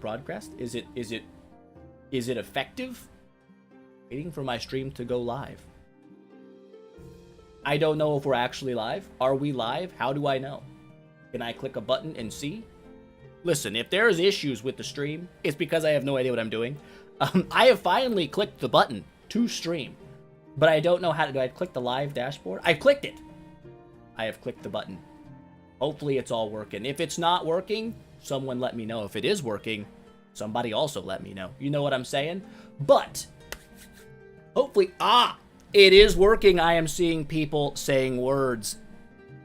broadcast? Is it effective? Waiting for my stream to go live. I don't know if we're actually live. Are we live? How do I know? Can I click a button and see? Listen, if there's issues with the stream, it's because I have no idea what I'm doing. I have finally clicked the button to stream, but I don't know how to do. I click the live dashboard. I clicked it. I have clicked the button. Hopefully it's all working. If it's not working, someone let me know. If it is working, somebody also let me know. You know what I'm saying? But hopefully, it is working. I am seeing people saying words.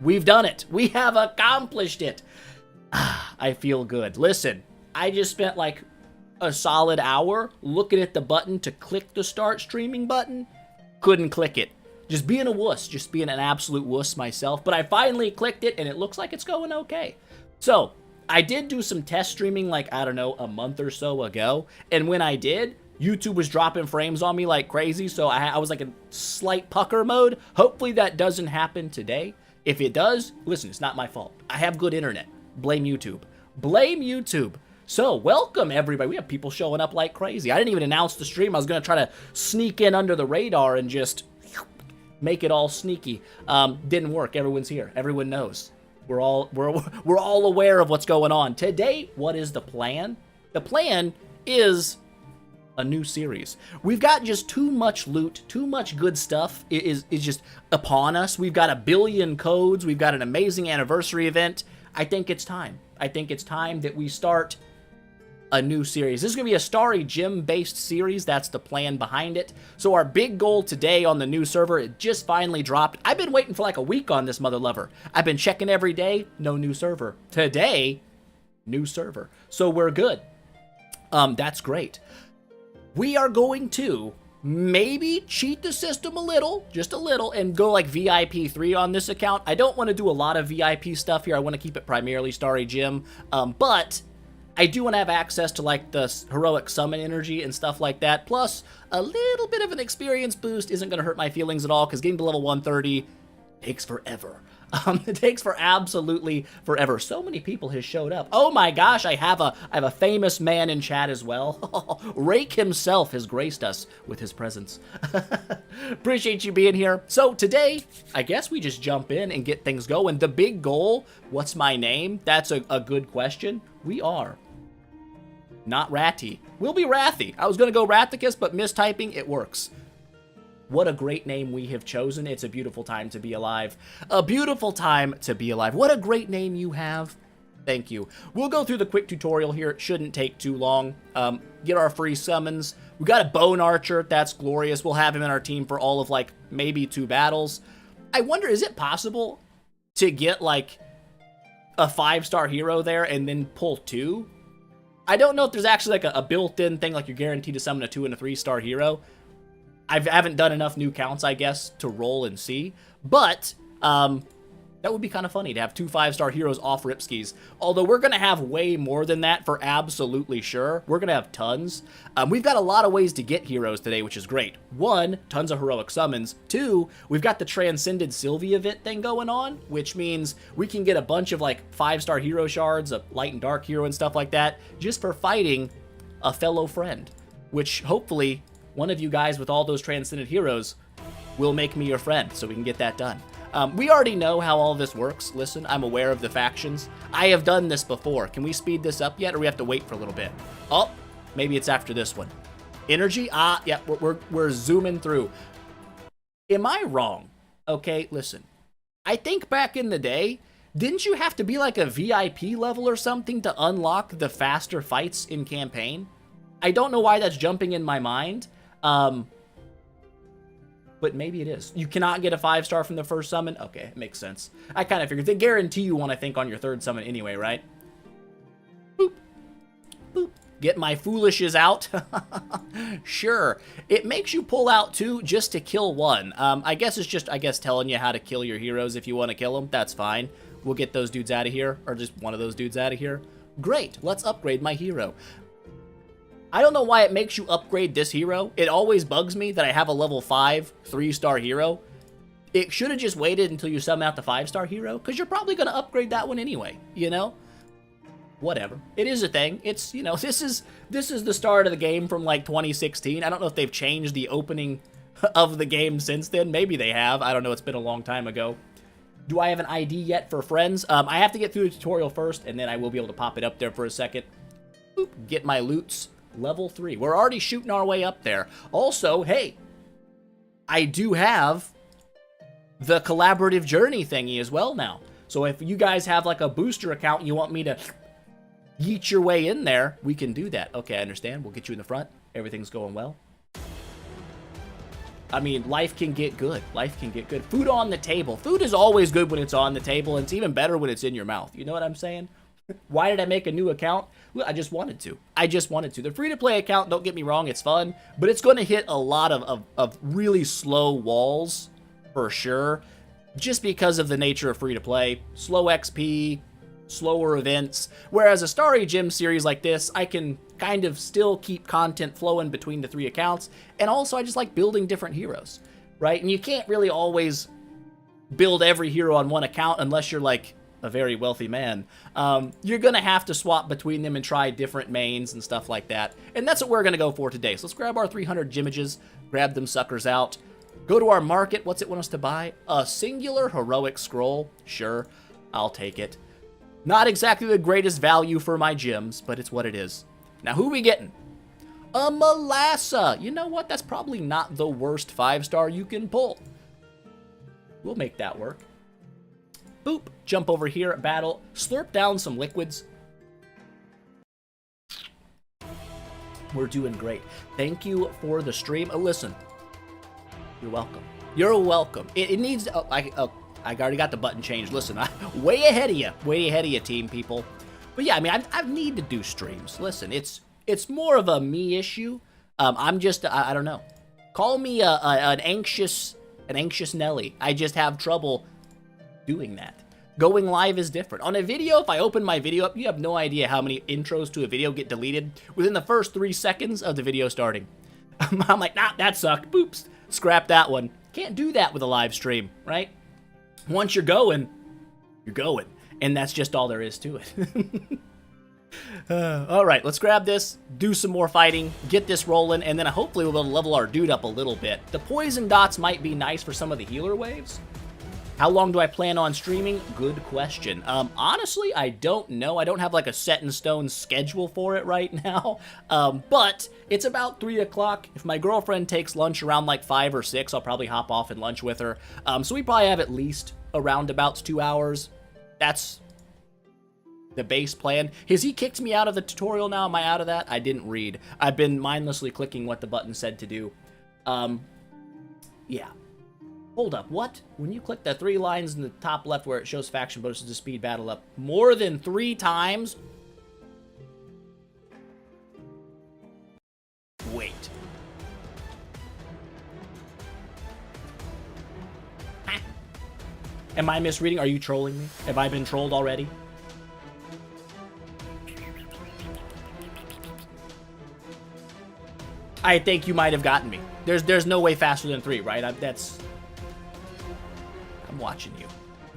We've done it. We have accomplished it. I feel good. Listen, I just spent like a solid hour looking at the button to click the start streaming button. Couldn't click it. Just being a wuss. Just being an absolute wuss myself. But I finally clicked it and it looks like it's going okay. So, I did do some test streaming like, I don't know, a month or so ago. And when I did, YouTube was dropping frames on me like crazy, so I was like in slight pucker mode. Hopefully that doesn't happen today. If it does, listen, it's not my fault. I have good internet. Blame YouTube. Blame YouTube. So, welcome everybody. We have people showing up like crazy. I didn't even announce the stream. I was going to try to sneak in under the radar and just make it all sneaky. Didn't work. Everyone's here. Everyone knows. We're all aware of what's going on. Today, what is the plan? The plan is a new series. We've got just too much loot, too much good stuff is just upon us. We've got 1 billion codes. We've got an amazing anniversary event. I think it's time. I think it's time that we start a new series. This is going to be a Starry gym-based series. That's the plan behind it. So our big goal today on the new server, it just finally dropped. I've been waiting for like a week on this mother lover. I've been checking every day. No new server. Today, new server. So we're good. That's great. We are going to maybe cheat the system a little, just a little, and go like VIP 3 on this account. I don't want to do a lot of VIP stuff here. I want to keep it primarily Starry Gym, but I do want to have access to like the heroic summon energy and stuff like that. Plus, a little bit of an experience boost isn't going to hurt my feelings at all, because getting to level 130 takes forever. It takes for absolutely forever. So many people have showed up. Oh my gosh, I have a famous man in chat as well. Rake himself has graced us with his presence. Appreciate you being here. So today, I guess we just jump in and get things going. The big goal, what's my name? That's a good question. We are not Ratty. We'll be Rathy. I was going to go Rathicus, but mistyping, it works. What a great name we have chosen. It's a beautiful time to be alive. A beautiful time to be alive. What a great name you have. Thank you. We'll go through the quick tutorial here. It shouldn't take too long. Get our free summons. We got a Bone Archer. That's glorious. We'll have him in our team for all of like maybe 2 battles. I wonder, is it possible to get like a 5-star hero there and then pull 2? I don't know if there's actually like a built-in thing like you're guaranteed to summon a 2 and a 3-star hero. I haven't done enough new counts, I guess, to roll and see. But, that would be kind of funny to have 2 5-star heroes off Ripskis. Although we're going to have way more than that for absolutely sure. We're going to have tons. We've got a lot of ways to get heroes today, which is great. 1, tons of heroic summons. 2, we've got the Transcended Sylvie event thing going on, which means we can get a bunch of like 5-star hero shards, a light and dark hero and stuff like that, just for fighting a fellow friend. Which hopefully one of you guys with all those transcended heroes will make me your friend so we can get that done. We already know how all this works. Listen, I'm aware of the factions. I have done this before. Can we speed this up yet, or we have to wait for a little bit? Oh, maybe it's after this one. Energy? Yeah, we're zooming through. Am I wrong? Okay, listen. I think back in the day, didn't you have to be like a VIP level or something to unlock the faster fights in campaign? I don't know why that's jumping in my mind. But maybe it is. You cannot get a 5-star from the first summon? Okay, it makes sense. I kind of figured. They guarantee you one, I think, on your 3rd summon anyway, right? Boop. Boop. Get my foolishes out. Sure. It makes you pull out 2 just to kill 1. I guess it's just, telling you how to kill your heroes if you want to kill them. That's fine. We'll get those dudes out of here, or just one of those dudes out of here. Great. Let's upgrade my hero. I don't know why it makes you upgrade this hero. It always bugs me that I have a level 5 3-star hero. It should have just waited until you summon out the 5-star hero, because you're probably going to upgrade that one anyway, you know? Whatever. It is a thing. It's, you know, this is the start of the game from like 2016. I don't know if they've changed the opening of the game since then. Maybe they have. I don't know. It's been a long time ago. Do I have an ID yet for friends? I have to get through the tutorial first, and then I will be able to pop it up there for a second. Boop, get my loots. Level 3. We're already shooting our way up there. Also, hey, I do have the collaborative journey thingy as well now. So if you guys have like a booster account and you want me to yeet your way in there, we can do that. Okay, I understand. We'll get you in the front. Everything's going well. I mean, life can get good. Life can get good. Food on the table. Food is always good when it's on the table, and it's even better when it's in your mouth. You know what I'm saying? Why did I make a new account? Look, I just wanted to. I just wanted to. The free-to-play account, don't get me wrong, it's fun, but it's going to hit a lot of really slow walls, for sure, just because of the nature of free-to-play. Slow XP, slower events, whereas a Starry Gym series like this, I can kind of still keep content flowing between the 3 accounts, and also I just like building different heroes, right? And you can't really always build every hero on one account unless you're like a very wealthy man. You're gonna have to swap between them and try different mains and stuff like that, and that's what we're gonna go for today. So let's grab our 300 Gimmages, grab them suckers out, go to our market. What's it want us to buy? A singular heroic scroll. Sure, I'll take it. Not exactly the greatest value for my gems, but it's what it is. Now, who we getting? A Molassa. You know what? That's probably not the worst 5-star you can pull. We'll make that work. Boop. Jump over here at battle. Slurp down some liquids. We're doing great. Thank you for the stream. Listen, you're welcome. You're welcome. It needs... I already got the button changed. Listen, I'm way ahead of you. Way ahead of you, team people. But yeah, I mean, I need to do streams. Listen, it's more of a me issue. I'm just, I don't know. Call me an anxious Nelly. I just have trouble doing that. Going live is different. On a video, if I open my video up, you have no idea how many intros to a video get deleted within the first 3 seconds of the video starting. I'm like, nah, that sucked. Boops. Scrap that one. Can't do that with a live stream, right? Once you're going, you're going. And that's just all there is to it. All right, let's grab this, do some more fighting, get this rolling, and then hopefully we'll be able to level our dude up a little bit. The poison dots might be nice for some of the healer waves. How long do I plan on streaming? Good question. Honestly, I don't know. I don't have like a set in stone schedule for it right now. But it's about 3 o'clock. If my girlfriend takes lunch around like 5 or 6, I'll probably hop off and lunch with her. So we probably have at least around about 2 hours. That's the base plan. Has he kicked me out of the tutorial now? Am I out of that? I didn't read. I've been mindlessly clicking what the button said to do. Yeah. Hold up, what? When you click the 3 lines in the top left where it shows faction bonuses to speed battle up more than 3 times? Wait. Am I misreading? Are you trolling me? Have I been trolled already? I think you might have gotten me. There's no way faster than 3, right? I'm watching you.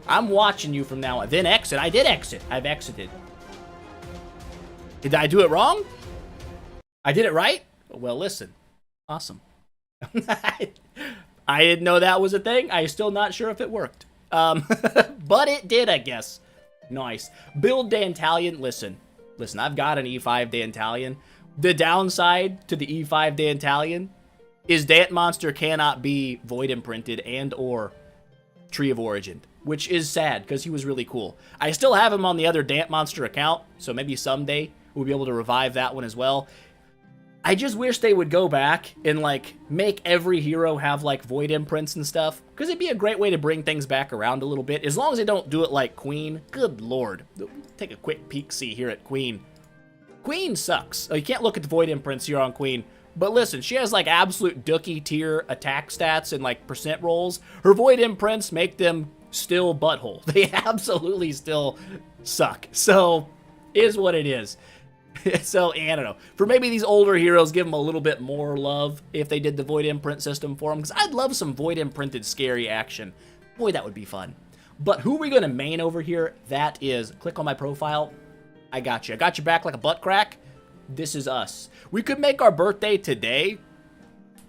I'm watching you from now on. Then exit. I did exit. I've exited. Did I do it wrong? I did it right? Well, listen. Awesome. I didn't know that was a thing. I'm still not sure if it worked. But it did, I guess. Nice. Build Dantalion. Listen, I've got an E5 Dantalion. The downside to the E5 Dantalion is Dant Monster cannot be Void Imprinted and or Tree of Origin, which is sad because he was really cool. I still have him on the other Dant Monster account, so maybe someday we'll be able to revive that one as well. I just wish they would go back and, like, make every hero have, like, Void Imprints and stuff, because it'd be a great way to bring things back around a little bit, as long as they don't do it like Queen. Good lord. Take a quick peek-see here at Queen. Queen sucks. Oh, you can't look at the Void Imprints here on Queen, but listen, she has, like, absolute Dookie tier attack stats and, like, percent rolls. Her Void Imprints make them still butthole. They absolutely still suck. So, is what it is. So, I don't know. For maybe these older heroes, give them a little bit more love if they did the Void Imprint system for them, because I'd love some Void Imprinted scary action. Boy, that would be fun. But who are we going to main over here? That is, click on my profile. I got you. I got you back like a butt crack. This is us. We could make our birthday today.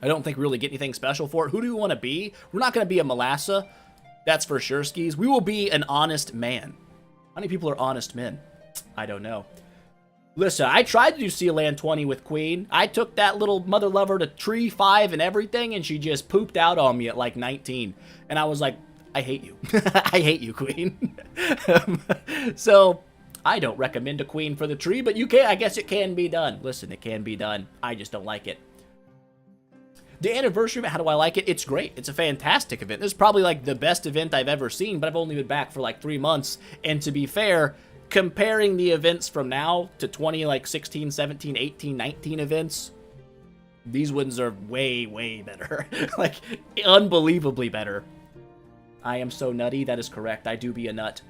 I don't think we really get anything special for it. Who do we want to be? We're not going to be a Melassa. That's for sure, skis. We will be an honest man. How many people are honest men? I don't know. Listen, I tried to do Seal Land 20 with Queen. I took that little mother lover to tree 5 and everything, and she just pooped out on me at like 19. And I was like, I hate you. I hate you, Queen. So, I don't recommend a Queen for the tree, but you can. I guess it can be done. Listen, it can be done. I just don't like it. The anniversary event, how do I like it? It's great. It's a fantastic event. This is probably like the best event I've ever seen, but I've only been back for like 3 months. And to be fair, comparing the events from now to 16, 17, 18, 19 events, these ones are way, way better. Like, unbelievably better. I am so nutty. That is correct. I do be a nut.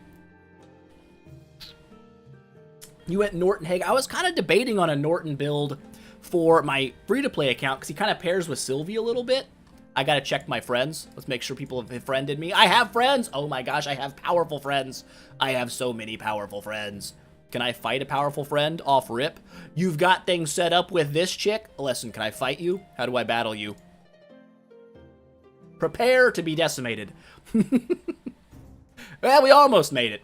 You went Norton Hague. I was kind of debating on a Norton build for my free-to-play account because he kind of pairs with Sylvie a little bit. I gotta check my friends. Let's make sure people have friended me. I have friends! Oh my gosh, I have powerful friends. I have so many powerful friends. Can I fight a powerful friend off rip? You've got things set up with this chick? Listen, can I fight you? How do I battle you? Prepare to be decimated. Well, we almost made it.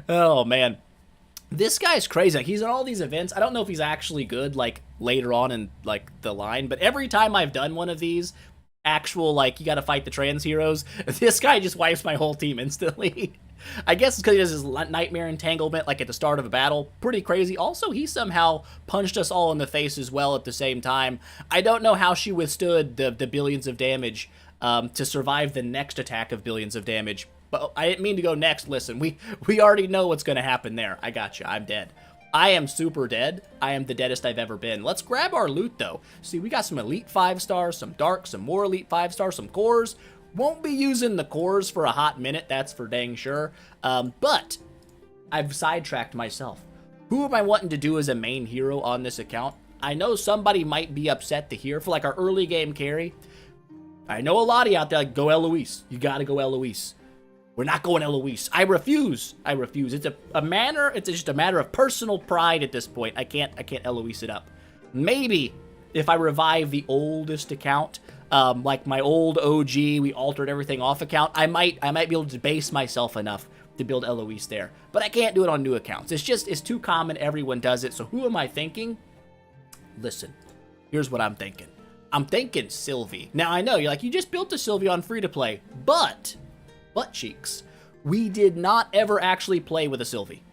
Oh, man. This guy's crazy. Like, he's in all these events. I don't know if he's actually good, like, later on in, like, the line. But every time I've done one of these, actual, like, you gotta fight the trans heroes, this guy just wipes my whole team instantly. I guess it's because he does his Nightmare Entanglement, like, at the start of a battle. Pretty crazy. Also, he somehow punched us all in the face as well at the same time. I don't know how she withstood the billions of damage to survive the next attack of billions of damage. But I didn't mean to go next. Listen, we already know what's going to happen there. I got you. I'm dead. I am super dead. I am the deadest I've ever been. Let's grab our loot, though. See, we got some Elite 5 stars, some Dark, some more Elite 5 stars, some cores. Won't be using the cores for a hot minute, that's for dang sure. But I've sidetracked myself. Who am I wanting to do as a main hero on this account? I know somebody might be upset to hear for like our early game carry. I know a lot of you out there like, go Eloise. You gotta go Eloise. We're not going Eloise. I refuse. I refuse. It's it's just a matter of personal pride at this point. I can't Eloise it up. Maybe if I revive the oldest account, like my old OG, we altered everything off account, I might be able to base myself enough to build Eloise there. But I can't do it on new accounts. It's too common. Everyone does it. So who am I thinking? Listen, here's what I'm thinking. I'm thinking Sylvie. Now I know you're like, you just built a Sylvie on free to play, but butt cheeks, we did not ever actually play with a Sylvie.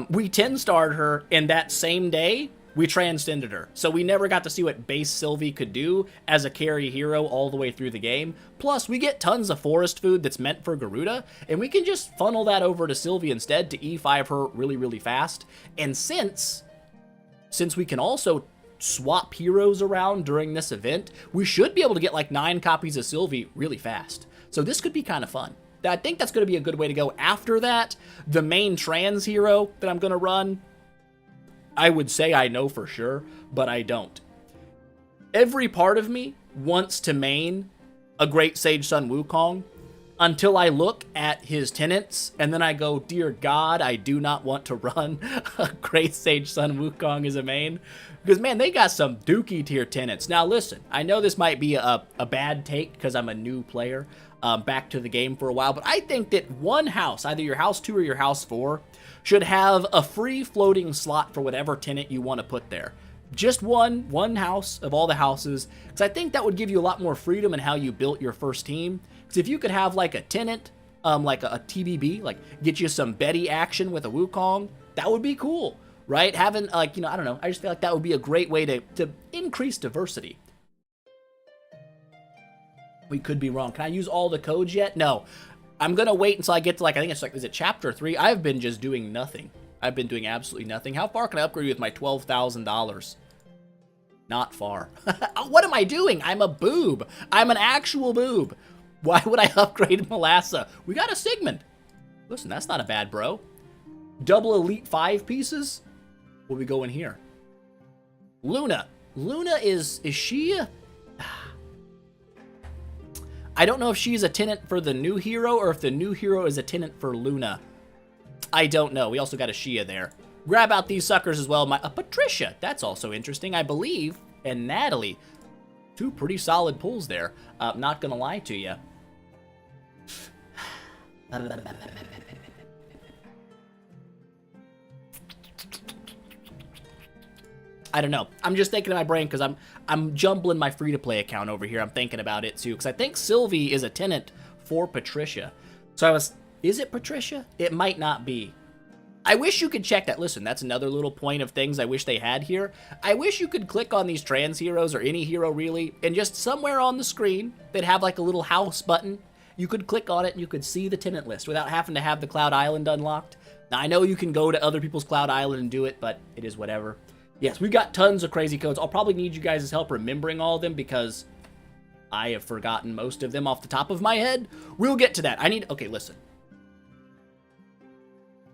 We 10-starred her, and that same day, we transcended her. So we never got to see what base Sylvie could do as a carry hero all the way through the game. Plus, we get tons of forest food that's meant for Garuda, and we can just funnel that over to Sylvie instead to E5 her really, really fast. And since we can also swap heroes around during this event, we should be able to get like 9 copies of Sylvie really fast. So this could be kind of fun. I think that's going to be a good way to go. After that, the main trans hero that I'm going to run, I would say I know for sure, but I don't. Every part of me wants to main a Great Sage Sun Wukong until I look at his tenants, and then I go, dear God, I do not want to run a Great Sage Sun Wukong as a main. Because, man, they got some dookie tier tenants. Now, listen, I know this might be a bad take because I'm a new player, back to the game for a while, but I think that one house, either your house 2 or your house 4, should have a free floating slot for whatever tenant you want to put there. Just one house of all the houses, because I think that would give you a lot more freedom in how you built your first team. Because if you could have like a tenant, like a TBB, like get you some Betty action with a Wukong, that would be cool, right? Having like, I don't know, I just feel like that would be a great way to increase diversity. We could be wrong. Can I use all the codes yet? No. I'm going to wait until I get to, like, I think it's like, is it chapter 3? I've been just doing nothing. I've been doing absolutely nothing. How far can I upgrade with my $12,000? Not far. What am I doing? I'm a boob. I'm an actual boob. Why would I upgrade Melassa? We got a Sigmund. Listen, that's not a bad bro. Double Elite 5 pieces? What are we going here? Luna. Luna is she... I don't know if she's a tenant for the new hero or if the new hero is a tenant for Luna. I don't know. We also got a Shia there. Grab out these suckers as well. Patricia, that's also interesting, I believe. And Natalie. Two pretty solid pulls there. Not gonna lie to you. I don't know. I'm just thinking in my brain because I'm jumbling my free-to-play account over here. I'm thinking about it too because I think Sylvie is a tenant for Patricia. So is it Patricia? It might not be. I wish you could check that. Listen, that's another little point of things I wish they had here. I wish you could click on these trans heroes or any hero really, and just somewhere on the screen, they'd have like a little house button. You could click on it and you could see the tenant list without having to have the Cloud Island unlocked. Now, I know you can go to other people's Cloud Island and do it, but it is whatever. Yes, we've got tons of crazy codes. I'll probably need you guys' help remembering all of them because I have forgotten most of them off the top of my head. We'll get to that. Okay, listen.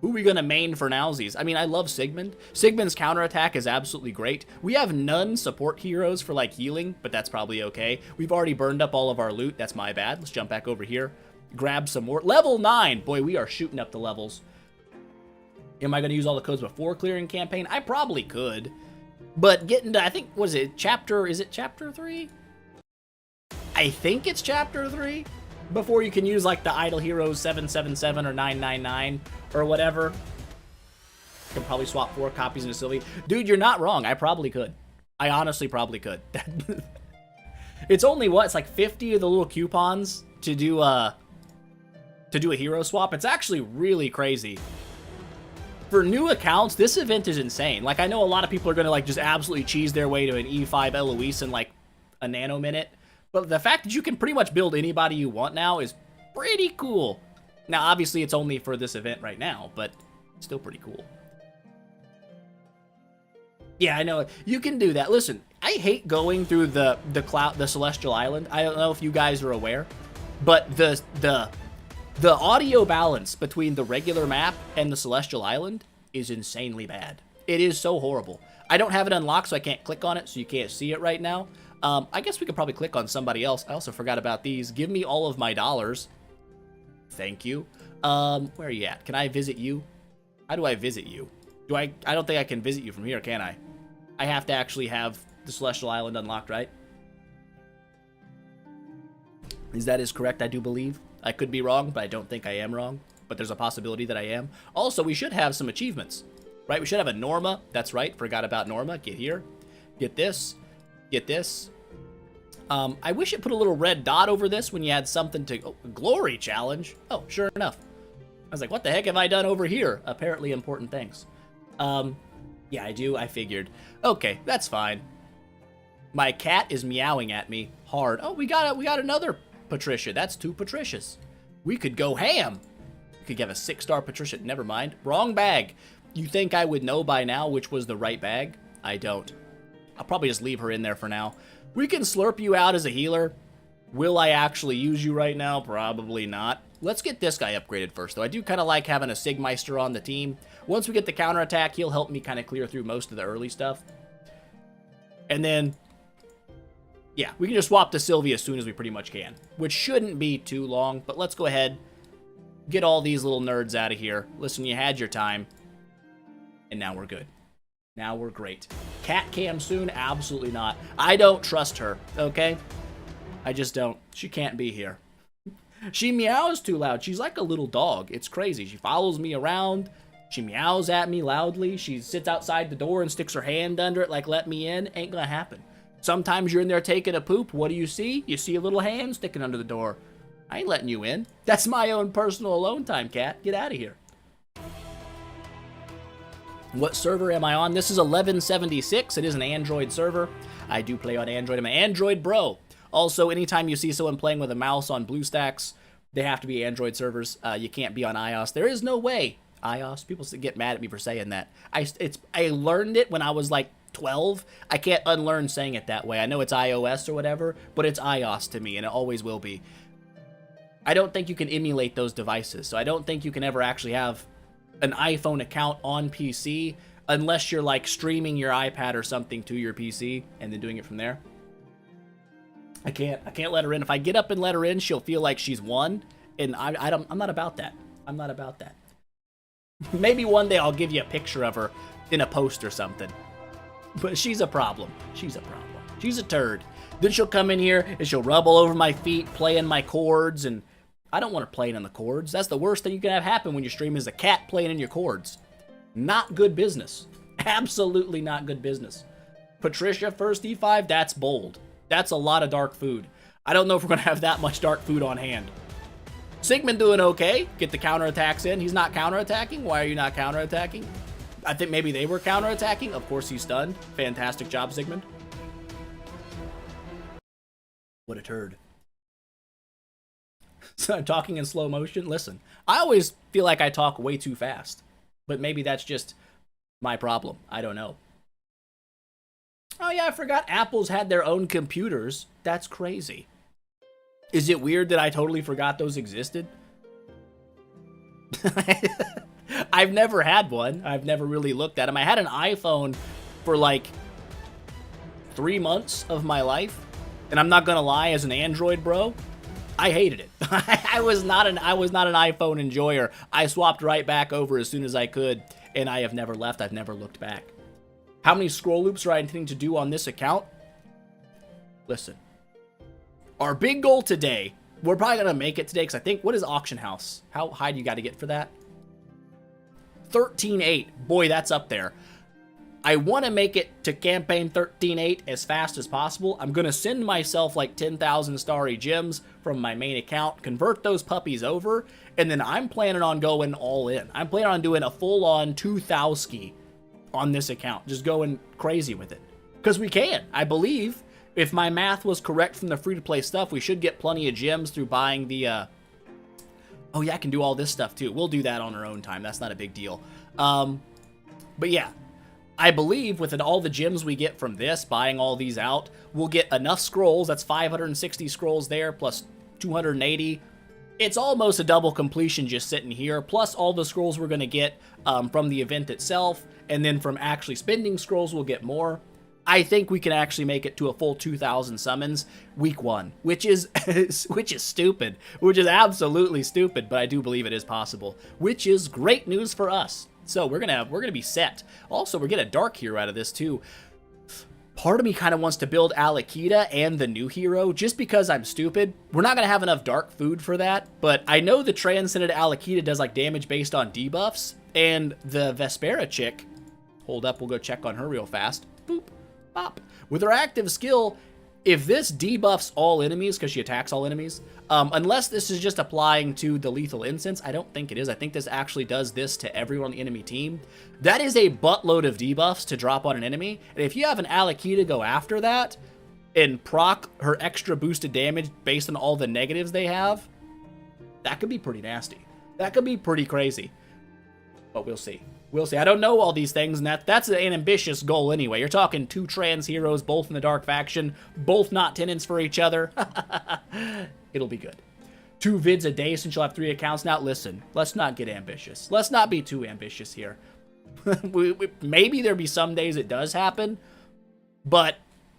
Who are we going to main for nowsies? I mean, I love Sigmund. Sigmund's counterattack is absolutely great. We have none support heroes for, like, healing, but that's probably okay. We've already burned up all of our loot. That's my bad. Let's jump back over here. Grab some more. Level 9! Boy, we are shooting up the levels. Am I going to use all the codes before clearing campaign? I probably could. But getting to, I think, is it chapter 3? I think it's chapter 3. Before you can use, like, the Idle Heroes 777 or 999 or whatever. You can probably swap 4 copies into Sylvie. Dude, you're not wrong. I probably could. I honestly probably could. It's only, what? It's like 50 of the little coupons to do a hero swap. It's actually really crazy. For new accounts, this event is insane. Like, I know a lot of people are going to, like, just absolutely cheese their way to an E5 Eloise in, like, a nanominute. But the fact that you can pretty much build anybody you want now is pretty cool. Now, obviously, it's only for this event right now, but it's still pretty cool. Yeah, I know. You can do that. Listen, I hate going through the Celestial Island. I don't know if you guys are aware, but the audio balance between the regular map and the Celestial Island is insanely bad. It is so horrible. I don't have it unlocked, so I can't click on it, so you can't see it right now. I guess we could probably click on somebody else. I also forgot about these. Give me all of my dollars. Thank you. Where are you at? Can I visit you? How do I visit you? I don't think I can visit you from here, can I? I have to actually have the Celestial Island unlocked, right? That is correct, I do believe. I could be wrong, but I don't think I am wrong. But there's a possibility that I am. Also, we should have some achievements, right? We should have a Norma. That's right. Forgot about Norma. Get here. Get this. Get this. I wish it put a little red dot over this when you had something to... Oh, glory challenge. Oh, sure enough. I was like, what the heck have I done over here? Apparently important things. Yeah, I do. I figured. Okay, that's fine. My cat is meowing at me hard. Oh, we got another Patricia. That's 2 Patricias. We could go ham. We could get a 6-star Patricia. Never mind. Wrong bag. You think I would know by now which was the right bag? I don't. I'll probably just leave her in there for now. We can slurp you out as a healer. Will I actually use you right now? Probably not. Let's get this guy upgraded first, though. I do kind of like having a Sigmeister on the team. Once we get the counterattack, he'll help me kind of clear through most of the early stuff. And then, yeah, we can just swap to Sylvie as soon as we pretty much can, which shouldn't be too long, but let's go ahead, get all these little nerds out of here. Listen, you had your time, and now we're good. Now we're great. Cat cam soon? Absolutely not. I don't trust her, okay? I just don't. She can't be here. She meows too loud. She's like a little dog. It's crazy. She follows me around. She meows at me loudly. She sits outside the door and sticks her hand under it like, let me in. Ain't gonna happen. Sometimes you're in there taking a poop. What do you see? You see a little hand sticking under the door. I ain't letting you in. That's my own personal alone time, cat. Get out of here. What server am I on? This is 1176. It is an Android server. I do play on Android. I'm an Android bro. Also, anytime you see someone playing with a mouse on BlueStacks, they have to be Android servers. You can't be on iOS. There is no way. iOS? People get mad at me for saying that. I learned it when I was like 12. I can't unlearn saying it that way. I know it's iOS or whatever, but it's iOS to me, and it always will be. I don't think you can emulate those devices, so I don't think you can ever actually have an iPhone account on PC unless you're like streaming your iPad or something to your PC and then doing it from there. I can't let her in. If I get up and let her in, she'll feel like she's won, and I'm not about that. I'm not about that. Maybe one day I'll give you a picture of her in a post or something. But she's a problem. She's a problem. She's a turd. Then she'll come in here and she'll rub all over my feet, playing my chords, and I don't want her playing on the chords. That's the worst thing you can have happen when you stream is a cat playing in your chords. Not good business. Absolutely not good business. Patricia, first E5, that's bold. That's a lot of dark food. I don't know if we're going to have that much dark food on hand. Sigmund doing okay. Get the counterattacks in. He's not counterattacking. Why are you not counterattacking? I think maybe they were counterattacking. Of course he's stunned. Fantastic job, Sigmund. What a turd. So I'm talking in slow motion. Listen, I always feel like I talk way too fast. But maybe that's just my problem. I don't know. Oh yeah, I forgot Apple's had their own computers. That's crazy. Is it weird that I totally forgot those existed? I've never had one. I've never really looked at them. I had an iPhone for like 3 months of my life. And I'm not gonna lie, as an Android bro, I hated it. I was not an iPhone enjoyer. I swapped right back over as soon as I could, and I have never left. I've never looked back. How many scroll loops are I intending to do on this account? Listen. Our big goal today, we're probably going to make it today, because I think, what is Auction House? How high do you got to get for that? 13.8. Boy, that's up there. I want to make it to campaign 13.8 as fast as possible. I'm going to send myself like 10,000 Starry gems from my main account, convert those puppies over, and then I'm planning on going all in. I'm planning on doing a full-on 2,000 on this account, just going crazy with it. Because we can, I believe. If my math was correct from the free-to-play stuff, we should get plenty of gems through buying the, oh yeah, I can do all this stuff too. We'll do that on our own time. That's not a big deal. But yeah, I believe with all the gems we get from this, buying all these out, we'll get enough scrolls. That's 560 scrolls there, plus 280. It's almost a double completion just sitting here, plus all the scrolls we're going to get from the event itself, and then from actually spending scrolls, we'll get more. I think we can actually make it to a full 2,000 summons week 1, which is stupid, which is absolutely stupid, but I do believe it is possible, which is great news for us. So we're gonna be set. Also, we're getting a dark hero out of this too. Part of me kind of wants to build Alakita and the new hero just because I'm stupid. We're not gonna have enough dark food for that, but I know the Transcendent Alakita does like damage based on debuffs, and the Vespera chick. Hold up, we'll go check on her real fast. Boop. Pop. With her active skill, if this debuffs all enemies, because she attacks all enemies, unless this is just applying to the lethal incense, I don't think it is. I think this actually does this to everyone on the enemy team. That is a buttload of debuffs to drop on an enemy, and if you have an Alakita go after that and proc her extra boosted damage based on all the negatives they have, that could be pretty nasty. That could be pretty crazy. But we'll see. We'll see. I don't know all these things, and that's an ambitious goal anyway. You're talking 2 trans heroes, both in the dark faction, both not tenants for each other. It'll be good. 2 vids a day since you'll have 3 accounts now. Listen, let's not get ambitious. Let's not be too ambitious here. Maybe there'll be some days it does happen, but,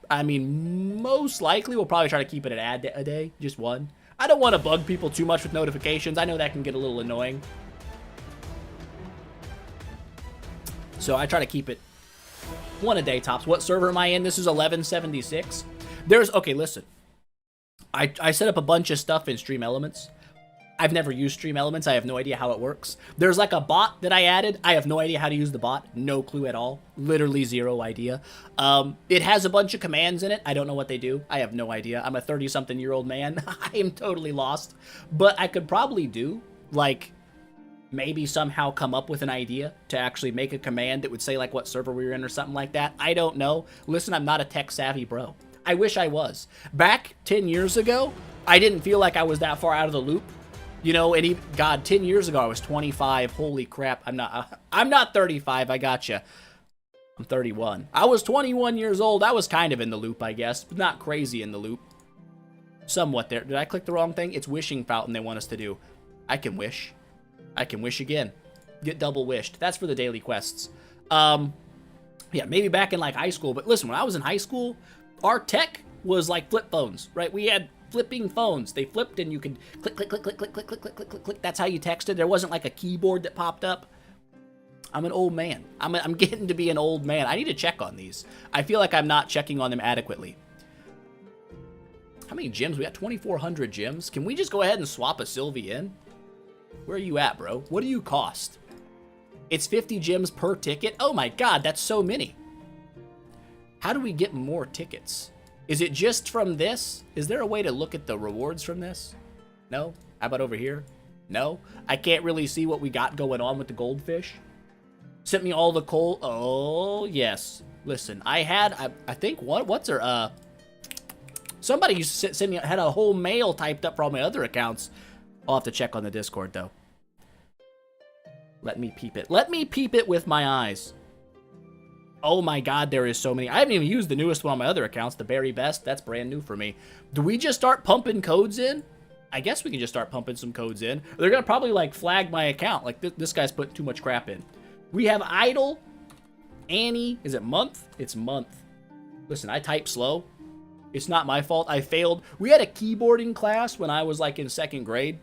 I mean, most likely we'll probably try to keep it an ad a day, just 1. I don't want to bug people too much with notifications. I know that can get a little annoying. So I try to keep it 1 a day tops. What server am I in? This is 1176. Okay, listen. I set up a bunch of stuff in Stream Elements. I've never used Stream Elements. I have no idea how it works. There's like a bot that I added. I have no idea how to use the bot. No clue at all. Literally 0 idea. It has a bunch of commands in it. I don't know what they do. I have no idea. I'm a 30-something-year-old man. I am totally lost. But I could probably do, like, maybe somehow come up with an idea to actually make a command that would say like what server we were in or something like that. I don't know. Listen, I'm not a tech savvy bro. I wish I was. Back 10 years ago, I didn't feel like I was that far out of the loop. You know, and God, 10 years ago I was 25. Holy crap. I'm not 35. I gotcha. I'm 31. I was 21 years old. I was kind of in the loop, I guess, but not crazy in the loop. Somewhat there. Did I click the wrong thing? It's wishing fountain they want us to do. I can wish. I can wish again. Get double wished. That's for the daily quests. Yeah, maybe back in like high school. But listen, when I was in high school, our tech was like flip phones, right? We had flipping phones. They flipped and you could click, click, click, click, click, click, click, click, click, click, click. That's how you texted. There wasn't like a keyboard that popped up. I'm an old man. I'm getting to be an old man. I need to check on these. I feel like I'm not checking on them adequately. How many gyms? We got 2,400 gyms. Can we just go ahead and swap a Sylvie in? Where are you at, bro? What do you cost? It's 50 gyms per ticket? Oh my god, that's so many. How do we get more tickets? Is it just from this? Is there a way to look at the rewards from this? No? How about over here? No? I can't really see what we got going on with the goldfish. Sent me all the coal. Oh, yes. Listen, I think, what's her, somebody used to send me, had a whole mail typed up for all my other accounts. I'll have to check on the Discord, though. Let me peep it. Let me peep it with my eyes. Oh my god, there is so many. I haven't even used the newest one on my other accounts, the Very Best. That's brand new for me. Do we just start pumping codes in? I guess we can just start pumping some codes in. They're going to probably, like, flag my account. Like, this guy's putting too much crap in. We have Idle. Annie. Is it month? It's month. Listen, I type slow. It's not my fault. I failed. We had a keyboarding class when I was, like, in 2nd grade.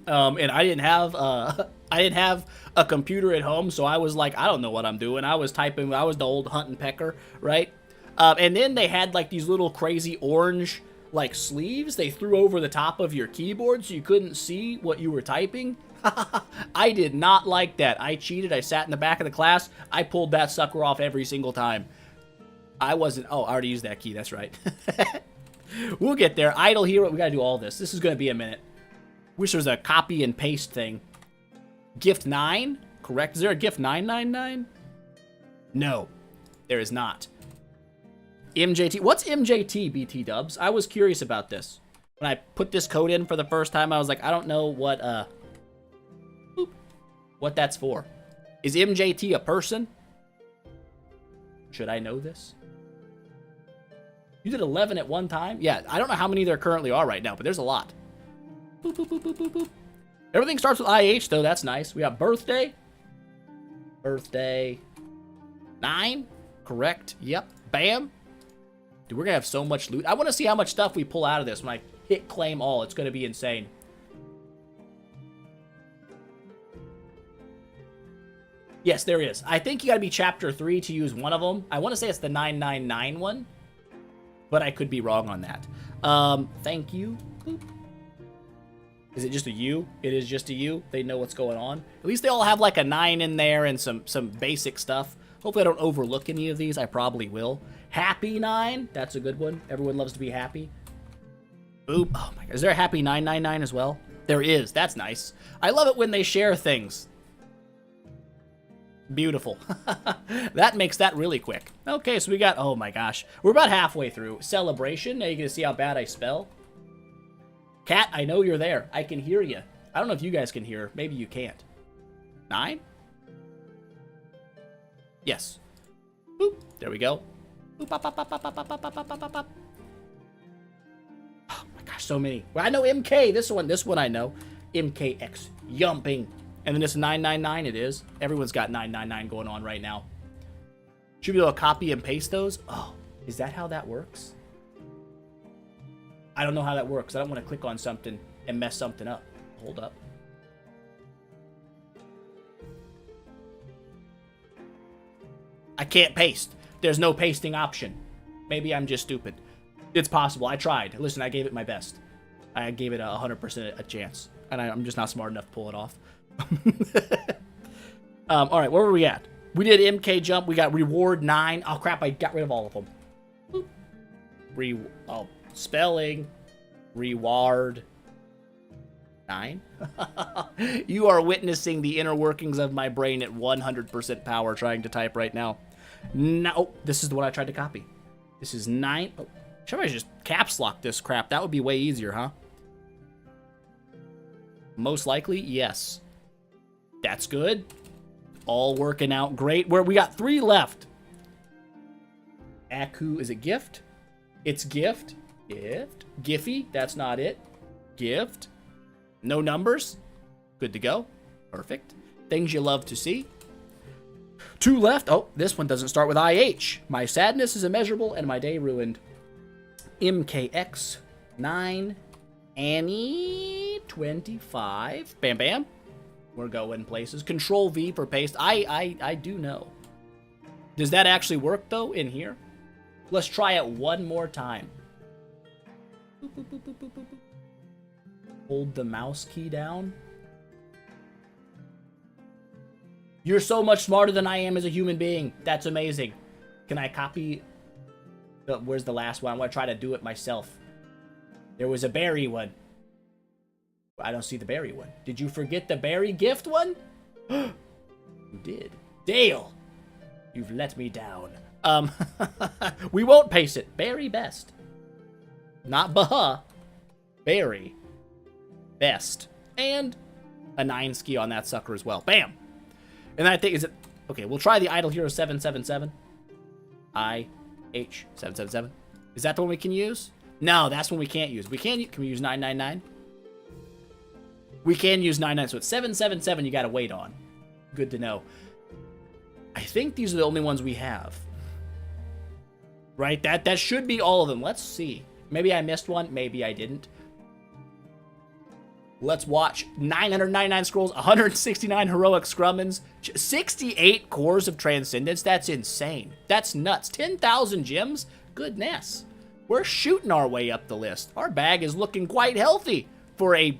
And I didn't have a computer at home, so I was like, I don't know what I'm doing. I was typing, I was the old hunt and pecker, right? And then they had like these little crazy orange like sleeves they threw over the top of your keyboard so you couldn't see what you were typing. I did not like that. I cheated. I sat in the back of the class. I pulled that sucker off every single time. I wasn't, oh, I already used that key. That's right. We'll get there. Idle hero. We got to do all this. This is going to be a minute. Wish there was a copy and paste thing. Gift 9? Correct. Is there a gift 999? No, there is not. MJT. What's MJT, BT dubs? I was curious about this. When I put this code in for the first time, I was like, I don't know what that's for. Is MJT a person? Should I know this? You did 11 at one time? Yeah, I don't know how many there currently are right now, but there's a lot. Boop, boop, boop, boop, boop, boop. Everything starts with IH, though. That's nice. We got birthday. Birthday. 9. Correct. Yep. Bam. Dude, we're going to have so much loot. I want to see how much stuff we pull out of this when I hit claim all. It's going to be insane. Yes, there is. I think you got to be chapter 3 to use one of them. I want to say it's the 999 one, but I could be wrong on that. Thank you. Boop. Is it just a U? It is just a U. They know what's going on. At least they all have like a 9 in there and some basic stuff. Hopefully I don't overlook any of these. I probably will. Happy 9. That's a good one. Everyone loves to be happy. Boop. Oh my god. Is there a happy 999 as well? There is. That's nice. I love it when they share things. Beautiful. That makes that really quick. Okay, so we got, oh my gosh. We're about halfway through. Celebration. Now you can see how bad I spell. Cat, I know you're there. I can hear you. I don't know if you guys can hear. Maybe you can't. 9? Yes. Boop. There we go. Boop, pop, pop, pop, pop, pop, pop, pop, pop, pop, pop. Oh my gosh, so many. Well, I know MK. This one I know. MKX. Yumping. And then this 999 it is. Everyone's got 999 going on right now. Should we be able to copy and paste those? Oh, is that how that works? I don't know how that works. I don't want to click on something and mess something up. Hold up. I can't paste. There's no pasting option. Maybe I'm just stupid. It's possible. I tried. Listen, I gave it my best. I gave it 100% a chance. And I'm just not smart enough to pull it off. All right, where were we at? We did MK jump. We got reward 9. Oh, crap. I got rid of all of them. Boop. Spelling. Reward 9. You are witnessing the inner workings of my brain at 100% power trying to type right now. No, oh, this is the one I tried to copy. This is 9. Oh, should I just caps lock this crap? That would be way easier, huh? Most likely, yes. That's good. All working out great. We got 3 left. Aku, is it gift? It's gift. Gift. Giphy, that's not it. Gift. No numbers. Good to go. Perfect. Things you love to see. 2 left. Oh, this one doesn't start with IH. My sadness is immeasurable and my day ruined. MKX. 9. Annie. 25. Bam, bam. We're going places. Control V for paste. I do know. Does that actually work, though, in here? Let's try it one more time. Boop, boop, boop, boop, boop, boop. Hold the mouse key down. You're so much smarter than I am as a human being. That's amazing. Can I copy? Where's the last one? I want to try to do it myself. There was a berry one. I don't see the berry one. Did you forget the berry gift one? You did. Dale, you've let me down. We won't pace it. Berry best. Not Baha. Berry best. And a 9 ski on that sucker as well. Bam. And I think, is it... Okay, we'll try the Idle Hero 777. IH777. Is that the one we can use? No, that's one we can't use. Can we use 999? We can use 99, so it's 777 you gotta wait on. Good to know. I think these are the only ones we have. Right? That should be all of them. Let's see. Maybe I missed one. Maybe I didn't. Let's watch 999 scrolls, 169 heroic scrummins, 68 cores of transcendence. That's insane. That's nuts. 10,000 gems? Goodness. We're shooting our way up the list. Our bag is looking quite healthy for a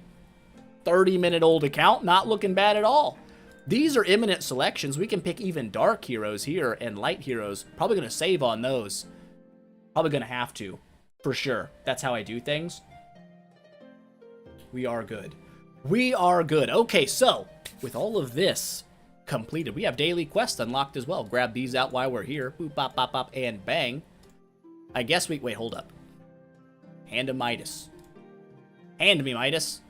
30-minute-old account. Not looking bad at all. These are imminent selections. We can pick even dark heroes here and light heroes. Probably going to save on those. Probably going to have to, for sure. That's how I do things. We are good. We are good. Okay, so with all of this completed, we have daily quests unlocked as well. Grab these out while we're here. Boop, bop, bop, bop, and bang. I guess we... Wait, hold up. Hand to Midas. Hand me, Midas.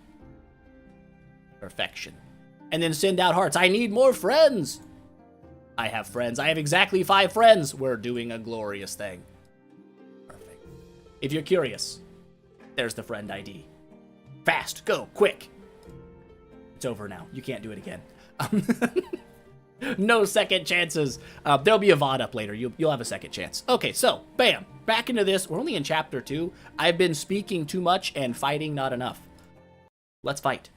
Perfection. And then send out hearts. I need more friends. I have friends. I have exactly 5 friends. We're doing a glorious thing. Perfect. If you're curious, there's the friend ID. Fast, go, quick. It's over now. You can't do it again. No second chances. There'll be a VOD up later. You'll have a second chance. Okay, so, bam. Back into this. We're only in Chapter 2. I've been speaking too much and fighting not enough. Let's fight.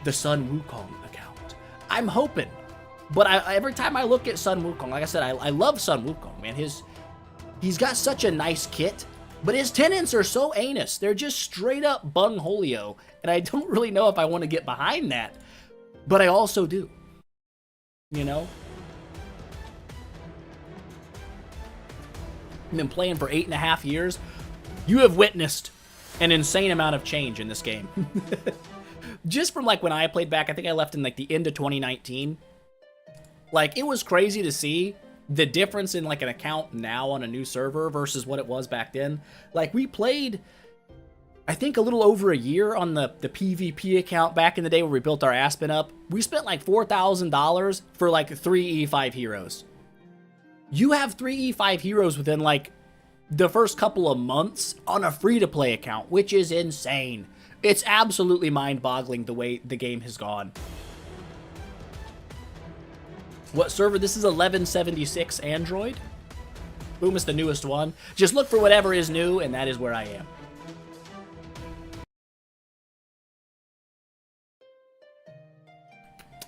The Sun Wukong account. I'm hoping. But every time I look at Sun Wukong, like I said, I love Sun Wukong, man. He's got such a nice kit. But his tenants are so anus. They're just straight up bungholio. And I don't really know if I want to get behind that. But I also do. You know? I've been playing for 8.5 years. You have witnessed an insane amount of change in this game. Just from like when I played back, I think I left in like the end of 2019. Like, it was crazy to see the difference in like an account now on a new server versus what it was back then. Like, we played, I think, a little over a year on the PvP account back in the day where we built our Aspen up. We spent like $4,000 for like 3 E5 heroes. You have 3 E5 heroes within like the first couple of months on a free-to-play account, which is insane. It's absolutely mind-boggling the way the game has gone. What server? This is 1176 Android. Boom, it's the newest one. Just look for whatever is new, and that is where I am.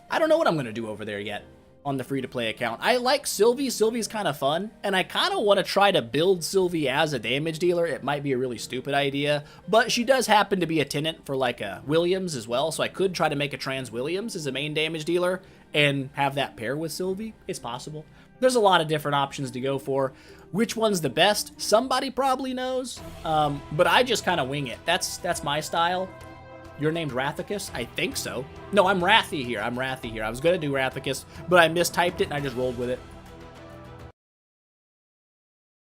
I don't know what I'm going to do over there yet on the free-to-play account. I like Sylvie. Sylvie's kind of fun, and I kind of want to try to build Sylvie as a damage dealer. It might be a really stupid idea, but she does happen to be a tenant for like a Williams as well, so I could try to make a trans Williams as a main damage dealer and have that pair with Sylvie. It's possible. There's a lot of different options to go for. Which one's the best? Somebody probably knows, but I just kind of wing it. That's my style. You're named Rathicus? I think so. No, I'm Rathy here. I'm Rathy here. I was going to do Rathicus, but I mistyped it and I just rolled with it.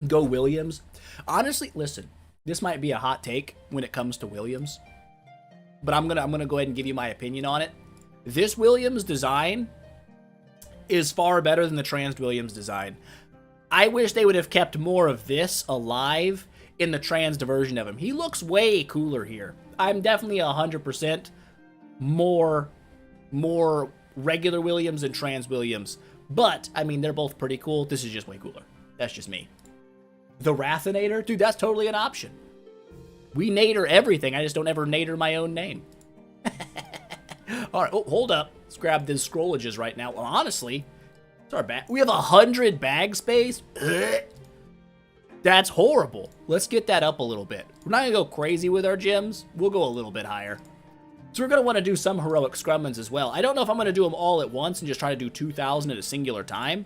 Go Williams. Honestly, listen, this might be a hot take when it comes to Williams, but I'm gonna go ahead and give you my opinion on it. This Williams design is far better than the trans Williams design. I wish they would have kept more of this alive in the trans version of him. He looks way cooler here. I'm definitely 100% more regular Williams than trans Williams. But, I mean, they're both pretty cool. This is just way cooler. That's just me. The Rathinator? Dude, that's totally an option. We nader everything. I just don't ever nader my own name. All right. Oh, hold up. Let's grab these scrollages right now. Well, honestly, it's our bag. We have 100 bag space. Ugh. That's horrible. Let's get that up a little bit. We're not going to go crazy with our gems. We'll go a little bit higher. So we're going to want to do some heroic scrummins as well. I don't know if I'm going to do them all at once and just try to do 2,000 at a singular time.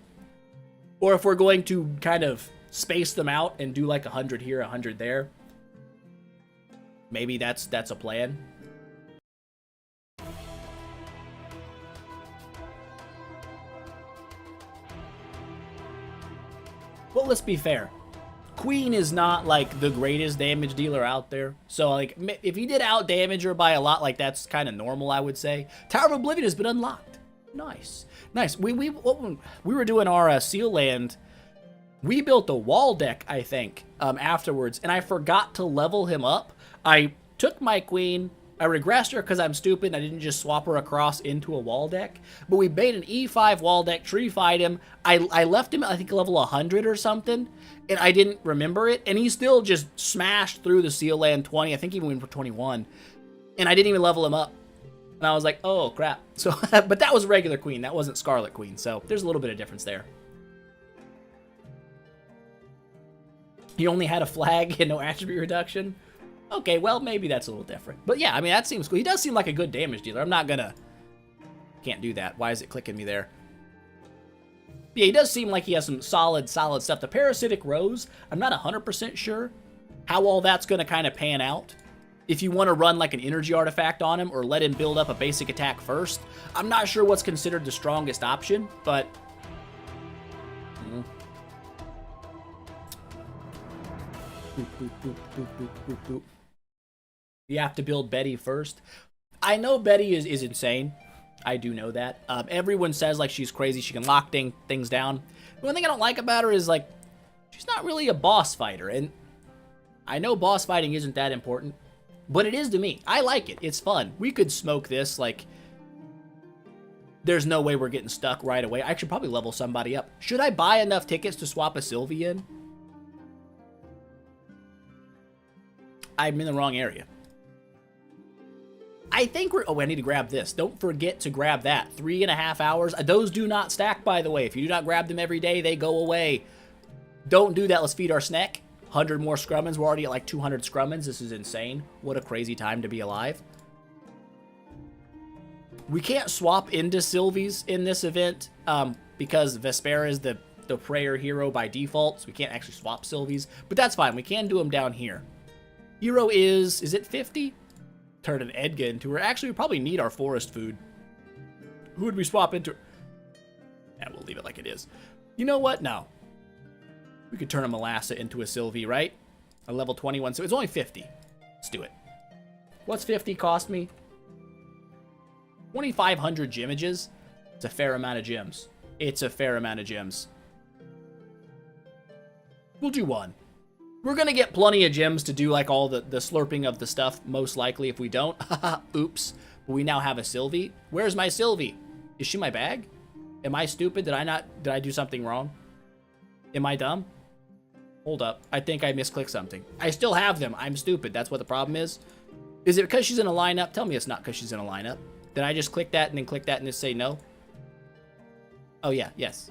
Or if we're going to kind of space them out and do like 100 here, 100 there. Maybe that's a plan. Well, let's be fair. Queen is not like the greatest damage dealer out there. So like if he did out damage her by a lot, like that's kind of normal, I would say. Tower of Oblivion has been unlocked. Nice. Nice. We were doing our Seal Land. We built a wall deck, I think, afterwards, and I forgot to level him up. I took my queen, I regressed her because I'm stupid and I didn't just swap her across into a wall deck. But we made an E5 wall deck, tree-fied him. I left him at, I think, level 100 or something, and I didn't remember it. And he still just smashed through the Seal Land 20. I think he even went for 21. And I didn't even level him up. And I was like, oh, crap. So, but that was regular queen. That wasn't Scarlet Queen. So there's a little bit of difference there. He only had a flag and no attribute reduction. Okay, well, maybe that's a little different. But yeah, I mean, that seems cool. He does seem like a good damage dealer. I'm not gonna... Can't do that. Why is it clicking me there? Yeah, he does seem like he has some solid stuff. The Parasitic Rose, I'm not 100% sure how all that's gonna kind of pan out. If you want to run like an energy artifact on him or let him build up a basic attack first. I'm not sure what's considered the strongest option, but... Boop, boop, boop, boop, boop, boop, boop. You have to build Betty first. I know Betty is insane. I do know that. Everyone says like she's crazy. She can lock things down. The one thing I don't like about her is like she's not really a boss fighter. And I know boss fighting isn't that important, but it is to me. I like it. It's fun. We could smoke this. Like there's no way we're getting stuck right away. I should probably level somebody up. Should I buy enough tickets to swap a Sylvie in? I'm in the wrong area. I think we're... Oh, I need to grab this. Don't forget to grab that. 3.5 hours. Those do not stack, by the way. If you do not grab them every day, they go away. Don't do that. Let's feed our snack. 100 more scrummins. We're already at like 200 scrummins. This is insane. What a crazy time to be alive. We can't swap into Sylvies in this event because Vespera is the prayer hero by default. So we can't actually swap Sylvies. But that's fine. We can do them down here. Hero is it 50? Turn an Edga into her. Actually, we probably need our forest food. Who would we swap into? Yeah, we'll leave it like it is. You know what? No. We could turn a Melassa into a Sylvie, right? A level 21, so it's only 50. Let's do it. What's 50 cost me? 2,500 gemages. It's a fair amount of gems. It's a fair amount of gems. We'll do one. We're going to get plenty of gems to do like all the slurping of the stuff, most likely. If we don't, oops. But we now have a Sylvie. Where's my Sylvie? Is she my bag? Am I stupid? Did I do something wrong? Am I dumb? Hold up. I think I misclicked something. I still have them. I'm stupid. That's what the problem is. Is it because she's in a lineup? Tell me it's not because she's in a lineup. Did I just click that and then click that and just say no? Oh yeah, yes.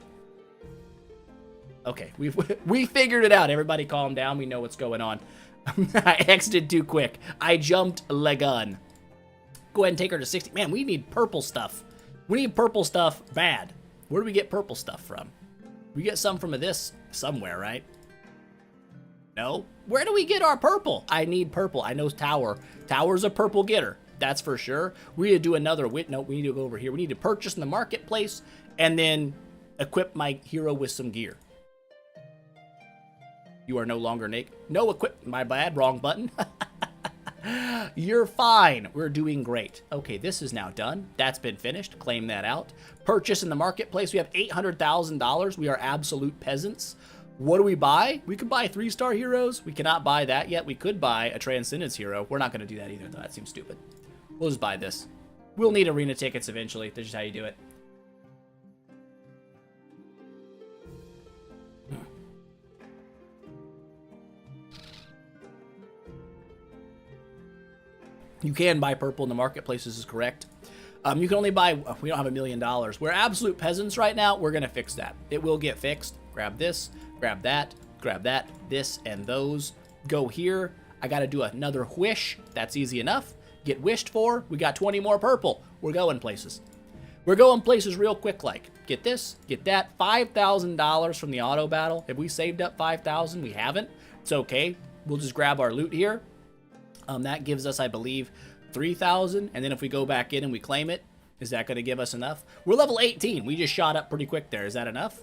Okay, we figured it out. Everybody calm down. We know what's going on. I exited too quick. I jumped le gun. Go ahead and take her to 60. Man, we need purple stuff. We need purple stuff bad. Where do we get purple stuff from? We get some from this somewhere, right? No? Where do we get our purple? I need purple. I know Tower. Tower's a purple getter. That's for sure. We need to do another no, we need to go over here. We need to purchase in the marketplace and then equip my hero with some gear. You are no longer naked. No equip. My bad. Wrong button. You're fine. We're doing great. Okay, this is now done. That's been finished. Claim that out. Purchase in the marketplace. We have $800,000. We are absolute peasants. What do we buy? We could buy 3-star heroes. We cannot buy that yet. We could buy a Transcendence hero. We're not going to do that either, though. That seems stupid. We'll just buy this. We'll need arena tickets eventually. That's just how you do it. You can buy purple in the marketplace, this is correct. You can only buy, we don't have $1 million. We're absolute peasants right now. We're going to fix that. It will get fixed. Grab this, grab that, this and those. Go here. I got to do another wish. That's easy enough. Get wished for. We got 20 more purple. We're going places. We're going places real quick like. Get this, get that. $5,000 from the auto battle. Have we saved up 5,000? We haven't. It's okay. We'll just grab our loot here. That gives us, I believe, 3,000. And then if we go back in and we claim it, is that going to give us enough? We're level 18. We just shot up pretty quick there. Is that enough?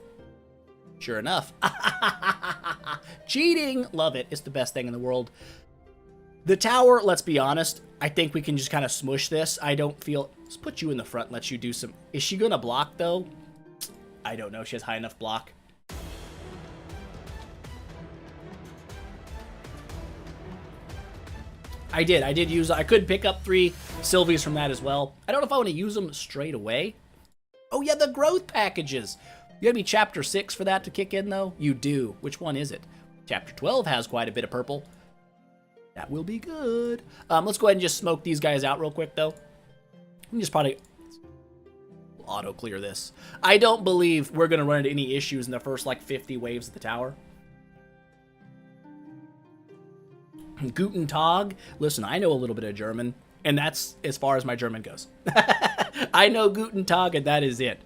Sure enough. Cheating. Love it. It's the best thing in the world. The tower, let's be honest, I think we can just kind of smush this. I don't feel... Let's put you in the front and let you do some... Is she going to block, though? I don't know. She has high enough block. I did use... I could pick up 3 Sylvies from that as well. I don't know if I want to use them straight away. Oh, yeah, the growth packages. You gotta be Chapter 6 for that to kick in, though? You do. Which one is it? Chapter 12 has quite a bit of purple. That will be good. Let's go ahead and just smoke these guys out real quick, though. We just probably auto clear this. I don't believe we're going to run into any issues in the first, like, 50 waves of the tower. Guten Tag. Listen, I know a little bit of German, and that's as far as my German goes. I know Guten Tag, and that is it.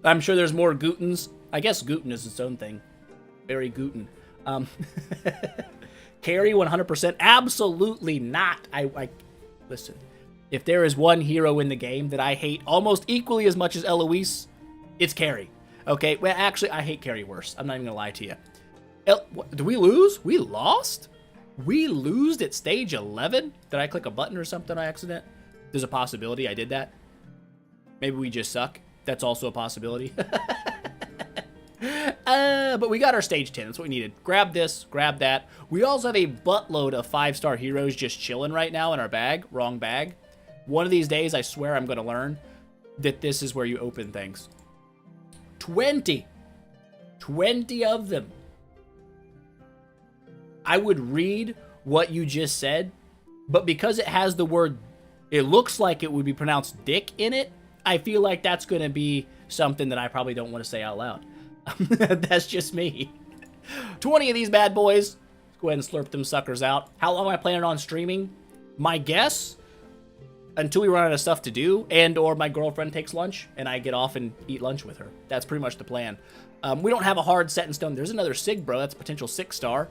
I'm sure there's more Gutens. I guess Guten is its own thing. Very Guten. Carry 100%? Absolutely not. I listen. If there is one hero in the game that I hate almost equally as much as Eloise, it's Carry. Okay? Well, actually, I hate Carry worse. I'm not even gonna lie to you. Did we lose? We lost? We lose at stage 11? Did I click a button or something by accident? There's a possibility I did that. Maybe we just suck. That's also a possibility. But we got our stage 10. That's what we needed. Grab this, grab that. We also have a buttload of 5-star heroes just chilling right now in our bag. Wrong bag. One of these days, I swear I'm going to learn that this is where you open things. 20. 20 of them. I would read what you just said, but because it has the word, it looks like it would be pronounced dick in it, I feel like that's going to be something that I probably don't want to say out loud. That's just me. 20 of these bad boys. Let's go ahead and slurp them suckers out. How long am I planning on streaming? My guess, until we run out of stuff to do, and or my girlfriend takes lunch, and I get off and eat lunch with her. That's pretty much the plan. We don't have a hard set in stone. There's another Sig, bro. That's a potential 6-star.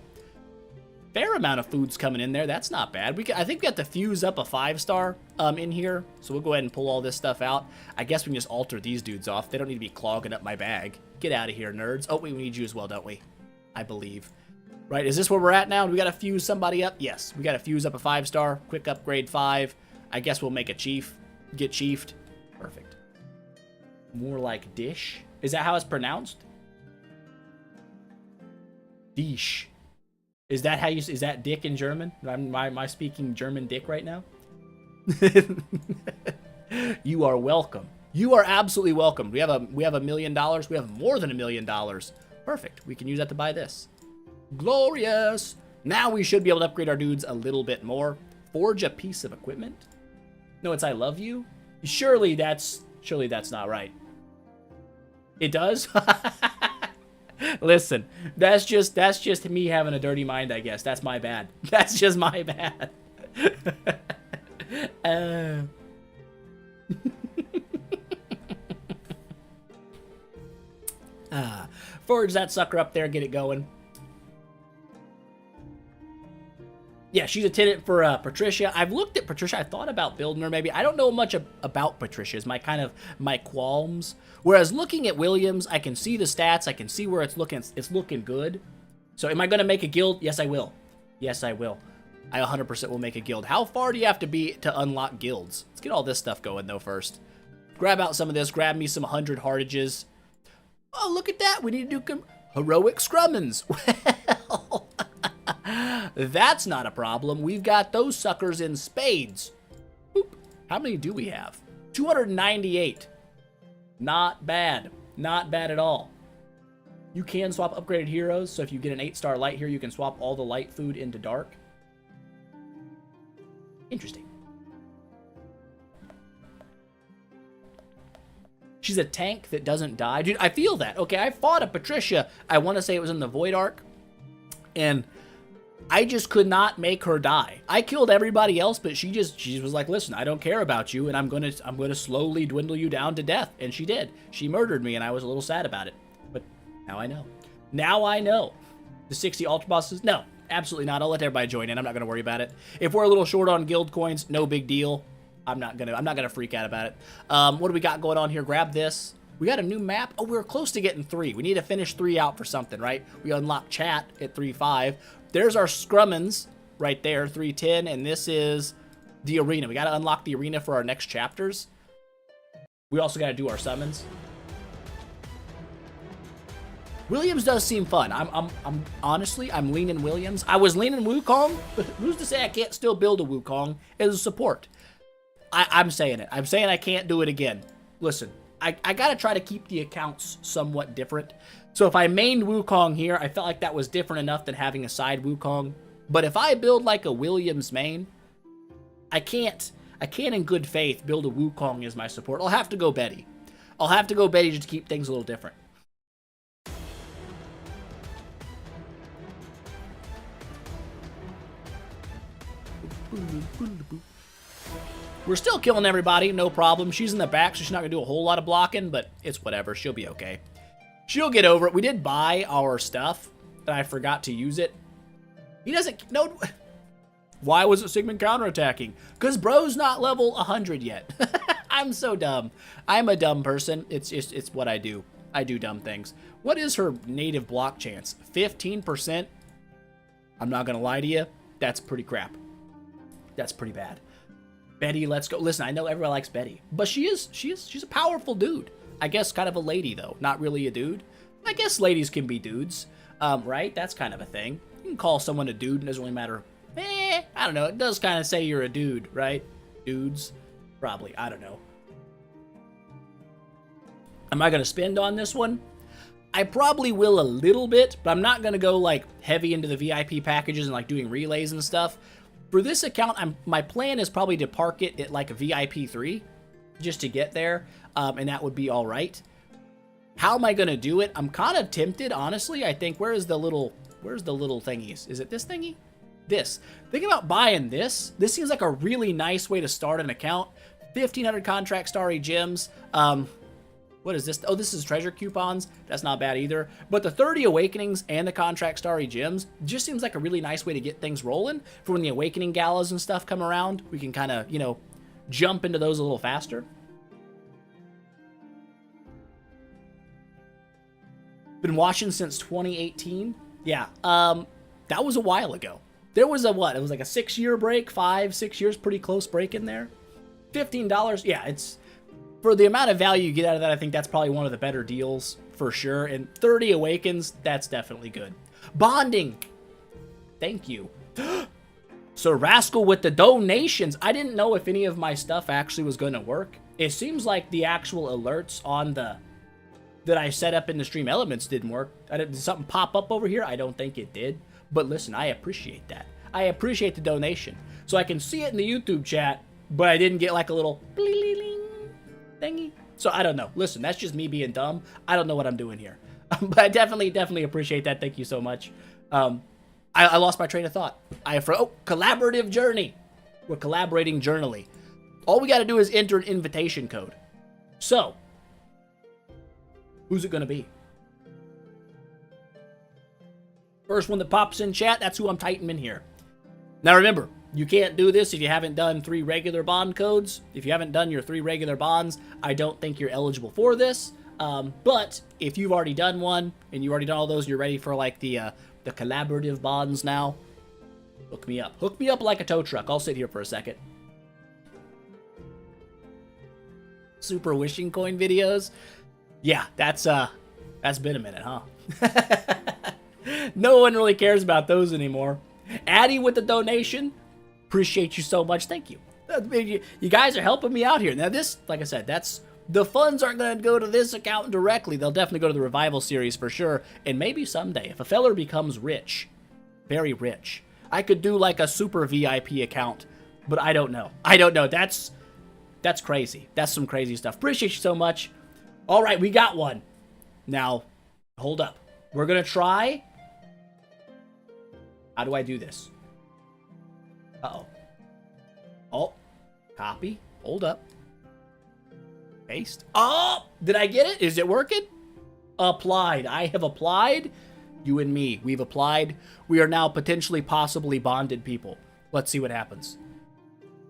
Fair amount of food's coming in there. That's not bad. I think we have to fuse up a 5-star in here. So we'll go ahead and pull all this stuff out. I guess we can just alter these dudes off. They don't need to be clogging up my bag. Get out of here, nerds. Oh, wait, we need you as well, don't we? I believe. Right, is this where we're at now? Do we got to fuse somebody up? Yes, we got to fuse up a 5-star. Quick upgrade 5. I guess we'll make a chief. Get chiefed. Perfect. More like dish. Is that how it's pronounced? Dish. Is that how you? Is that dick in German? Am I speaking German dick right now? You are welcome. You are absolutely welcome. We have $1 million. We have more than $1 million. Perfect. We can use that to buy this. Glorious. Now we should be able to upgrade our dudes a little bit more. Forge a piece of equipment. No, it's I love you. Surely that's not right. It does. Listen, that's just me having a dirty mind, I guess. That's my bad. That's just my bad. Forge that sucker up there, get it going. Yeah, she's a tenant for Patricia. I've looked at Patricia. I thought about building her maybe. I don't know much about Patricia. Is my qualms. Whereas looking at Williams, I can see the stats. I can see where it's looking. It's looking good. So am I going to make a guild? Yes, I will. Yes, I will. I 100% will make a guild. How far do you have to be to unlock guilds? Let's get all this stuff going though first. Grab out some of this. Grab me some 100 hardages. Oh, look at that. We need to do heroic scrummins. Well... That's not a problem. We've got those suckers in spades. Boop. How many do we have? 298. Not bad. Not bad at all. You can swap upgraded heroes, so if you get an 8-star light here, you can swap all the light food into dark. Interesting. She's a tank that doesn't die. Dude, I feel that. Okay, I fought a Patricia. I want to say it was in the Void Arc. And I just could not make her die. I killed everybody else, but she was like, listen, I don't care about you, and I'm gonna slowly dwindle you down to death. And she did. She murdered me, and I was a little sad about it. But now I know. Now I know. The 60 Ultra Bosses? No, absolutely not. I'll let everybody join in. I'm not gonna worry about it. If we're a little short on guild coins, no big deal. I'm not gonna freak out about it. What do we got going on here? Grab this. We got a new map. Oh, we're close to getting 3. We need to finish 3 out for something, right? We unlock chat at 3.5. There's our scrummins right there, 3.10, and this is the arena. We got to unlock the arena for our next chapters. We also got to do our summons. Williams does seem fun. I'm honestly, I'm leaning Williams. I was leaning Wukong, but who's to say I can't still build a Wukong as a support? I'm saying it. I'm saying I can't do it again. Listen, I got to try to keep the accounts somewhat different. So if I mained Wukong here, I felt like that was different enough than having a side Wukong. But if I build like a Williams main, I can't in good faith build a Wukong as my support. I'll have to go Betty. I'll have to go Betty just to keep things a little different. We're still killing everybody, no problem. She's in the back, so she's not going to do a whole lot of blocking, but it's whatever. She'll be okay. She'll get over it. We did buy our stuff, and I forgot to use it. He doesn't... No... Why was it Sigmund counterattacking? Because bro's not level 100 yet. I'm so dumb. I'm a dumb person. It's what I do. I do dumb things. What is her native block chance? 15%? I'm not going to lie to you. That's pretty crap. That's pretty bad. Betty, let's go. Listen, I know everyone likes Betty, but she's a powerful dude. I guess kind of a lady, though. Not really a dude. I guess ladies can be dudes, right? That's kind of a thing. You can call someone a dude, and it doesn't really matter. I don't know. It does kind of say you're a dude, right? Dudes? Probably. I don't know. Am I going to spend on this one? I probably will a little bit, but I'm not going to go, like, heavy into the VIP packages and, like, doing relays and stuff. For this account, my plan is probably to park it at, like, a VIP 3 just to get there, and that would be all right. How am I going to do it? I'm kind of tempted, honestly. I think, where's the little thingies? Is it this thingy? This. Thinking about buying this. This seems like a really nice way to start an account. 1,500 contract Starry gems. What is this? Oh, this is treasure coupons. That's not bad either. But the 30 awakenings and the contract Starry gems just seems like a really nice way to get things rolling for when the awakening galas and stuff come around. We can kind of, you know, jump into those a little faster. Been watching since 2018. Yeah, that was a while ago. There was a what? It was like a 6-year break, 5-6 years, pretty close break in there. $15. Yeah, it's for the amount of value you get out of that. I think that's probably one of the better deals for sure. And 30 awakens, that's definitely good. Bonding. Thank you. So Rascal with the donations. I didn't know if any of my stuff actually was going to work. It seems like the actual alerts on the that I set up in the stream elements didn't work. Did something pop up over here? I don't think it did. But listen, I appreciate that. I appreciate the donation. So I can see it in the YouTube chat, but I didn't get like a little bling thingy. So I don't know. Listen, that's just me being dumb. I don't know what I'm doing here. But I definitely appreciate that. Thank you so much. I lost my train of thought. Collaborative journey. We're collaborating journally. All we got to do is enter an invitation code. So, who's it going to be? First one that pops in chat, that's who I'm typing in here. Now remember, you can't do this if you haven't done 3 regular bond codes. If you haven't done your 3 regular bonds, I don't think you're eligible for this. But if you've already done one, and you've already done all those, and you're ready for like the collaborative bonds now, hook me up. Hook me up like a tow truck. I'll sit here for a second. Super wishing coin videos. Yeah, that's been a minute, huh? No one really cares about those anymore. Addy with the donation. Appreciate you so much. Thank you. You guys are helping me out here. Now this, like I said, the funds aren't going to go to this account directly. They'll definitely go to the Revival series for sure. And maybe someday, if a feller becomes rich, very rich, I could do like a super VIP account. But I don't know. That's crazy. That's some crazy stuff. Appreciate you so much. All right, we got one. Now, hold up. We're going to try. How do I do this? Uh-oh. Oh, copy. Hold up. Paste. Oh, did I get it? Is it working? Applied. I have applied. You and me, we've applied. We are now potentially, possibly bonded people. Let's see what happens.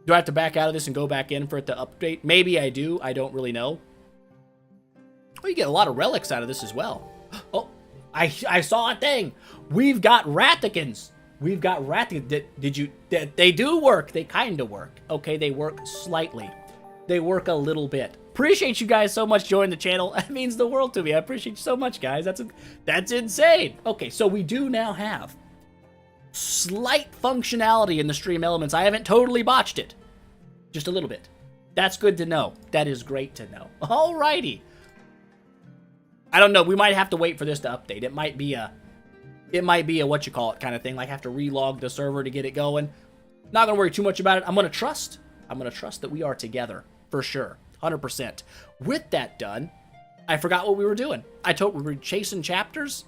Do I have to back out of this and go back in for it to update? Maybe I do. I don't really know. Oh, you get a lot of relics out of this as well. Oh, I saw a thing. We've got Rathicans. We've got Rathicans. They do work. They kind of work. Okay, they work slightly. They work a little bit. Appreciate you guys so much joining the channel. That means the world to me. I appreciate you so much, guys. That's insane. Okay, so we do now have slight functionality in the stream elements. I haven't totally botched it. Just a little bit. That's good to know. That is great to know. Alrighty. I don't know. We might have to wait for this to update. It might be a what you call it kind of thing. Like have to relog the server to get it going. Not gonna worry too much about it. I'm gonna trust that we are together for sure. 100%. With that done, I forgot what we were doing. We were chasing chapters,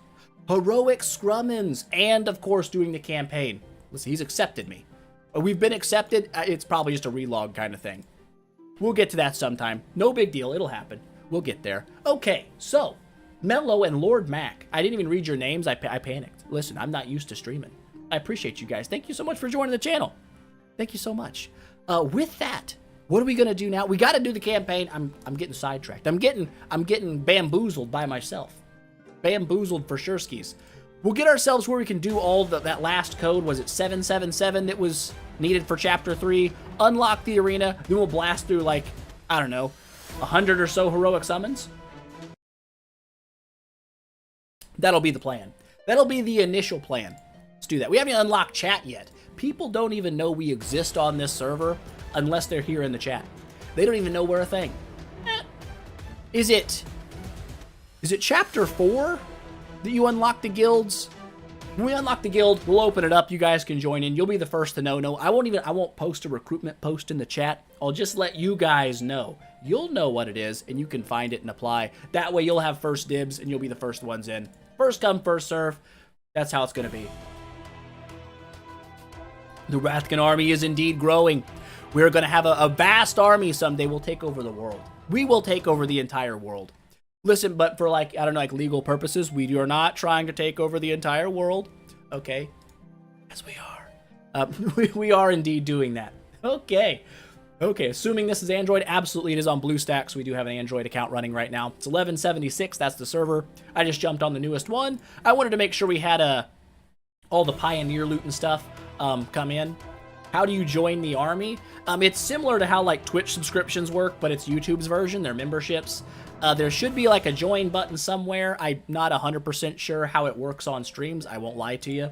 heroic scrummins, and of course doing the campaign. Listen, he's accepted me. We've been accepted. It's probably just a relog kind of thing. We'll get to that sometime. No big deal. It'll happen. We'll get there. Okay, so Mello and Lord Mac. I didn't even read your names. I panicked. Listen, I'm not used to streaming. I appreciate you guys. Thank you so much for joining the channel. Thank you so much. With that, what are we gonna do now? We got to do the campaign. I'm getting sidetracked. I'm getting bamboozled by myself. Bamboozled for sure skis. We'll get ourselves where we can do all that last code. Was it 777 that was needed for chapter 3? Unlock the arena. Then we'll blast through like, I don't know, 100 or so heroic summons. That'll be the plan. That'll be the initial plan. Let's do that. We haven't unlocked chat yet. People don't even know we exist on this server unless they're here in the chat. They don't even know we're a thing. Is it chapter 4 that you unlock the guilds? When we unlock the guild, we'll open it up. You guys can join in. You'll be the first to know. No, I won't post a recruitment post in the chat. I'll just let you guys know. You'll know what it is, and you can find it and apply. That way, you'll have first dibs, and you'll be the first ones in. First come, first serve. That's how it's going to be. The Rathican army is indeed growing. We're going to have a vast army someday. We'll take over the world. We will take over the entire world. Listen, but for like, I don't know, like legal purposes, we are not trying to take over the entire world. Okay. Yes, we are. We are indeed doing that. Okay. Okay, assuming this is Android, absolutely it is on BlueStacks. So we do have an Android account running right now. It's 1176, that's the server. I just jumped on the newest one. I wanted to make sure we had all the Pioneer loot and stuff come in. How do you join the army? It's similar to how like Twitch subscriptions work, but it's YouTube's version, their memberships. There should be like a join button somewhere. I'm not 100% sure how it works on streams. I won't lie to you.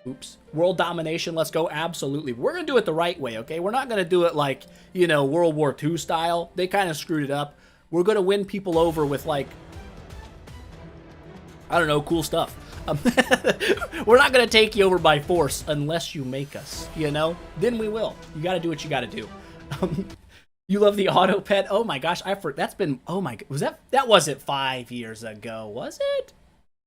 Oops. World domination, let's go. Absolutely. We're going to do it the right way, okay? We're not going to do it like, you know, World War II style. They kind of screwed it up. We're going to win people over with like, I don't know, cool stuff. We're not going to take you over by force unless you make us, you know? Then we will. You got to do what you got to do. You love the auto pet? Oh my gosh, that's been, oh my, was that wasn't 5 years ago, was it?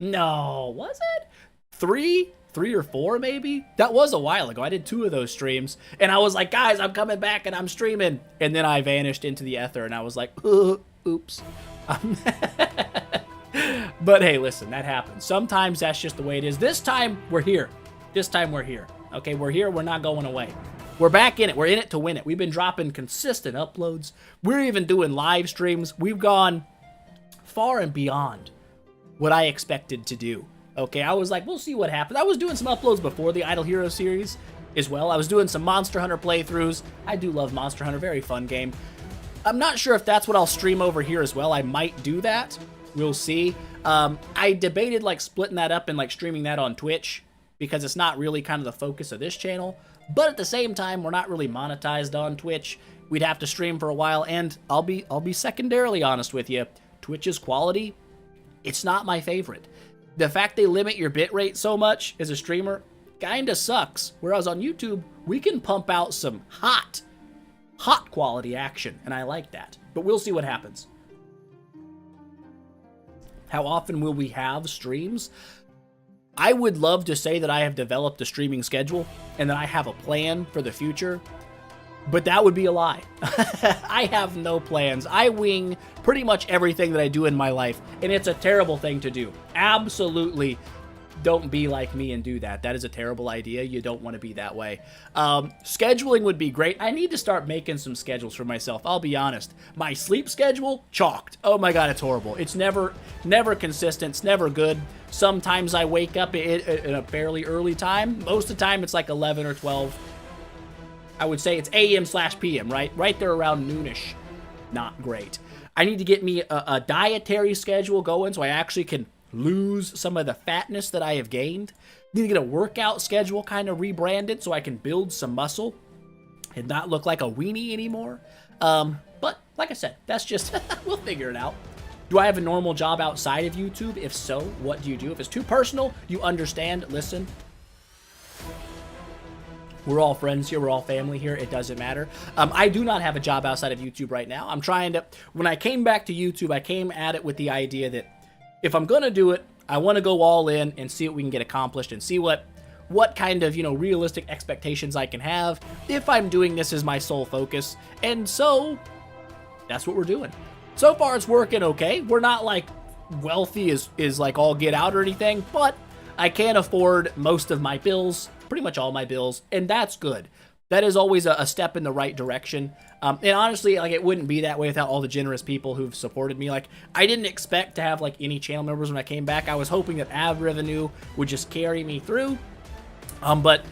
No, was it? Three or four maybe? That was a while ago. I did 2 of those streams and I was like, guys, I'm coming back and I'm streaming. And then I vanished into the ether and I was like, oops. But hey, listen, that happens. Sometimes that's just the way it is. This time we're here. This time we're here. Okay, we're here. We're not going away. We're back in it. We're in it to win it. We've been dropping consistent uploads. We're even doing live streams. We've gone far and beyond what I expected to do. Okay, I was like, we'll see what happens. I was doing some uploads before the Idle Hero series as well. I was doing some Monster Hunter playthroughs. I do love Monster Hunter. Very fun game. I'm not sure if that's what I'll stream over here as well. I might do that. We'll see. I debated like splitting that up and like streaming that on Twitch because it's not really kind of the focus of this channel. But at the same time, we're not really monetized on Twitch. We'd have to stream for a while, and I'll be secondarily honest with you. Twitch's quality, it's not my favorite. The fact they limit your bitrate so much as a streamer kinda sucks. Whereas on YouTube, we can pump out some hot quality action, and I like that. But we'll see what happens. How often will we have streams? I would love to say that I have developed a streaming schedule and that I have a plan for the future, but that would be a lie. I have no plans. I wing pretty much everything that I do in my life, and it's a terrible thing to do. Absolutely don't be like me and do that. That is a terrible idea. You don't want to be that way. Scheduling would be great. I need to start making some schedules for myself. I'll be honest. My sleep schedule, chalked. Oh my God, it's horrible. It's never consistent. It's never good. Sometimes I wake up at a fairly early time. Most of the time, it's like 11 or 12. I would say it's AM/PM, right? Right there around noonish. Not great. I need to get me a dietary schedule going so I actually can lose some of the fatness that I have gained. Need to get a workout schedule kind of rebranded so I can build some muscle and not look like a weenie anymore. But like I said, that's just, we'll figure it out. Do I have a normal job outside of YouTube? If so, what do you do? If it's too personal, you understand, listen. We're all friends here. We're all family here. It doesn't matter. I do not have a job outside of YouTube right now. I'm trying to, when I came back to YouTube, I came at it with the idea that if I'm going to do it, I want to go all in and see what we can get accomplished and see what kind of, realistic expectations I can have if I'm doing this as my sole focus. And so that's what we're doing. So far, it's working okay. We're not like wealthy is like all get out or anything, but I can afford most of my bills, pretty much all my bills, and that's good. That is always a step in the right direction. And honestly, like, it wouldn't be that way without all the generous people who've supported me. Like, I didn't expect to have like any channel members when I came back. I was hoping that ad revenue would just carry me through. But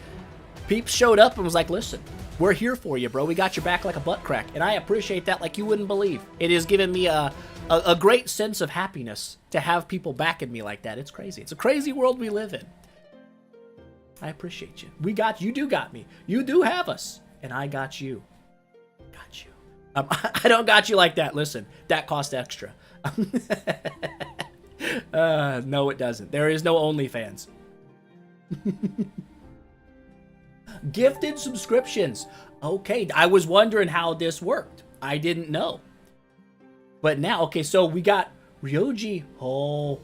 peeps showed up and was like, listen, we're here for you, bro. We got your back like a butt crack. And I appreciate that like you wouldn't believe. It has given me a great sense of happiness to have people backing me like that. It's crazy. It's a crazy world we live in. I appreciate you. We got you. Do got me. You do have us, and I got you. Got you. I don't got you like that. Listen, that cost extra. No, it doesn't. There is no OnlyFans. Gifted subscriptions. Okay, I was wondering how this worked. I didn't know. But now, okay, so we got Ryoji. Oh,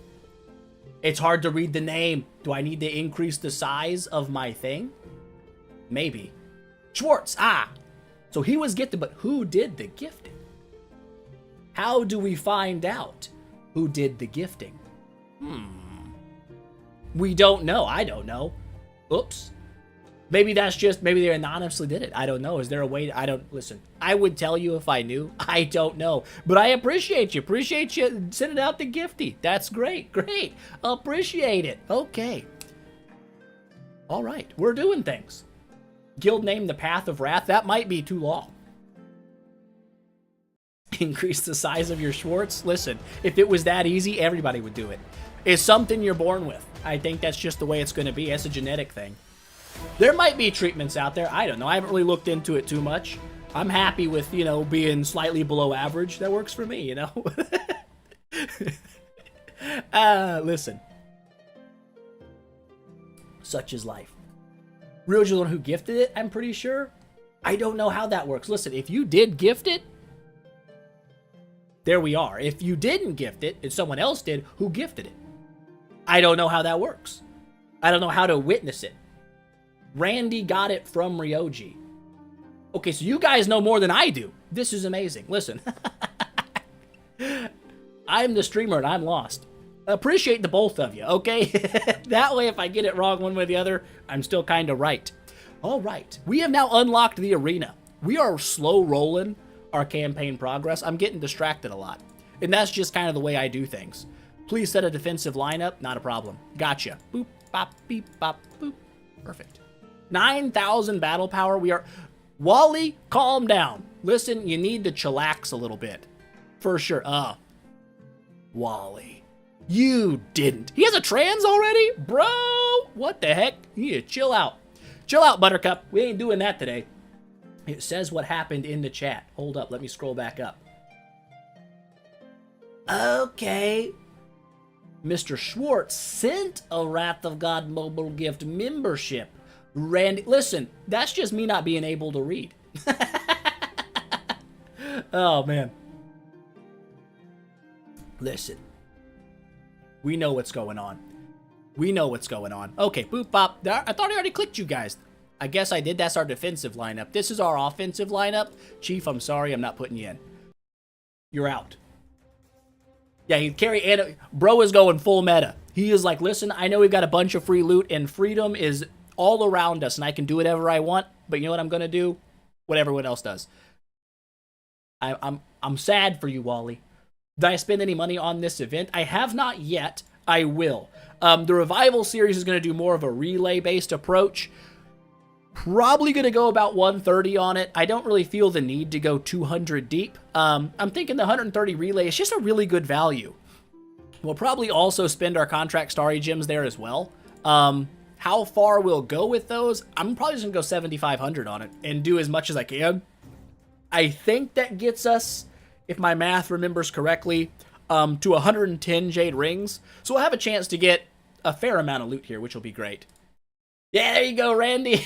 it's hard to read the name. Do I need to increase the size of my thing? Maybe. Schwartz. Ah. So he was gifted, but who did the gifting? How do we find out who did the gifting? We don't know. I don't know. Oops. Maybe maybe they anonymously did it. I don't know. Is there a way listen, I would tell you if I knew. I don't know. But I appreciate you. Appreciate you sending out the gifty. That's great. Great. Appreciate it. Okay. All right. We're doing things. Guild name The Path of Wrath. That might be too long. Increase the size of your Schwartz. Listen, if it was that easy, everybody would do it. It's something you're born with. I think that's just the way it's going to be. It's a genetic thing. There might be treatments out there. I don't know. I haven't really looked into it too much. I'm happy with, being slightly below average. That works for me, Listen. Such is life. Ryoji the one who gifted it, I'm pretty sure. I don't know how that works. Listen, if you did gift it, there we are. If you didn't gift it, and someone else did, who gifted it? I don't know how that works. I don't know how to witness it. Randy got it from Ryoji. Okay, so you guys know more than I do. This is amazing. Listen. I'm the streamer and I'm lost. Appreciate the both of you, okay? That way, if I get it wrong one way or the other, I'm still kind of right. All right. We have now unlocked the arena. We are slow rolling our campaign progress. I'm getting distracted a lot. And that's just kind of the way I do things. Please set a defensive lineup. Not a problem. Gotcha. Boop, bop, beep, bop, boop. Perfect. 9,000 battle power. We are... Wally, calm down. Listen, you need to chillax a little bit. For sure. Wally. You didn't. He has a trans already? Bro, what the heck? You need to chill out. Chill out, Buttercup. We ain't doing that today. It says what happened in the chat. Hold up. Let me scroll back up. Okay. Mr. Schwartz sent a Wrath of God mobile gift membership. Randy, listen, that's just me not being able to read. Oh, man. Listen. We know what's going on. We know what's going on. Okay, boop, bop. I thought I already clicked you guys. I guess I did. That's our defensive lineup. This is our offensive lineup. Chief, I'm sorry. I'm not putting you in. You're out. Yeah, he carry and bro is going full meta. He is like, listen, I know we've got a bunch of free loot and freedom is all around us and I can do whatever I want, but you know what I'm gonna do? What everyone else does. I'm sad for you, Wally. Did I spend any money on this event? I have not yet. I will. The Revival series is going to do more of a relay-based approach. Probably going to go about 130 on it. I don't really feel the need to go 200 deep. I'm thinking the 130 relay is just a really good value. We'll probably also spend our contract Starry gems there as well. How far we'll go with those, I'm probably just going to go 7,500 on it and do as much as I can. I think that gets us, if my math remembers correctly, to 110 Jade Rings. So we'll have a chance to get a fair amount of loot here, which will be great. Yeah, there you go, Randy.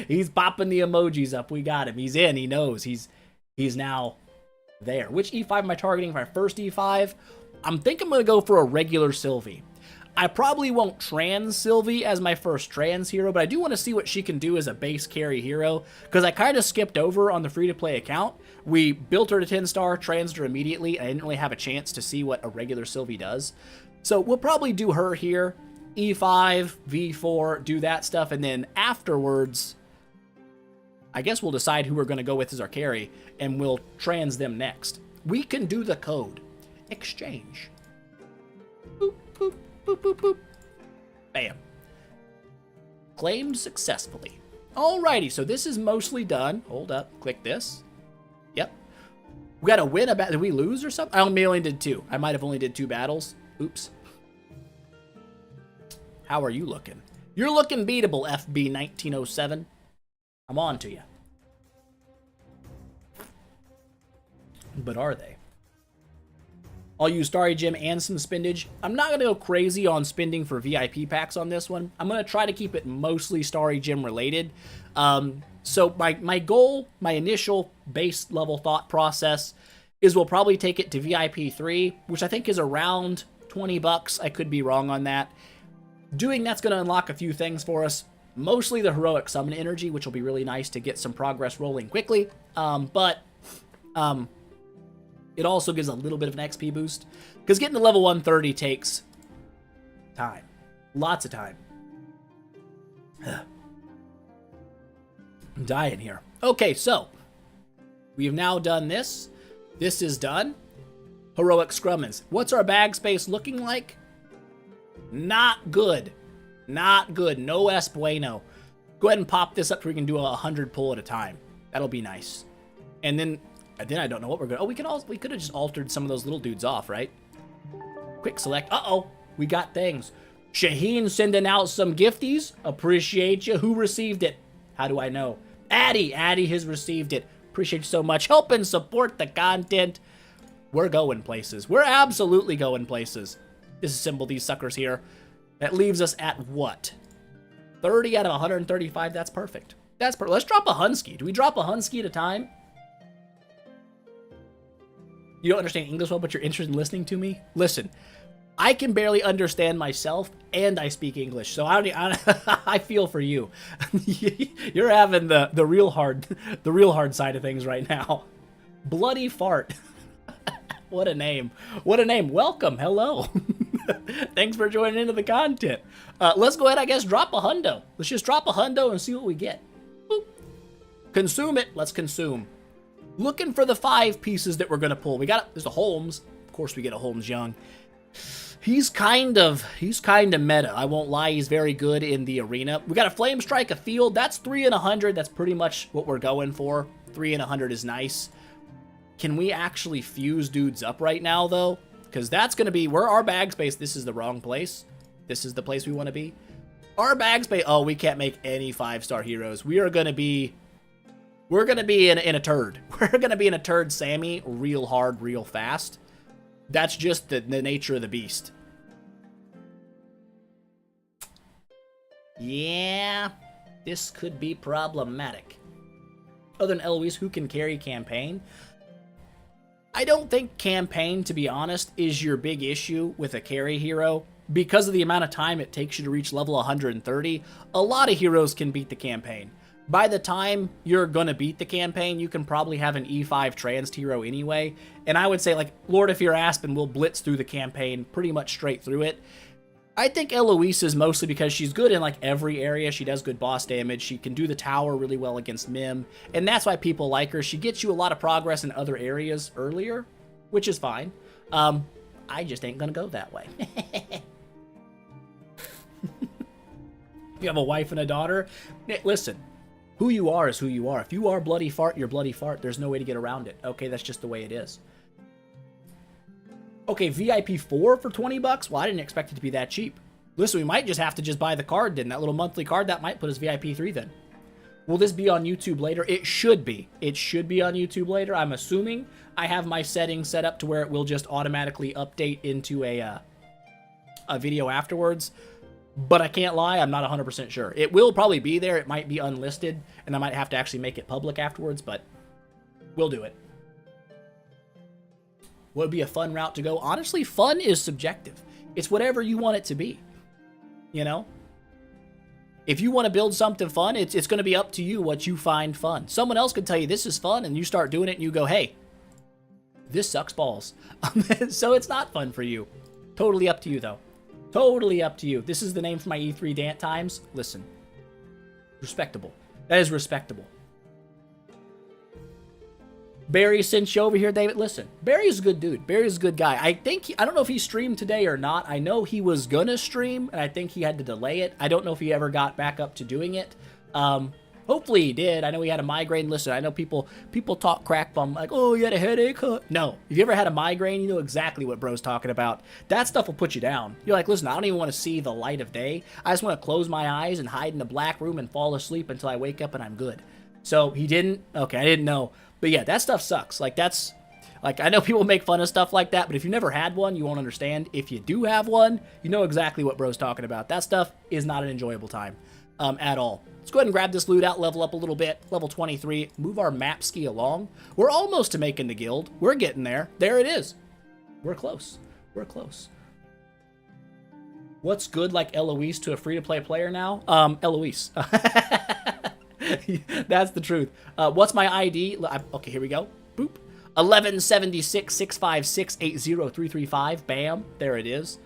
He's popping the emojis up. We got him. He's in. He knows. He's now there. Which E5 am I targeting for my first E5? I'm thinking I'm going to go for a regular Sylvie. I probably won't trans Sylvie as my first trans hero, but I do want to see what she can do as a base carry hero, because I kind of skipped over on the free-to-play account. We built her to 10-star, transed her immediately, and I didn't really have a chance to see what a regular Sylvie does. So we'll probably do her here, E5, V4, do that stuff, and then afterwards, I guess we'll decide who we're going to go with as our carry, and we'll trans them next. We can do the code. Exchange. Boop, boop. Boop, boop, boop. Bam. Claimed successfully. Alrighty, so this is mostly done. Hold up, click this. Yep. We got to win about. Did we lose or something? I only did 2. I might have only did 2 battles. Oops. How are you looking? You're looking beatable, FB 1907. I'm on to you. But are they? I'll use Starry Gem and some spendage. I'm not going to go crazy on spending for VIP packs on this one. I'm going to try to keep it mostly Starry Gem related. So my goal, my initial base level thought process is we'll probably take it to VIP 3, which I think is around 20 bucks. I could be wrong on that. Doing that's going to unlock a few things for us. Mostly the heroic summon energy, which will be really nice to get some progress rolling quickly. It also gives a little bit of an XP boost, because getting to level 130 takes time. Lots of time. I'm dying here. Okay, so we have now done this. This is done. Heroic Scrummins. What's our bag space looking like? Not good. Not good. No es bueno. Go ahead and pop this up so we can do 100 pull at a time. That'll be nice. And then I don't know what we're going to... Oh, we could have just altered some of those little dudes off, right? Quick select. Uh-oh. We got things. Shaheen sending out some gifties. Appreciate you. Who received it? How do I know? Addy. Addy has received it. Appreciate you so much. Help and support the content. We're going places. We're absolutely going places. Disassemble these suckers here. That leaves us at what? 30 out of 135. That's perfect. That's perfect. Let's drop a Hunsky. Do we drop a Hunsky at a time? You don't understand English well, but you're interested in listening to me? Listen, I can barely understand myself, and I speak English, so I feel for you. You're having the real hard side of things right now. Bloody fart. What a name. What a name. Welcome. Hello. Thanks for joining into the content. Let's go ahead, I guess, drop a hundo. Let's just drop a hundo and see what we get. Boop. Consume it. Let's consume. Looking for the 5 pieces that we're going to pull. There's a Holmes. Of course we get a Holmes Young. He's kind of meta. I won't lie, he's very good in the arena. We got a Flame Strike, a Field. That's 3 and 100. That's pretty much what we're going for. 3 and 100 is nice. Can we actually fuse dudes up right now, though? Because that's going to be where our bag space... This is the wrong place. This is the place we want to be. Our bag space... Oh, we can't make any 5-star heroes. We're going to be in a turd. We're going to be in a turd Sammy real hard, real fast. That's just the nature of the beast. Yeah, this could be problematic. Other than Eloise, who can carry campaign? I don't think campaign, to be honest, is your big issue with a carry hero. Because of the amount of time it takes you to reach level 130, a lot of heroes can beat the campaign. By the time you're gonna beat the campaign, you can probably have an E5 trans hero anyway. And I would say, like, Lord of Fear Aspen will blitz through the campaign pretty much straight through it. I think Eloise is mostly because she's good in, like, every area. She does good boss damage. She can do the tower really well against Mim. And that's why people like her. She gets you a lot of progress in other areas earlier, which is fine. I just ain't gonna go that way. You have a wife and a daughter? Listen, who you are is who you are. If you are Bloody Fart, you're Bloody Fart. There's no way to get around it. Okay, that's just the way it is. Okay, VIP 4 for 20 bucks? Well, I didn't expect it to be that cheap. Listen, we might just have to just buy the card then. That little monthly card, that might put us VIP 3 then. Will this be on YouTube later? It should be. It should be on YouTube later. I'm assuming I have my settings set up to where it will just automatically update into a video afterwards. But I can't lie, I'm not 100% sure. It will probably be there. It might be unlisted, and I might have to actually make it public afterwards, but we'll do it. What would be a fun route to go? Honestly, fun is subjective. It's whatever you want it to be, you know? If you want to build something fun, it's going to be up to you what you find fun. Someone else could tell you this is fun, and you start doing it, and you go, hey, this sucks balls. So it's not fun for you. Totally up to you, though. Totally up to you. This is the name for my E3 Dant Times. Listen. Respectable. That is respectable. Barry sent you over here, David. Listen, Barry's a good dude. Barry's a good guy. I don't know if he streamed today or not. I know he was gonna stream, and I think he had to delay it. I don't know if he ever got back up to doing it. Hopefully he did. I know he had a migraine. Listen, I know people talk crap on like, oh, you had a headache, huh? No. If you ever had a migraine, you know exactly what bro's talking about. That stuff will put you down. You're like, listen, I don't even want to see the light of day. I just want to close my eyes and hide in a black room and fall asleep until I wake up and I'm good. So he didn't? Okay, I didn't know. But yeah, that stuff sucks. Like, that's... Like, I know people make fun of stuff like that, but if you've never had one, you won't understand. If you do have one, you know exactly what bro's talking about. That stuff is not an enjoyable time at all. Let's go ahead and grab this loot out, level up a little bit. Level 23. Move our map ski along. We're almost to making the guild. We're getting there. There it is. We're close. We're close. What's good like Eloise to a free-to-play player now? Eloise. That's the truth. What's my ID? Okay, here we go. Boop. 1176-656-80335. Bam. There it is.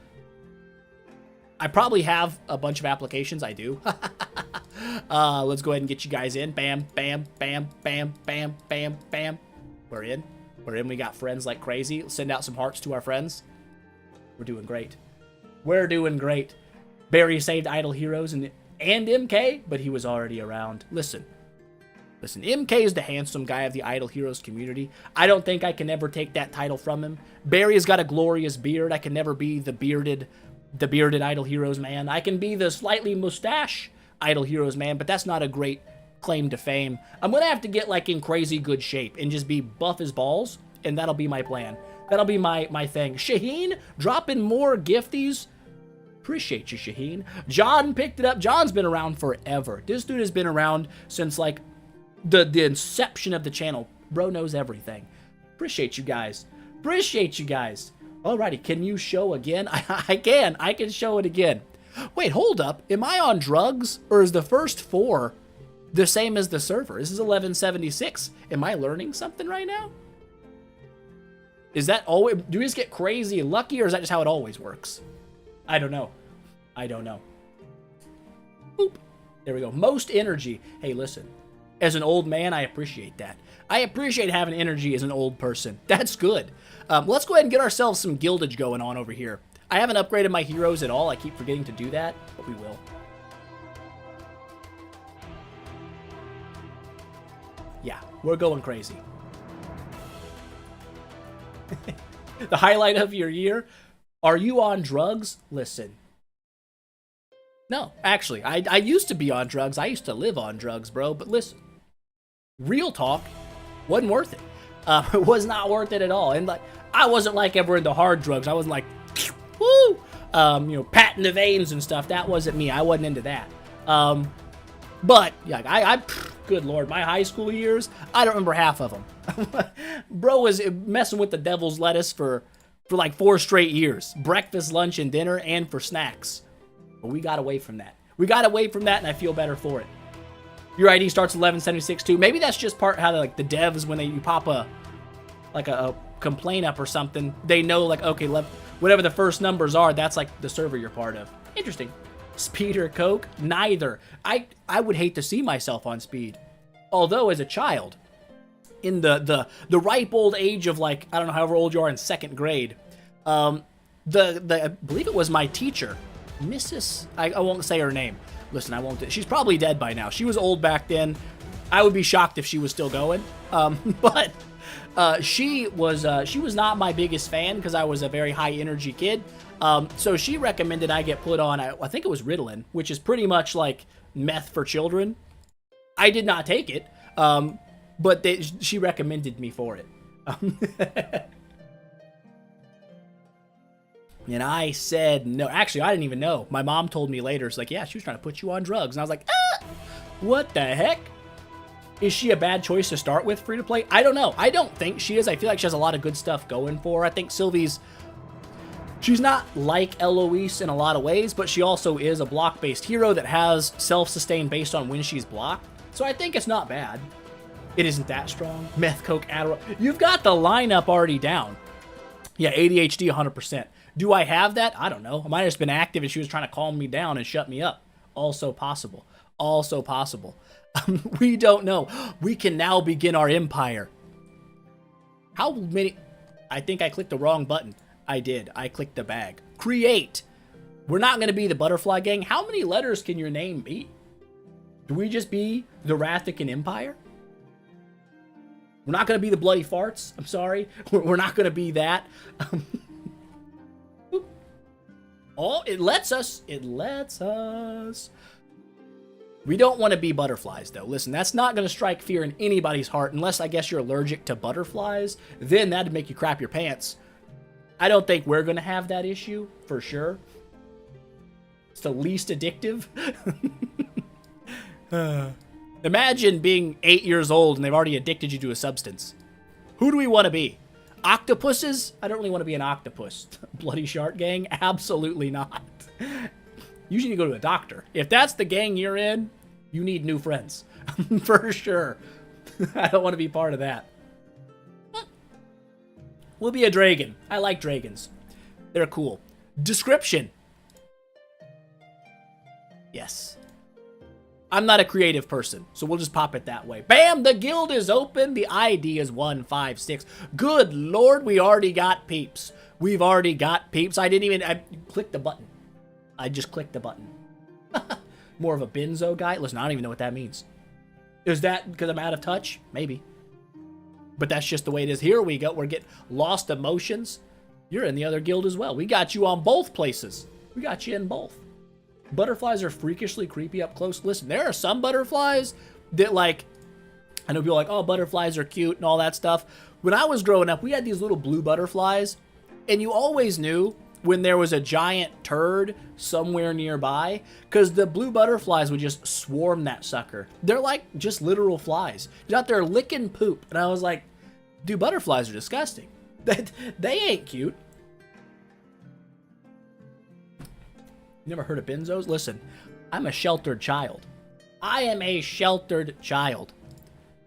I probably have a bunch of applications. I do. Let's go ahead and get you guys in. Bam, bam, bam, bam, bam, bam, bam. We're in. We're in. We got friends like crazy. Let's send out some hearts to our friends. We're doing great. We're doing great. Barry saved Idle Heroes and MK, but he was already around. Listen, MK is the handsome guy of the Idle Heroes community. I don't think I can ever take that title from him. Barry's got a glorious beard. I can never be the bearded Idle Heroes man. I can be the slightly mustache Idle Heroes man, but that's not a great claim to fame. I'm gonna have to get like in crazy good shape and just be buff as balls, and that'll be my plan. That'll be my thing. Shaheen, dropping more gifties. Appreciate you, Shaheen. John picked it up. John's been around forever. This dude has been around since like the inception of the channel. Bro knows everything. Appreciate you guys. Appreciate you guys. Alrighty, can you show again? I can. I can show it again. Wait, hold up. Am I on drugs? Or is the first 4 the same as the server? This is 1176. Am I learning something right now? Is that always... Do we just get crazy and lucky, or is that just how it always works? I don't know. I don't know. Boop. There we go. Most energy. Hey, listen. As an old man, I appreciate that. I appreciate having energy as an old person. That's good. Let's go ahead and get ourselves some guildage going on over here. I haven't upgraded my heroes at all. I keep forgetting to do that, but we will. Yeah, we're going crazy. The highlight of your year? Are you on drugs? Listen. No, actually, I used to be on drugs. I used to live on drugs, bro. But listen, real talk, wasn't worth it. It was not worth it at all. And like, I wasn't like ever into hard drugs. I wasn't like, woo, patting the veins and stuff. That wasn't me. I wasn't into that. But yeah, Good Lord, my high school years, I don't remember half of them. Bro was messing with the devil's lettuce for like 4 straight years. Breakfast, lunch, and dinner, and for snacks. But we got away from that. We got away from that, and I feel better for it. Your ID starts 1176 too. Maybe that's just part how like the devs, when you pop a complaint up or something, they know like, okay, whatever the first numbers are, that's like the server you're part of. Interesting. Speed or Coke? Neither. I would hate to see myself on speed. Although as a child, in the ripe old age of like, I don't know, however old you are in 2nd grade, I believe it was my teacher, Mrs. I won't say her name. Listen, I won't. She's probably dead by now. She was old back then. I would be shocked if she was still going. But she was not my biggest fan because I was a very high energy kid. So she recommended I get put on, I think it was Ritalin, which is pretty much like meth for children. I did not take it, but she recommended me for it. And I said no. Actually, I didn't even know. My mom told me later. It's like, yeah, she was trying to put you on drugs. And I was like, what the heck? Is she a bad choice to start with, free to play? I don't know. I don't think she is. I feel like she has a lot of good stuff going for her. I think she's not like Eloise in a lot of ways, but she also is a block-based hero that has self-sustain based on when she's blocked. So I think it's not bad. It isn't that strong. Meth, Coke, Adderall. You've got the lineup already down. Yeah, ADHD 100%. Do I have that? I don't know. I might have just been active and she was trying to calm me down and shut me up. Also possible. Also possible. We don't know. We can now begin our empire. How many... I think I clicked the wrong button. I did. I clicked the bag. Create. We're not going to be the Butterfly Gang. How many letters can your name be? Do we just be the Rathican Empire? We're not going to be the Bloody Farts. I'm sorry. We're not going to be that. Oh, it lets us. It lets us. We don't want to be butterflies, though. Listen, that's not going to strike fear in anybody's heart, unless I guess you're allergic to butterflies. Then that'd make you crap your pants. I don't think we're going to have that issue, for sure. It's the least addictive. Imagine being 8 years old and they've already addicted you to a substance. Who do we want to be? Octopuses? I don't really want to be an octopus. Bloody Shark Gang? Absolutely not. You need to go to a doctor. If that's the gang you're in, you need new friends. For sure. I don't want to be part of that. We'll be a dragon. I like dragons. They're cool. Description. Yes. I'm not a creative person, so we'll just pop it that way. Bam! The guild is open. The ID is 156. Good Lord, we already got peeps. We've already got peeps. I clicked the button. I just clicked the button. More of a benzo guy? Listen, I don't even know what that means. Is that because I'm out of touch? Maybe. But that's just the way it is. Here we go. We're getting lost emotions. You're in the other guild as well. We got you on both places. We got you in both. Butterflies are freakishly creepy up close. Listen, there are some butterflies that, like, I know people are like, oh, butterflies are cute and all that stuff. When I was growing up, we had these little blue butterflies, and you always knew when there was a giant turd somewhere nearby, because the blue butterflies would just swarm that sucker. They're like just literal flies. You're out there licking poop. And I was like, dude, butterflies are disgusting. They ain't cute. You never heard of benzos? Listen, I'm a sheltered child. I am a sheltered child.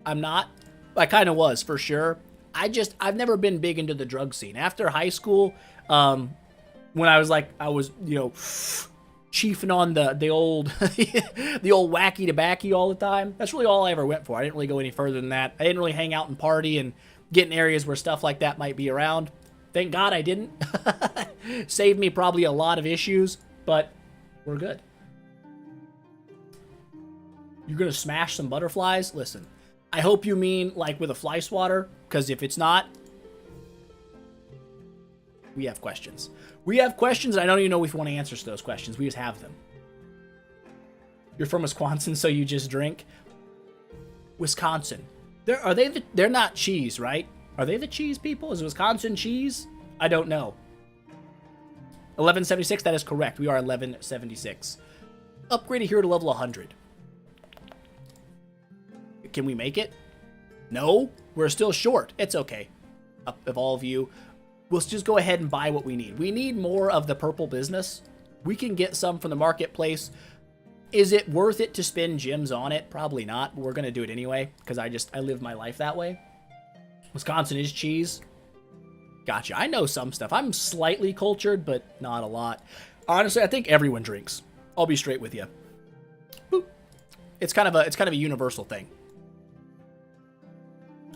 I'm not. I kind of was, for sure. I've never been big into the drug scene. After high school, when I was, you know, chiefing on the old the old wacky tobacco all the time, that's really all I ever went for. I didn't really go any further than that. I didn't really hang out and party and get in areas where stuff like that might be around. Thank God I didn't. Saved me probably a lot of issues. But we're good. You're going to smash some butterflies? Listen, I hope you mean like with a fly swatter, because if it's not, we have questions. We have questions, and I don't even know if we want to answer those questions. We just have them. You're from Wisconsin, so you just drink? Wisconsin. They're not cheese, right? Are they the cheese people? Is Wisconsin cheese? I don't know. 1176, that is correct. We are 1176. Upgrade a hero to level 100. Can we make it? No, we're still short. It's okay. Of all of you, we'll just go ahead and buy what we need. We need more of the purple business. We can get some from the marketplace. Is it worth it to spend gems on it? Probably not, but we're going to do it anyway because I live my life that way. Wisconsin is cheese. Gotcha. I know some stuff. I'm slightly cultured, but not a lot. Honestly, I think everyone drinks. I'll be straight with you. Boop. It's kind of a universal thing.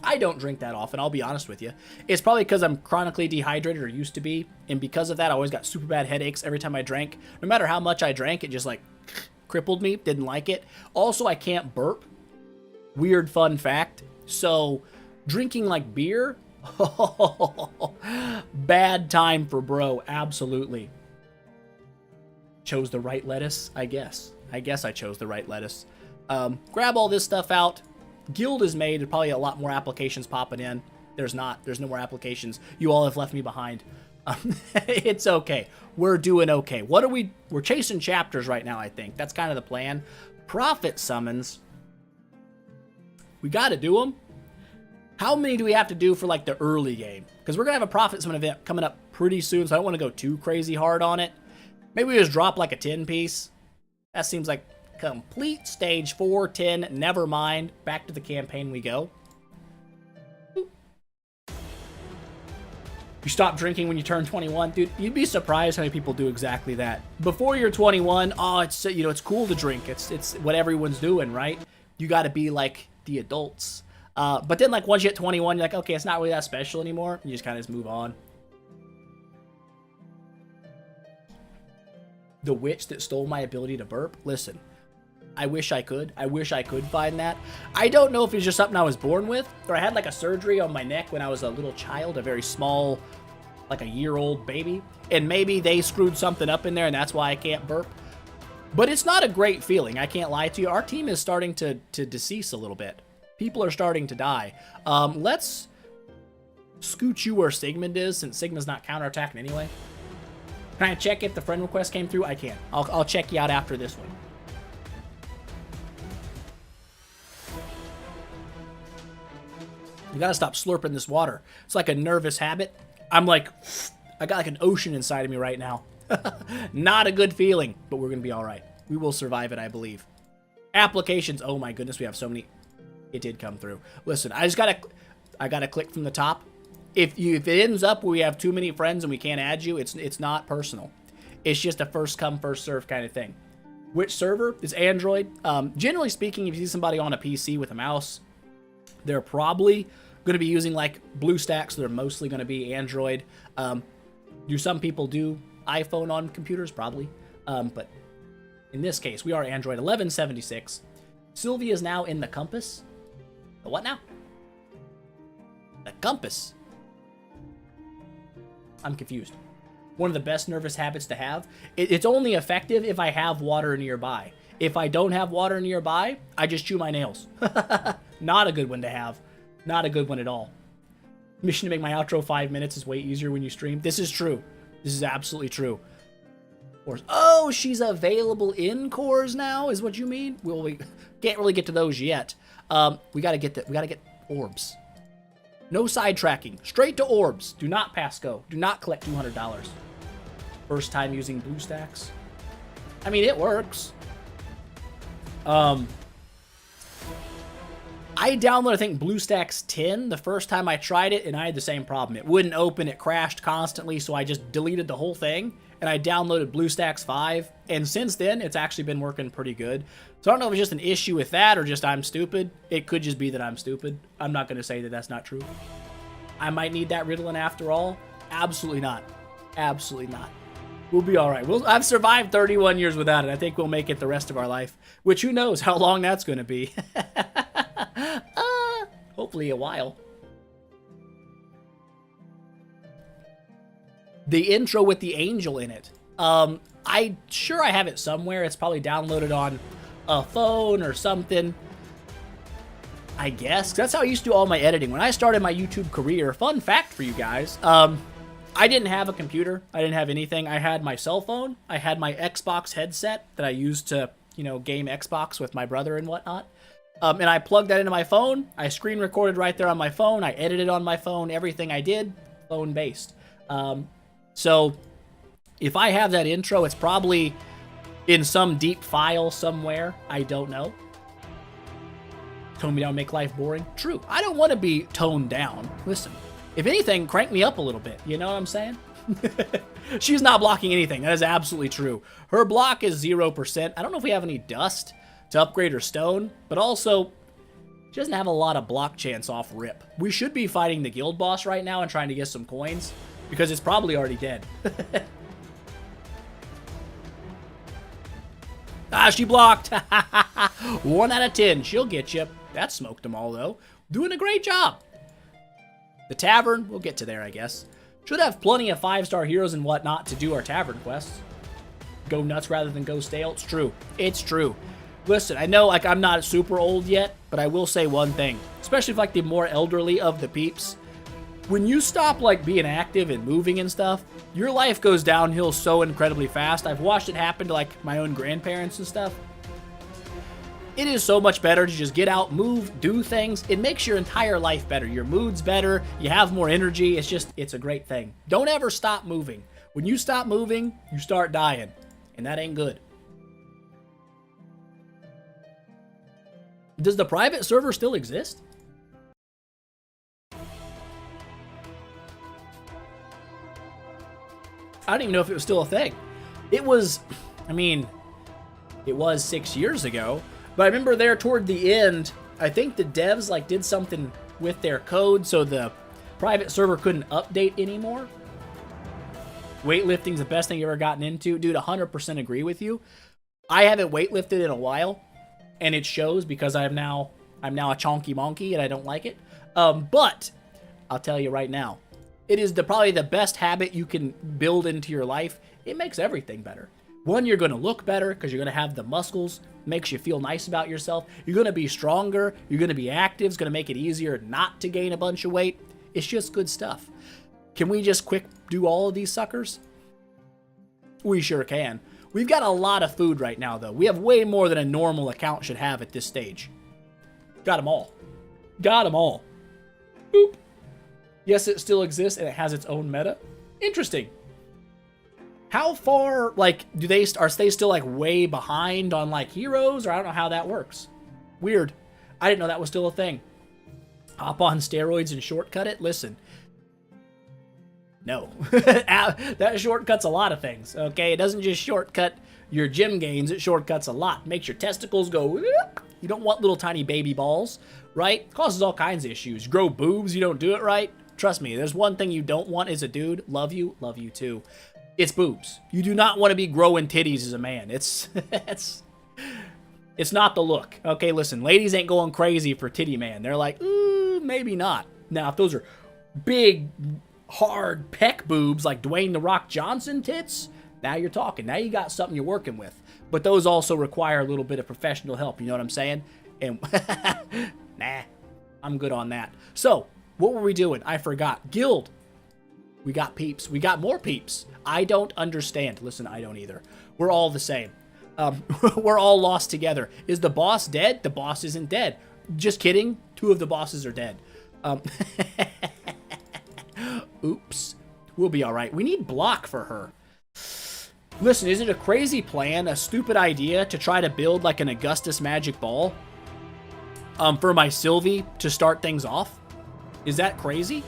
I don't drink that often, I'll be honest with you. It's probably because I'm chronically dehydrated or used to be, and because of that, I always got super bad headaches every time I drank. No matter how much I drank, it just like crippled me, didn't like it. Also, I can't burp. Weird fun fact. So, drinking like beer, bad time for bro, absolutely. Chose the right lettuce, I guess. I guess I chose the right lettuce. Grab all this stuff out. Guild is made. There's probably a lot more applications popping in. There's not. There's no more applications. You all have left me behind. It's okay. We're doing okay. What are we? We're chasing chapters right now, I think. That's kind of the plan. Prophet summons. We got to do them. How many do we have to do for like the early game? Because we're going to have a prophet summon event coming up pretty soon, so I don't want to go too crazy hard on it. Maybe we just drop like a 10 piece. That seems like complete stage 4, 10, never mind. Back to the campaign we go. You stop drinking when you turn 21. Dude, you'd be surprised how many people do exactly that. Before you're 21, oh, it's, you know, it's cool to drink. It's what everyone's doing, right? You got to be like the adults. But then like once you hit 21, you're like, okay, it's not really that special anymore. You just kind of just move on. The witch that stole my ability to burp. Listen, I wish I could. I wish I could find that. I don't know if it's just something I was born with, or I had like a surgery on my neck when I was a little child, a very small, like a year-old baby, and maybe they screwed something up in there and that's why I can't burp. But it's not a great feeling, I can't lie to you. Our team is starting to decease a little bit. People are starting to die. Let's scoot you where Sigmund is, since Sigmund's not counterattacking anyway. Can I check if the friend request came through? I can. I'll check you out after this one. You gotta stop slurping this water. It's like a nervous habit. I'm like, I got like an ocean inside of me right now. Not a good feeling, but we're gonna be all right. We will survive it, I believe. Applications. Oh my goodness, we have so many. It did come through. Listen, I gotta click from the top. If it ends up where we have too many friends and we can't add you, it's not personal. It's just a first come, first serve kind of thing. Which server is Android? Generally speaking, if you see somebody on a PC with a mouse, they're probably going to be using like BlueStacks. So they're mostly going to be Android. Do some people do iPhone on computers? Probably. But in this case, we are Android 1176. Sylvia is now in the Compass. The what now? The Compass. I'm confused. One of the best nervous habits to have. It's only effective if I have water nearby. If I don't have water nearby, I just chew my nails. Not a good one to have. Not a good one at all. Mission to make my outro 5 minutes is way easier when you stream. This is true. This is absolutely true. Oh, she's available in cores now, is what you mean? Well, we can't really get to those yet. We gotta get orbs. No sidetracking. Straight to orbs. Do not pass go. Do not collect $200. First time using BlueStacks. I mean, it works. I downloaded, I think, BlueStacks 10 the first time I tried it, and I had the same problem. It wouldn't open, it crashed constantly, so I just deleted the whole thing, and I downloaded BlueStacks 5, and since then, it's actually been working pretty good. So I don't know if it's just an issue with that, or just I'm stupid. It could just be that I'm stupid. I'm not going to say that that's not true. I might need that Ritalin after all. Absolutely not. Absolutely not. We'll be all right. I've survived 31 years without it. I think we'll make it the rest of our life, which who knows how long that's going to be. Hopefully a while. The intro with the angel in it. I have it somewhere. It's probably downloaded on a phone or something. I guess. That's how I used to do all my editing. When I started my YouTube career, fun fact for you guys, I didn't have a computer. I didn't have anything. I had my cell phone. I had my Xbox headset that I used to, game Xbox with my brother and whatnot. And I plugged that into my phone. I screen recorded right there on my phone. I edited on my phone. Everything I did, phone-based. So if I have that intro, it's probably in some deep file somewhere. I don't know. Tone me down, make life boring. True. I don't want to be toned down. Listen, if anything, crank me up a little bit. You know what I'm saying? She's not blocking anything. That is absolutely true. Her block is 0%. I don't know if we have any dust to upgrade her stone, but also she doesn't have a lot of block chance off rip. We should be fighting the guild boss right now and trying to get some coins because it's probably already dead. Ah, she blocked. 1 out of 10. She'll get you. That smoked them all, though. Doing a great job. The tavern, we'll get to there, I guess. Should have plenty of 5-star heroes and whatnot to do our tavern quests. Go nuts rather than go stale. It's true. It's true. Listen, I know like I'm not super old yet, but I will say one thing. Especially for like the more elderly of the peeps. When you stop like being active and moving and stuff, your life goes downhill so incredibly fast. I've watched it happen to like my own grandparents and stuff. It is so much better to just get out, move, do things. It makes your entire life better. Your mood's better. You have more energy. It's a great thing. Don't ever stop moving. When you stop moving, you start dying. And that ain't good. Does the private server still exist? I don't even know if it was still a thing. It was, I mean, it was 6 years ago. But I remember there toward the end, I think the devs like did something with their code so the private server couldn't update anymore. Weightlifting's the best thing you've ever gotten into. Dude, 100% agree with you. I haven't weightlifted in a while, and it shows because I'm now a chonky monkey and I don't like it. But I'll tell you right now, it is probably the best habit you can build into your life. It makes everything better. One, you're going to look better because you're going to have the muscles. Makes you feel nice about yourself. You're going to be stronger. You're going to be active. It's going to make it easier not to gain a bunch of weight. It's just good stuff. Can we just quick do all of these suckers? We sure can. We've got a lot of food right now, though. We have way more than a normal account should have at this stage. Got them all. Got them all. Boop. Yes, it still exists, and it has its own meta. Interesting. How far, like, are they still, like, way behind on, like, heroes? Or I don't know how that works. Weird. I didn't know that was still a thing. Hop on steroids and shortcut it? Listen. No. That shortcuts a lot of things, okay? It doesn't just shortcut your gym gains. It shortcuts a lot. Makes your testicles go... You don't want little tiny baby balls, right? Causes all kinds of issues. Grow boobs, you don't do it right. Trust me, there's one thing you don't want as a dude. Love you too. It's boobs. You do not want to be growing titties as a man. It's not the look. Okay, listen, ladies ain't going crazy for titty man. They're like, ooh, maybe not. Now, if those are big, hard pec boobs like Dwayne "The Rock" Johnson tits, now you're talking. Now you got something you're working with. But those also require a little bit of professional help. You know what I'm saying? And nah, I'm good on that. So, what were we doing? I forgot. Guild. We got peeps. We got more peeps. I don't understand. Listen, I don't either. We're all the same. We're all lost together. Is the boss dead? The boss isn't dead. Just kidding. 2 of the bosses are dead. Oops. We'll be all right. We need block for her. Listen, is it a crazy plan, a stupid idea to try to build like an Augustus Magic Ball for my Sylvie to start things off? Is that crazy?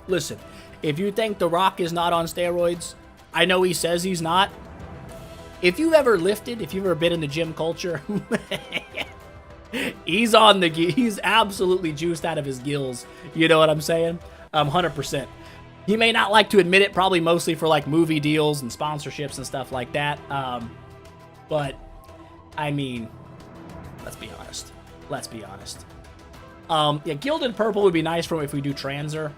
Listen, if you think The Rock is not on steroids, I know he says he's not. If you've ever lifted, if you've ever been in the gym culture, he's absolutely juiced out of his gills. You know what I'm saying? 100%. He may not like to admit it, probably mostly for like movie deals and sponsorships and stuff like that. But I mean, let's be honest. Let's be honest. Yeah, Gilded Purple would be nice for if we do Transer.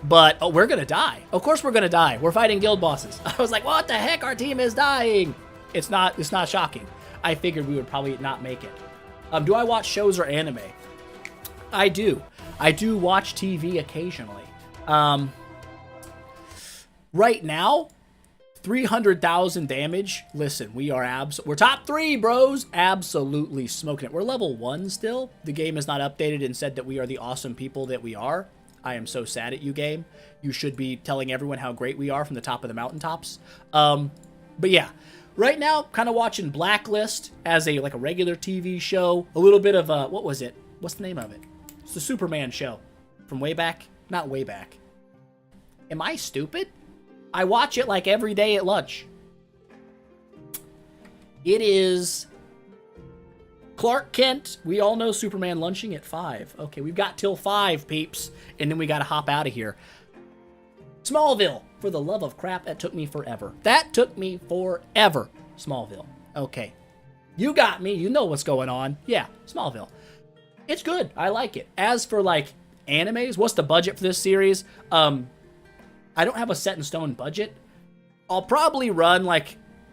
But, oh, we're gonna die. Of course we're gonna die. We're fighting guild bosses. I was like, what the heck? Our team is dying. It's not shocking. I figured we would probably not make it. Do I watch shows or anime? I do. I do watch TV occasionally. Right now, 300,000 damage. Listen, we're top 3, bros. Absolutely smoking it. We're level 1 still. The game is not updated and said that we are the awesome people that we are. I am so sad at you, game. You should be telling everyone how great we are from the top of the mountaintops. But yeah, right now, kind of watching Blacklist as a regular TV show. A little bit of what was it? What's the name of it? It's the Superman show from way back. Not way back. Am I stupid? I watch it like every day at lunch. It is Clark Kent. We all know Superman lunching at 5. Okay, we've got till 5, peeps. And then we got to hop out of here. Smallville. For the love of crap, that took me forever. That took me forever. Smallville. Okay. You got me. You know what's going on. Yeah, Smallville. It's good. I like it. As for, animes, what's the budget for this series? I don't have a set in stone budget. I'll probably run,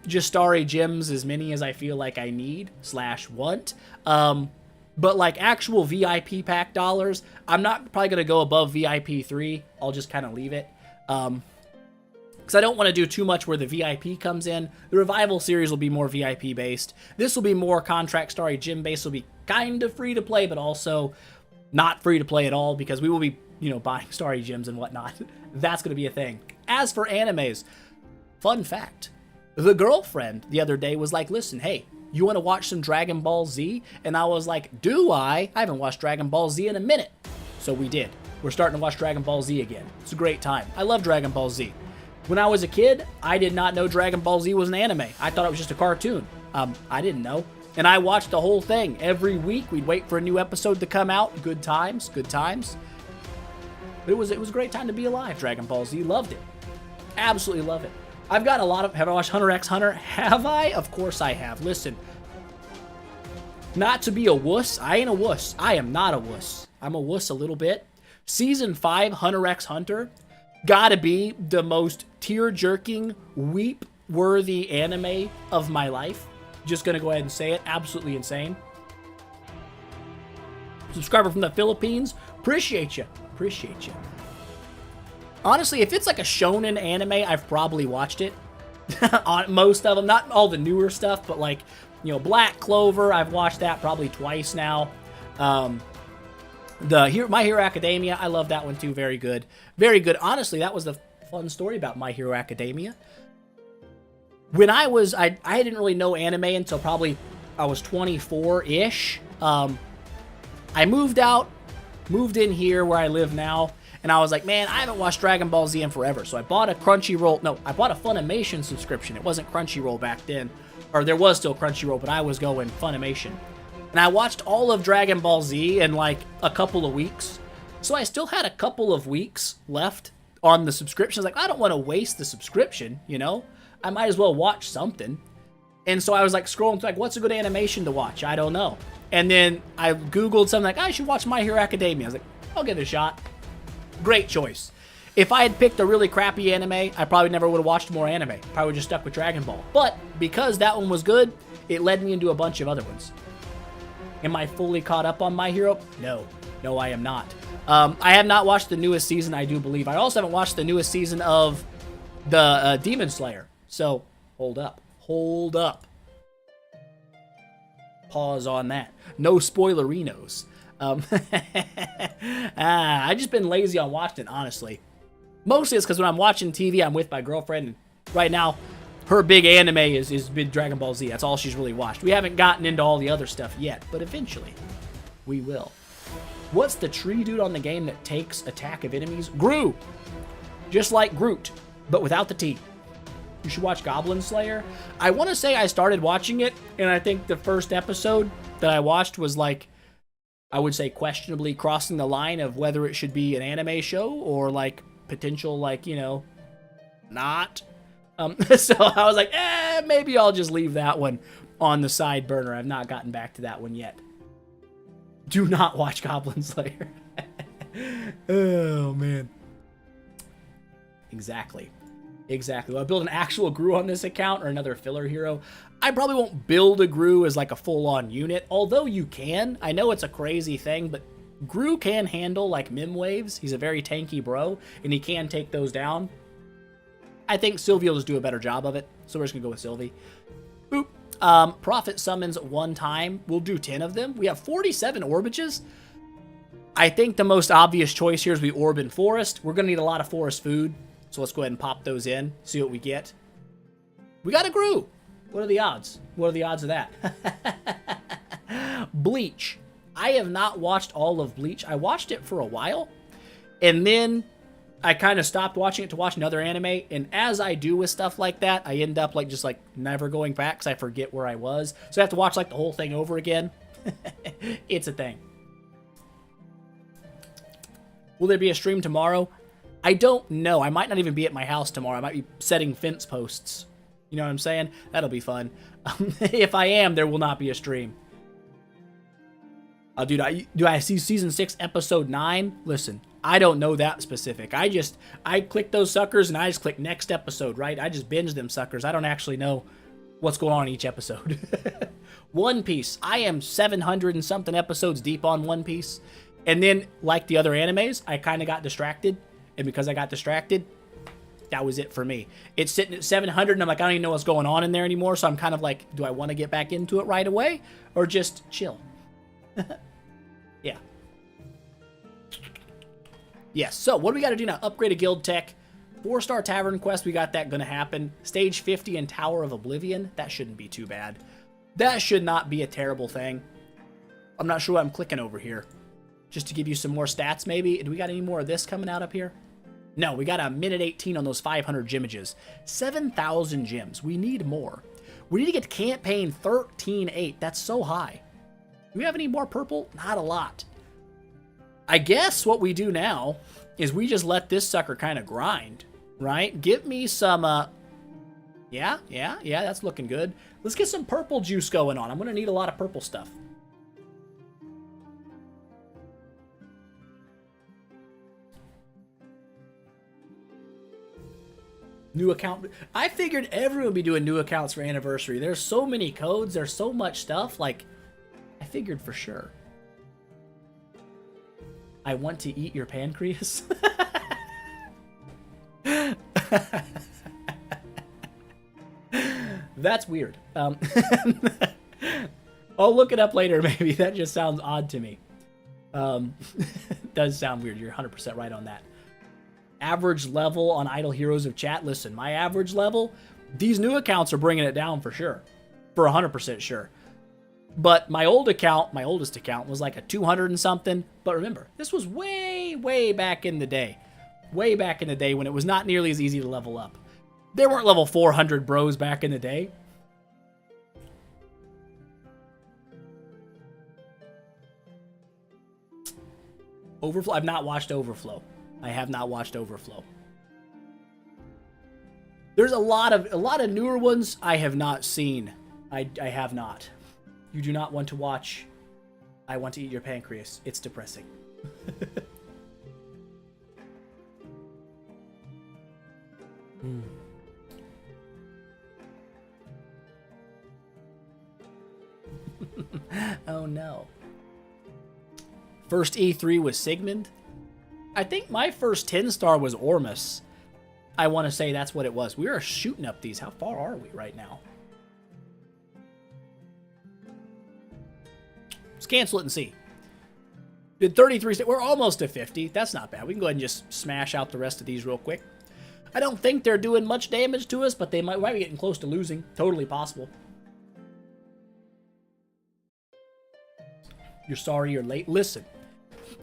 just Starry gems as many as I feel like I need / want. But actual VIP pack dollars, I'm not probably going to go above VIP 3. I'll just kind of leave it. Because I don't want to do too much where the VIP comes in. The Revival series will be more VIP based. This will be more contract Starry gem based. Will be kind of free to play, but also not free to play at all because we will be, buying Starry gems and whatnot. That's going to be a thing. As for animes, fun fact. The girlfriend the other day was like, listen, hey, you want to watch some Dragon Ball Z? And I was like, do I? I haven't watched Dragon Ball Z in a minute. So we did. We're starting to watch Dragon Ball Z again. It's a great time. I love Dragon Ball Z. When I was a kid, I did not know Dragon Ball Z was an anime. I thought it was just a cartoon. I didn't know. And I watched the whole thing. Every week, we'd wait for a new episode to come out. Good times, good times. But it was a great time to be alive, Dragon Ball Z. Loved it. Absolutely love it. I've got a lot of... Have I watched Hunter x Hunter? Have I? Of course I have. Listen. Not to be a wuss. I ain't a wuss. I am not a wuss. I'm a wuss a little bit. Season 5, Hunter x Hunter, gotta be the most tear-jerking, weep-worthy anime of my life. Just gonna go ahead and say it. Absolutely insane. Subscriber from the Philippines. Appreciate you. Appreciate you. Honestly, if it's a shonen anime, I've probably watched it. On most of them. Not all the newer stuff, but Black Clover, I've watched that probably twice now. My Hero Academia, I love that one too. Very good. Very good. Honestly, that was the fun story about My Hero Academia. When I didn't really know anime until probably I was 24-ish. I moved in here where I live now, and I was like, man, I haven't watched Dragon Ball Z in forever. So I bought a I bought a Funimation subscription. It wasn't Crunchyroll back then. Or there was still Crunchyroll, but I was going Funimation. And I watched all of Dragon Ball Z in a couple of weeks. So I still had a couple of weeks left on the subscription. I was like, I don't want to waste the subscription, I might as well watch something. And so I was scrolling through, what's a good animation to watch? I don't know. And then I Googled something I should watch My Hero Academia. I was like, I'll give it a shot. Great choice. If I had picked a really crappy anime, I probably never would have watched more anime. Probably would just stuck with Dragon Ball. But because that one was good, it led me into a bunch of other ones. Am I fully caught up on My Hero? No. No, I am not. I have not watched the newest season, I do believe. I also haven't watched the newest season of the Demon Slayer. So, hold up. Hold up. Pause on that. No spoilerinos. I've just been lazy on watching it, honestly. Mostly it's because when I'm watching TV, I'm with my girlfriend. And right now, her big anime is been Dragon Ball Z. That's all she's really watched. We haven't gotten into all the other stuff yet, but eventually, we will. What's the tree dude on the game that takes attack of enemies? Gru! Just like Groot, but without the T. You should watch Goblin Slayer. I want to say I started watching it, and I think the first episode that I watched was I would say questionably crossing the line of whether it should be an anime show or potential not. So I was like, maybe I'll just leave that one on the side burner. I've not gotten back to that one yet. Do not watch Goblin Slayer. Oh, man. Exactly. Will I build an actual Gru on this account or another filler hero? I probably won't build a Gru as a full-on unit, although you can. I know it's a crazy thing, but Gru can handle Mim waves. He's a very tanky bro, and he can take those down. I think Sylvie will just do a better job of it, so we're just going to go with Sylvie. Boop. Prophet summons 1 time. We'll do 10 of them. We have 47 Orbages. I think the most obvious choice here is we orb in Forest. We're going to need a lot of Forest food, so let's go ahead and pop those in, see what we get. We got a Gru. What are the odds? What are the odds of that? Bleach. I have not watched all of Bleach. I watched it for a while, and then I kind of stopped watching it to watch another anime, and as I do with stuff like that, I end up just never going back because I forget where I was. So I have to watch the whole thing over again. It's a thing. Will there be a stream tomorrow? I don't know. I might not even be at my house tomorrow. I might be setting fence posts. You know what I'm saying? That'll be fun. If I am, there will not be a stream. Dude, do I see season 6, episode 9? Listen, I don't know that specific. I click those suckers and I just click next episode, right? I just binge them suckers. I don't actually know what's going on in each episode. One Piece. I am 700 and something episodes deep on One Piece. And then, like the other animes, I kind of got distracted. And because I got distracted, that was it for me. It's sitting at 700 and I'm like, I don't even know what's going on in there anymore. So I'm kind of like, do I want to get back into it right away? Or just chill? Yeah. Yes, so what do we got to do now? Upgrade a guild tech. 4-star tavern quest, we got that going to happen. Stage 50 in Tower of Oblivion. That shouldn't be too bad. That should not be a terrible thing. I'm not sure what I'm clicking over here. Just to give you some more stats, maybe. Do we got any more of this coming out up here? No, we got a minute 18 on those 500 gemages. 7,000 gems. We need more. We need to get to campaign 13.8. That's so high. Do we have any more purple? Not a lot. I guess what we do now is we just let this sucker kind of grind, right? Give me some, yeah, that's looking good. Let's get some purple juice going on. I'm going to need a lot of purple stuff. New account. I figured everyone would be doing new accounts for anniversary. There's so many codes. There's so much stuff. Like, I figured for sure. I want to eat your pancreas. That's weird. I'll look it up later, maybe. That just sounds odd to me. Does sound weird. You're 100% right on that. Average level on Idle Heroes of Chat. Listen, my average level, these new accounts are bringing it down for sure. For 100% sure. But my old account, my oldest account, was like a 200 and something. But remember, this was way, way back in the day. Way back in the day when it was not nearly as easy to level up. There weren't level 400 bros back in the day. Overflow? I've not watched Overflow. I have not watched Overflow. There's a lot of newer ones I have not seen. I have not. You do not want to watch I Want to Eat Your Pancreas. It's depressing. Oh no. First E3 was Sigmund. I think my first 10-star was Ormus. I want to say that's what it was. We are shooting up these. How far are we right now? Let's cancel it and see. Did 33. We're almost to 50. That's not bad. We can go ahead and just smash out the rest of these real quick. I don't think they're doing much damage to us, but they might be getting close to losing. Totally possible. You're sorry you're late. Listen.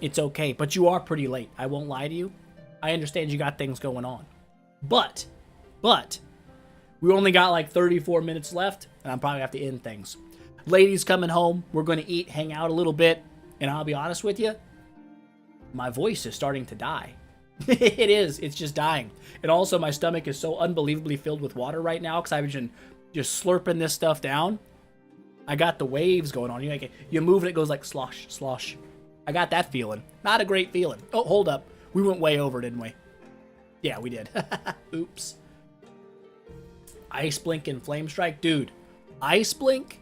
It's okay, but you are pretty late. I won't lie to you. I understand you got things going on. But, we only got like 34 minutes left, and I'm probably have to end things. Ladies coming home, we're going to eat, hang out a little bit, and I'll be honest with you, my voice is starting to die. It is. It's just dying. And also, my stomach is so unbelievably filled with water right now because I've been just slurping this stuff down. I got the waves going on. You move and it goes like slosh, slosh. I got that feeling. Not a great feeling. Oh, hold up. We went way over, didn't we? Yeah, we did. Oops. Ice Blink and Flame Strike. Dude, Ice Blink,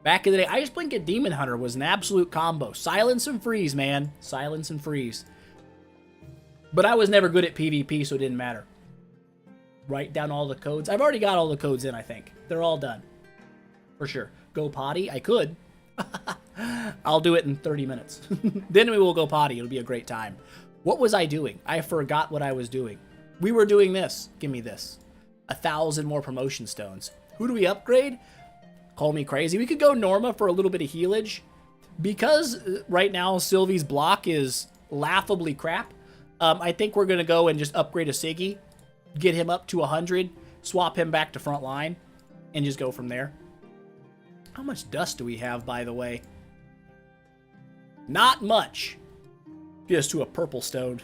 back in the day, Ice Blink and Demon Hunter was an absolute combo. Silence and freeze, man. Silence and freeze. But I was never good at PvP, so it didn't matter. write down all the codes. I've already got all the codes in, I think. They're all done. For sure. Go potty? I could. I'll do it in 30 minutes. Then we will go potty. It'll be a great time. What was I doing? I forgot what I was doing. We were doing this. Give me this. 1,000 more promotion stones. Who do we upgrade? Call me crazy. We could go Norma for a little bit of healage. Because right now Sylvie's block is laughably crap, I think we're going to go and just upgrade a Siggy, get him up to 100, swap him back to front line, and just go from there. How much dust do we have, by the way? Not much. Just to a purple stone.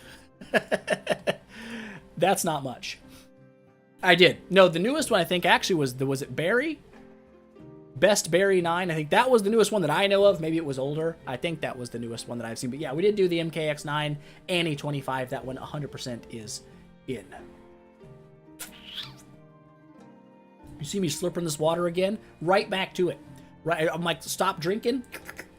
That's not much. I did. No, the newest one I think actually was it Berry? Best Berry 9. I think that was the newest one that I know of. Maybe it was older. I think that was the newest one that I've seen. But yeah, we did do the MKX9 and A25. That one 100% is in. You see me slurping this water again? Right back to it. Right, I'm like, stop drinking.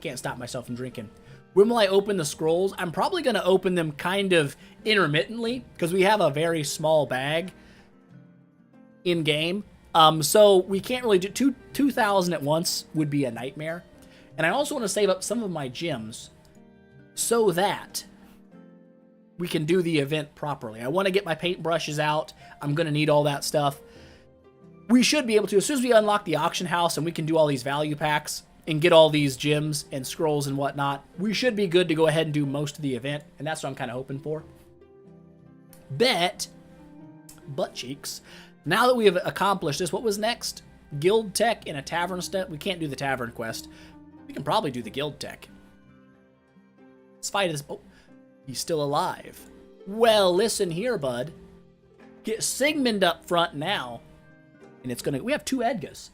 Can't stop myself from drinking. When will I open the scrolls? I'm probably going to open them kind of intermittently because we have a very small bag in game. So we can't really do 2,000 at once would be a nightmare. And I also want to save up some of my gems so that we can do the event properly. I want to get my paintbrushes out. I'm going to need all that stuff. We should be able to, as soon as we unlock the auction house and we can do all these value packs and get all these gems and scrolls and whatnot, we should be good to go ahead and do most of the event. And that's what I'm kind of hoping for. Butt cheeks. Now that we have accomplished this, what was next? Guild Tech and a Tavern Step. We can't do the Tavern Quest. We can probably do the Guild Tech. Let's fight this. Oh, he's still alive. Well, listen here, bud. Get Sigmund up front now. And it's gonna, we have 2 Edgas.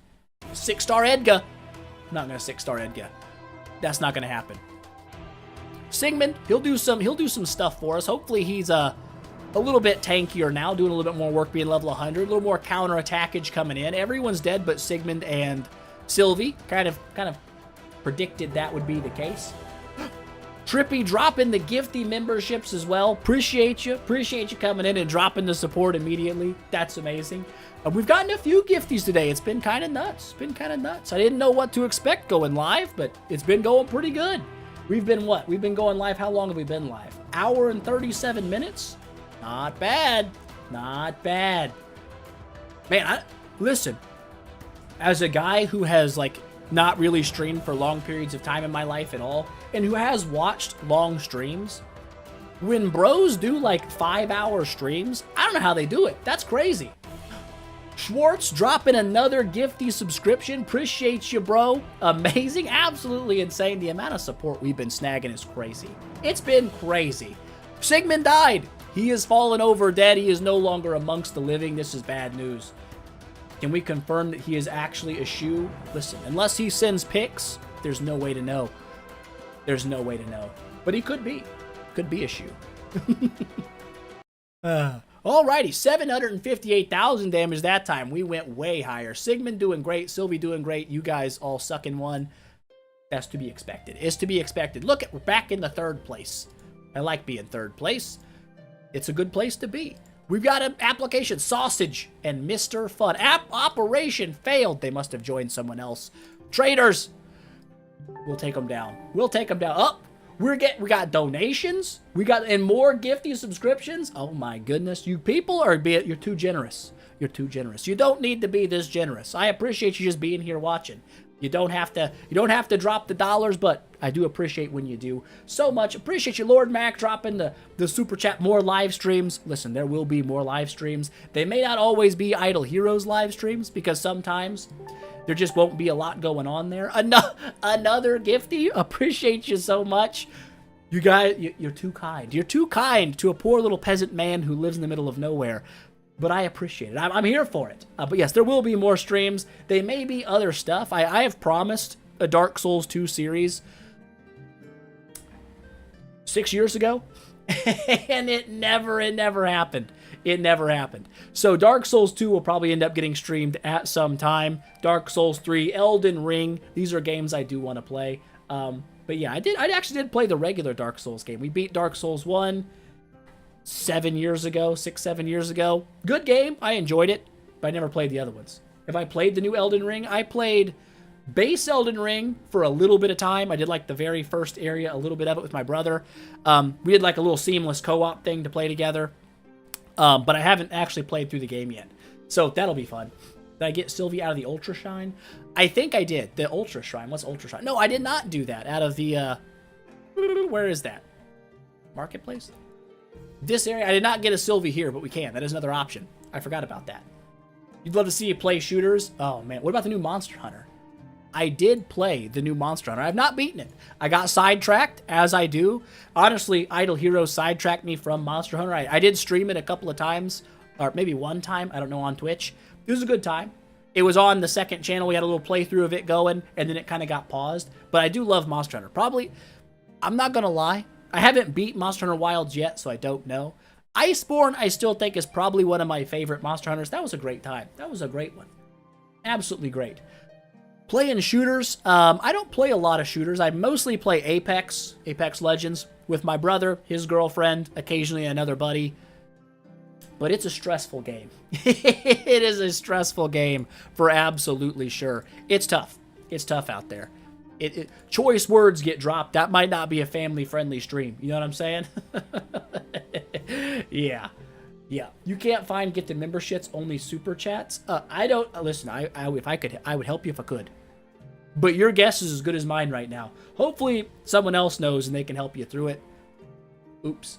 6-star Edgar. I'm not gonna 6-star Edgar. That's not gonna happen. Sigmund, he'll do some stuff for us. Hopefully he's a little bit tankier now, doing a little bit more work being level 100, a little more counter-attackage coming in. Everyone's dead but Sigmund and Sylvie. Kind of predicted that would be the case. Trippy dropping the Gifty memberships as well. Appreciate you coming in and dropping the support immediately. That's amazing. We've gotten a few Gifties today. It's been kind of nuts. I didn't know what to expect going live, but it's been going pretty good. We've been what? We've been going live. How long have we been live? Hour and 37 minutes? Not bad. Not bad. Man, listen. As a guy who has, like, not really streamed for long periods of time in my life at all, and who has watched long streams, when bros do, like, 5-hour streams, I don't know how they do it. That's crazy. Schwartz dropping another Gifty subscription. Appreciate you, bro. Amazing. Absolutely insane. The amount of support we've been snagging is crazy. It's been crazy. Sigmund died. He has fallen over dead. He is no longer amongst the living. This is bad news. Can we confirm that he is actually a shoe? Listen, unless he sends pics, there's no way to know. There's no way to know. But he could be. Could be a shoe. Alrighty, 758,000 damage that time. We went way higher. Sigmund doing great. Sylvie doing great. You guys all suck in one. That's to be expected. It's to be expected. Look, we're back in the 3rd place. I like being 3rd place. It's a good place to be. We've got an application, Sausage and Mr. Fun. Operation failed. They must have joined someone else. Traitors. We'll take them down. We'll take them down. Oh, we got donations. We got and more Gifty subscriptions. Oh my goodness, you people you're too generous. You're too generous. You don't need to be this generous. I appreciate you just being here watching. You don't have to drop the dollars, but I do appreciate when you do so much. Appreciate you, Lord Mac, dropping the super chat. More live streams. Listen, there will be more live streams. They may not always be Idle Heroes live streams because sometimes there just won't be a lot going on there. Another Gifty. Appreciate you so much. You guys, you're too kind. You're too kind to a poor little peasant man who lives in the middle of nowhere. But I appreciate it. I'm here for it. But yes, there will be more streams. They may be other stuff. I have promised a Dark Souls 2 series 6 years ago. And it never happened. It never happened. So Dark Souls 2 will probably end up getting streamed at some time. Dark Souls 3, Elden Ring. These are games I do want to play. But yeah, I actually did play the regular Dark Souls game. We beat Dark Souls 1. 7 years ago, 6, 7 years ago. Good game. I enjoyed it, but I never played the other ones. Have I played the new Elden Ring? I played base Elden Ring for a little bit of time. I did like the very first area, a little bit of it with my brother. We had like a little seamless co-op thing to play together. But I haven't actually played through the game yet. So that'll be fun. Did I get Sylvie out of the Ultra Shrine? I think I did. The Ultra Shrine. What's Ultra Shrine? No, I did not do that. Out of the, where is that? Marketplace? This area? I did not get a Sylvie here, but we can. That is another option. I forgot about that. You'd love to see you play shooters? Oh, man. What about the new Monster Hunter? I did play the new Monster Hunter. I've not beaten it. I got sidetracked, as I do. Honestly, Idle Heroes sidetracked me from Monster Hunter. I did stream it a couple of times, or maybe one time, I don't know, on Twitch. It was a good time. It was on the second channel. We had a little playthrough of it going, and then it kind of got paused. But I do love Monster Hunter. Probably, I'm not going to lie, I haven't beat Monster Hunter Wilds yet, so I don't know. Iceborne, I still think, is probably one of my favorite Monster Hunters. That was a great time. That was a great one. Absolutely great. Playing shooters, I don't play a lot of shooters. I mostly play Apex Legends, with my brother, his girlfriend, occasionally another buddy. But it's a stressful game. It is a stressful game, for absolutely sure. It's tough. It's tough out there. Choice words get dropped. That might not be a family-friendly stream. You know what I'm saying? Yeah. You can't find gifted memberships, only super chats. I don't listen. If I could, I would help you if I could. But your guess is as good as mine right now. Hopefully, someone else knows and they can help you through it. Oops.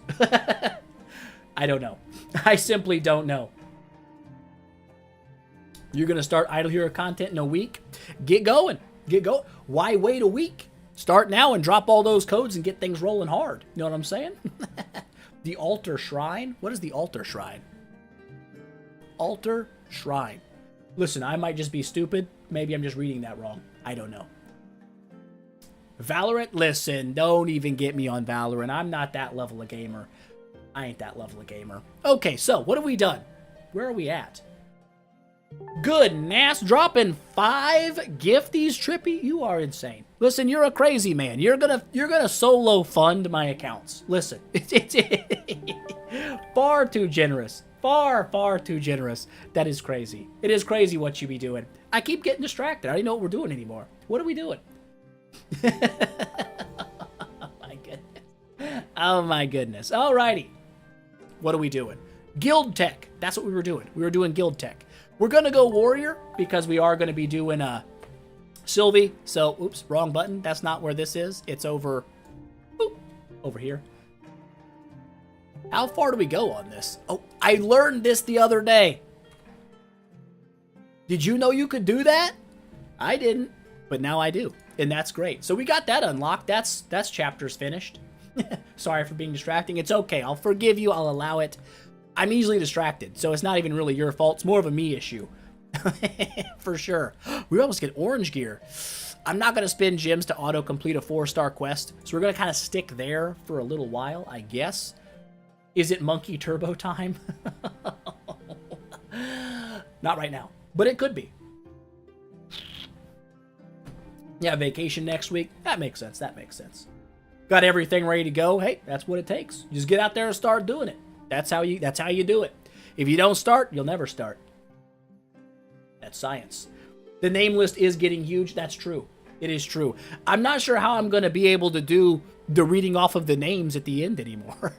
I don't know. I simply don't know. You're gonna start Idle Hero content in a week. Get going. Get going. Why wait a week? Start now and drop all those codes and get things rolling hard. You know what I'm saying? The Altar Shrine? What is the Altar Shrine? Altar Shrine. Listen, I might just be stupid. Maybe I'm just reading that wrong. I don't know. Valorant? Listen, don't even get me on Valorant. I'm not that level of gamer. I ain't that level of gamer. Okay, so what have we done? Where are we at? Goodness, dropping 5 gifties, Trippy? You are insane. Listen, you're a crazy man. You're gonna solo fund my accounts. Listen, it's far too generous. Far too generous. That is crazy. It is crazy what you be doing. I keep getting distracted. I don't even know what we're doing anymore. What are we doing? Oh my goodness. Alrighty. What are we doing? Guild Tech. That's what we were doing. We were doing Guild Tech. We're going to go Warrior because we are going to be doing Sylvie. So, oops, wrong button. That's not where this is. It's over here. How far do we go on this? Oh, I learned this the other day. Did you know you could do that? I didn't, but now I do. And that's great. So we got that unlocked. That's chapters finished. Sorry for being distracting. It's okay. I'll forgive you. I'll allow it. I'm easily distracted, so it's not even really your fault. It's more of a me issue. For sure. We almost get orange gear. I'm not going to spend gems to auto-complete a 4-star quest, so we're going to kind of stick there for a little while, I guess. Is it Monkey Turbo time? Not right now, but it could be. Yeah, vacation next week. That makes sense. That makes sense. Got everything ready to go. Hey, that's what it takes. You just get out there and start doing it. That's how you do it. If you don't start, you'll never start. That's science. The name list is getting huge. That's true. It is true. I'm not sure how I'm going to be able to do the reading off of the names at the end anymore.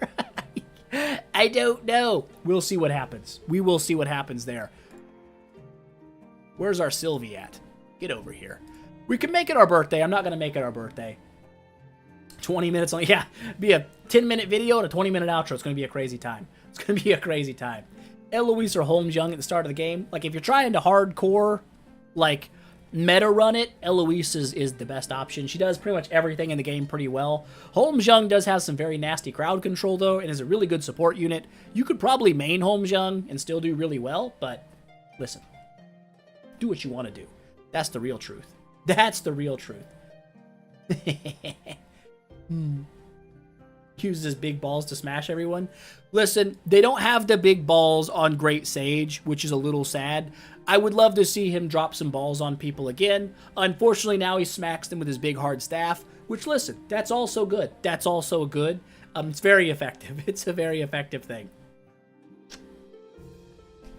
I don't know. We'll see what happens. We will see what happens there. Where's our Sylvie at? Get over here. We can make it our birthday. I'm not going to make it our birthday. 20 minutes on, yeah, be a 10-minute video and a 20-minute outro. It's going to be a crazy time. It's going to be a crazy time. Eloise or Holmes Young at the start of the game. Like, if you're trying to hardcore, like, meta run it, Eloise is the best option. She does pretty much everything in the game pretty well. Holmes Young does have some very nasty crowd control, though, and is a really good support unit. You could probably main Holmes Young and still do really well, but listen, do what you want to do. That's the real truth. That's the real truth. Uses his big balls to smash everyone. Listen, they don't have the big balls on Great Sage, which is a little sad. I would love to see him drop some balls on people again. Unfortunately, now he smacks them with his big hard staff, which, listen, that's also good. That's also good. It's very effective. It's a very effective thing.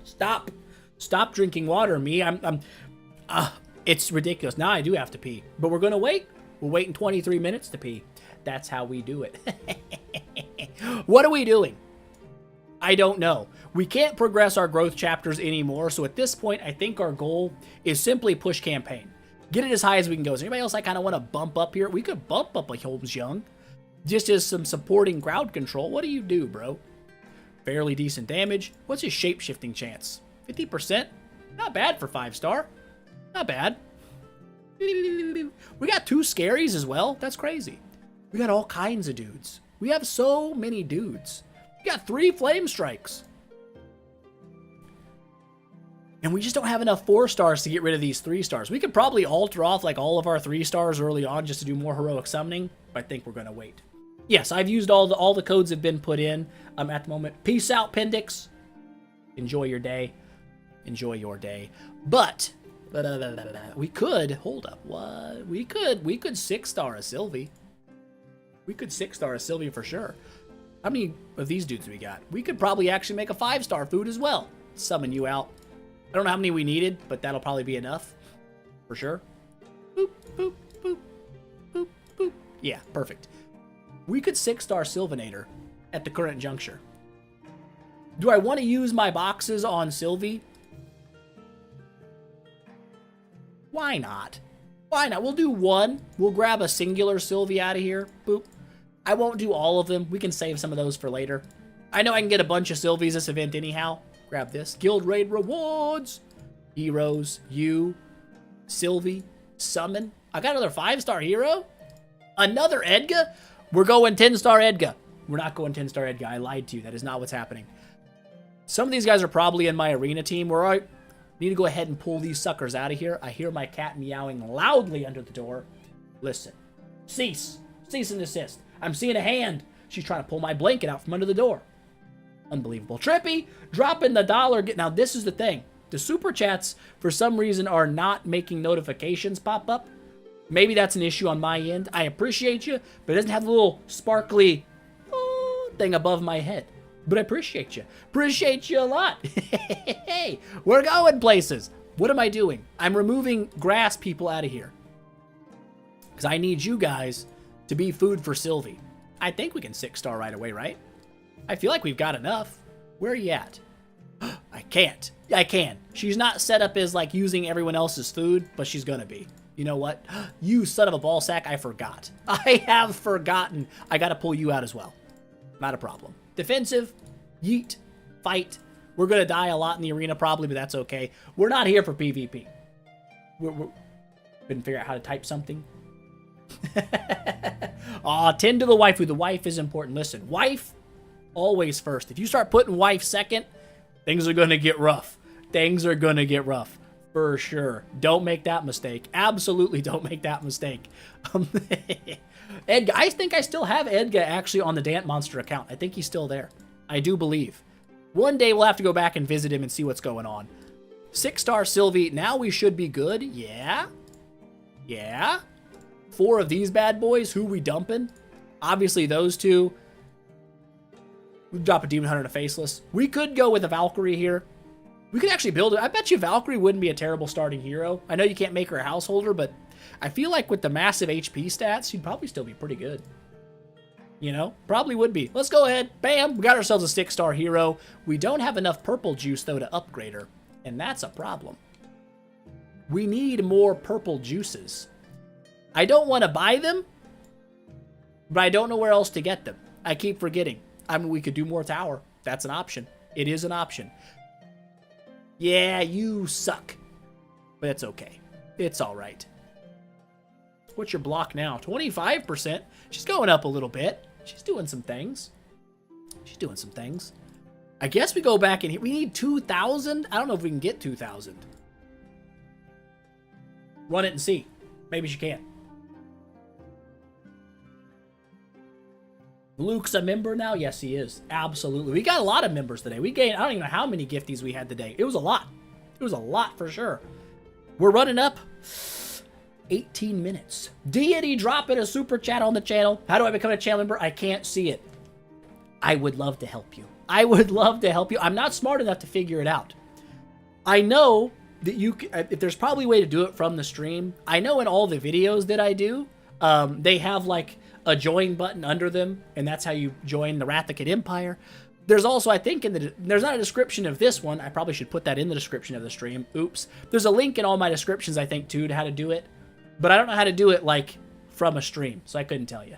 Stop drinking water, me. It's ridiculous. Now I do have to pee, but we're gonna wait. We're waiting 23 minutes to pee. That's how we do it. What are we doing? I don't know. We can't progress our growth chapters anymore, so at this point, I think our goal is simply push campaign. Get it as high as we can go. Is there anybody else I kind of want to bump up here? We could bump up a Holmes Young. Just as some supporting crowd control. What do you do, bro? Fairly decent damage. What's his shape-shifting chance? 50%? Not bad for 5-star. Not bad. We got 2 scaries as well. That's crazy. We got all kinds of dudes. We have so many dudes. We got 3 flame strikes. And we just don't have enough 4-stars to get rid of these 3-stars. We could probably alter off like all of our 3-stars early on just to do more heroic summoning. But I think we're going to wait. Yes, I've used all the codes have been put in at the moment. Peace out, Pendix. Enjoy your day. Enjoy your day. But we could, hold up, what? We could 6-star a Sylvie. We could 6-star a Sylvie for sure. How many of these dudes we got? We could probably actually make a 5-star food as well. Summon you out. I don't know how many we needed, but that'll probably be enough. For sure. Boop, boop, boop, boop, boop. Yeah, perfect. We could 6-star Sylvanator at the current juncture. Do I want to use my boxes on Sylvie? Why not? Why not? We'll do 1. We'll grab a singular Sylvie out of here. Boop. I won't do all of them. We can save some of those for later. I know I can get a bunch of Sylvies this event anyhow. Grab this. Guild Raid rewards. Heroes. You. Sylvie. Summon. I got another 5-star hero. Another Edgar. We're going 10-star Edgar. We're not going 10-star Edgar. I lied to you. That is not what's happening. Some of these guys are probably in my arena team where I need to go ahead and pull these suckers out of here. I hear my cat meowing loudly under the door. Listen. Cease. Cease and desist. I'm seeing a hand. She's trying to pull my blanket out from under the door. Unbelievable. Trippy, dropping the $1. Now, this is the thing. The super chats, for some reason, are not making notifications pop up. Maybe that's an issue on my end. I appreciate you, but it doesn't have the little sparkly thing above my head. But I appreciate you. Appreciate you a lot. Hey, we're going places. What am I doing? I'm removing grass people out of here. Because I need you guys to be food for Sylvie. I think we can 6-star right away, right? I feel like we've got enough. Where are you at? I can't. I can. She's not set up as like using everyone else's food, but she's gonna be. You know what? You son of a ball sack, I forgot. I have forgotten. I gotta pull you out as well. Not a problem. Defensive, yeet, fight. We're gonna die a lot in the arena probably, but that's okay. We're not here for PvP. We're couldn't figure out how to type something. Aw, tend to the waifu. The wife is important. Listen, wife, always first. If you start putting wife second, things are gonna get rough. Things are gonna get rough. For sure. Don't make that mistake. Absolutely don't make that mistake. Edgar, I think I still have Edgar actually on the Dant Monster account. I think he's still there. I do believe. One day we'll have to go back and visit him and see what's going on. 6-star Sylvie. Now we should be good. Yeah. Yeah. 4 of these bad boys. Who we dumping? Obviously those 2. We drop a Demon Hunter and a Faceless. We could go with a Valkyrie here. We could actually build it. I bet you Valkyrie wouldn't be a terrible starting hero. I know you can't make her a householder, but I feel like with the massive HP stats, she'd probably still be pretty good. You know? Probably would be. Let's go ahead. Bam! We got ourselves a 6-star hero. We don't have enough purple juice, though, to upgrade her. And that's a problem. We need more purple juices. I don't want to buy them, but I don't know where else to get them. I keep forgetting. I mean, we could do more tower. That's an option. It is an option. Yeah, you suck. But it's okay. It's all right. What's your block now? 25%. She's going up a little bit. She's doing some things. She's doing some things. I guess we go back in here. We need 2,000. I don't know if we can get 2,000. Run it and see. Maybe she can. Luke's a member now? Yes, he is. Absolutely. We got a lot of members today. We gained, I don't even know how many gifties we had today. It was a lot. It was a lot for sure. We're running up 18 minutes. Deity dropping a super chat on the channel. How do I become a channel member? I can't see it. I would love to help you. I would love to help you. I'm not smart enough to figure it out. I know that if there's probably a way to do it from the stream. I know in all the videos that I do, they have like a join button under them, and that's how you join the Rathakid Empire. There's also, I think, there's not a description of this one. I probably should put that in the description of the stream. Oops. There's a link in all my descriptions, I think, too, to how to do it. But I don't know how to do it, like, from a stream, so I couldn't tell you.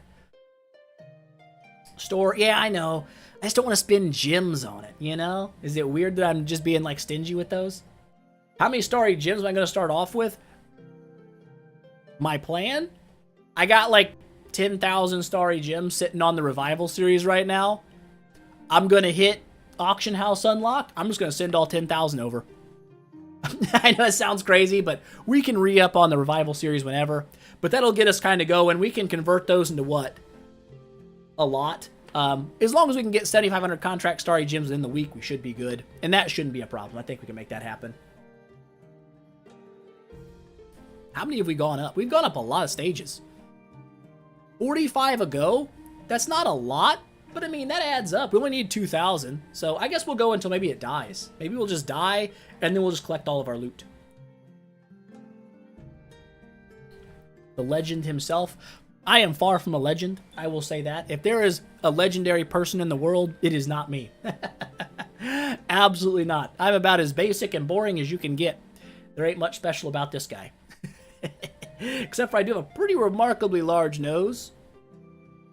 Store, yeah, I know. I just don't want to spend gems on it, you know? Is it weird that I'm just being, like, stingy with those? How many Starry gems am I going to start off with? My plan? I got, like, 10,000 Starry gems sitting on the Revival series right now. I'm going to hit Auction House Unlock. I'm just going to send all 10,000 over. I know it sounds crazy, but we can re-up on the Revival series whenever. But that'll get us kind of going. We can convert those into what? A lot. As long as we can get 7,500 contract Starry gems in the week, we should be good. And that shouldn't be a problem. I think we can make that happen. How many have we gone up? We've gone up a lot of stages. 45 a go? That's not a lot. But, I mean, that adds up. We only need 2,000. So, I guess we'll go until maybe it dies. Maybe we'll just die, and then we'll just collect all of our loot. The legend himself. I am far from a legend. I will say that. If there is a legendary person in the world, it is not me. Absolutely not. I'm about as basic and boring as you can get. There ain't much special about this guy. Except for I do have a pretty remarkably large nose.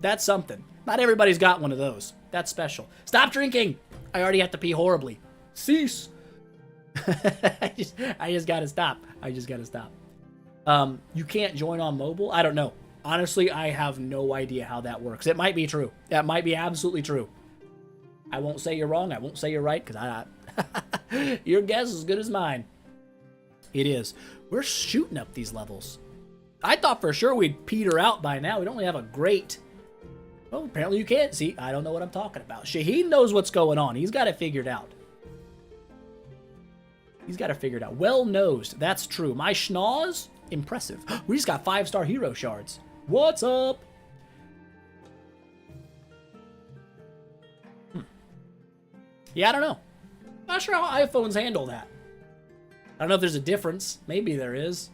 That's something. Not everybody's got one of those. That's special. Stop drinking! I already have to pee horribly. Cease! I just gotta stop. I just gotta stop. You can't join on mobile? I don't know. Honestly, I have no idea how that works. It might be true. That might be absolutely true. I won't say you're wrong. I won't say you're right, because your guess is as good as mine. It is. We're shooting up these levels. I thought for sure we'd peter out by now. We don't really have a great... Well, apparently you can't. See, I don't know what I'm talking about. Shaheen knows what's going on. He's got it figured out. He's got it figured out. Well-nosed. That's true. My schnoz? Impressive. We just got 5-star hero shards. What's up? Yeah, I don't know. Not sure how iPhones handle that. I don't know if there's a difference. Maybe there is.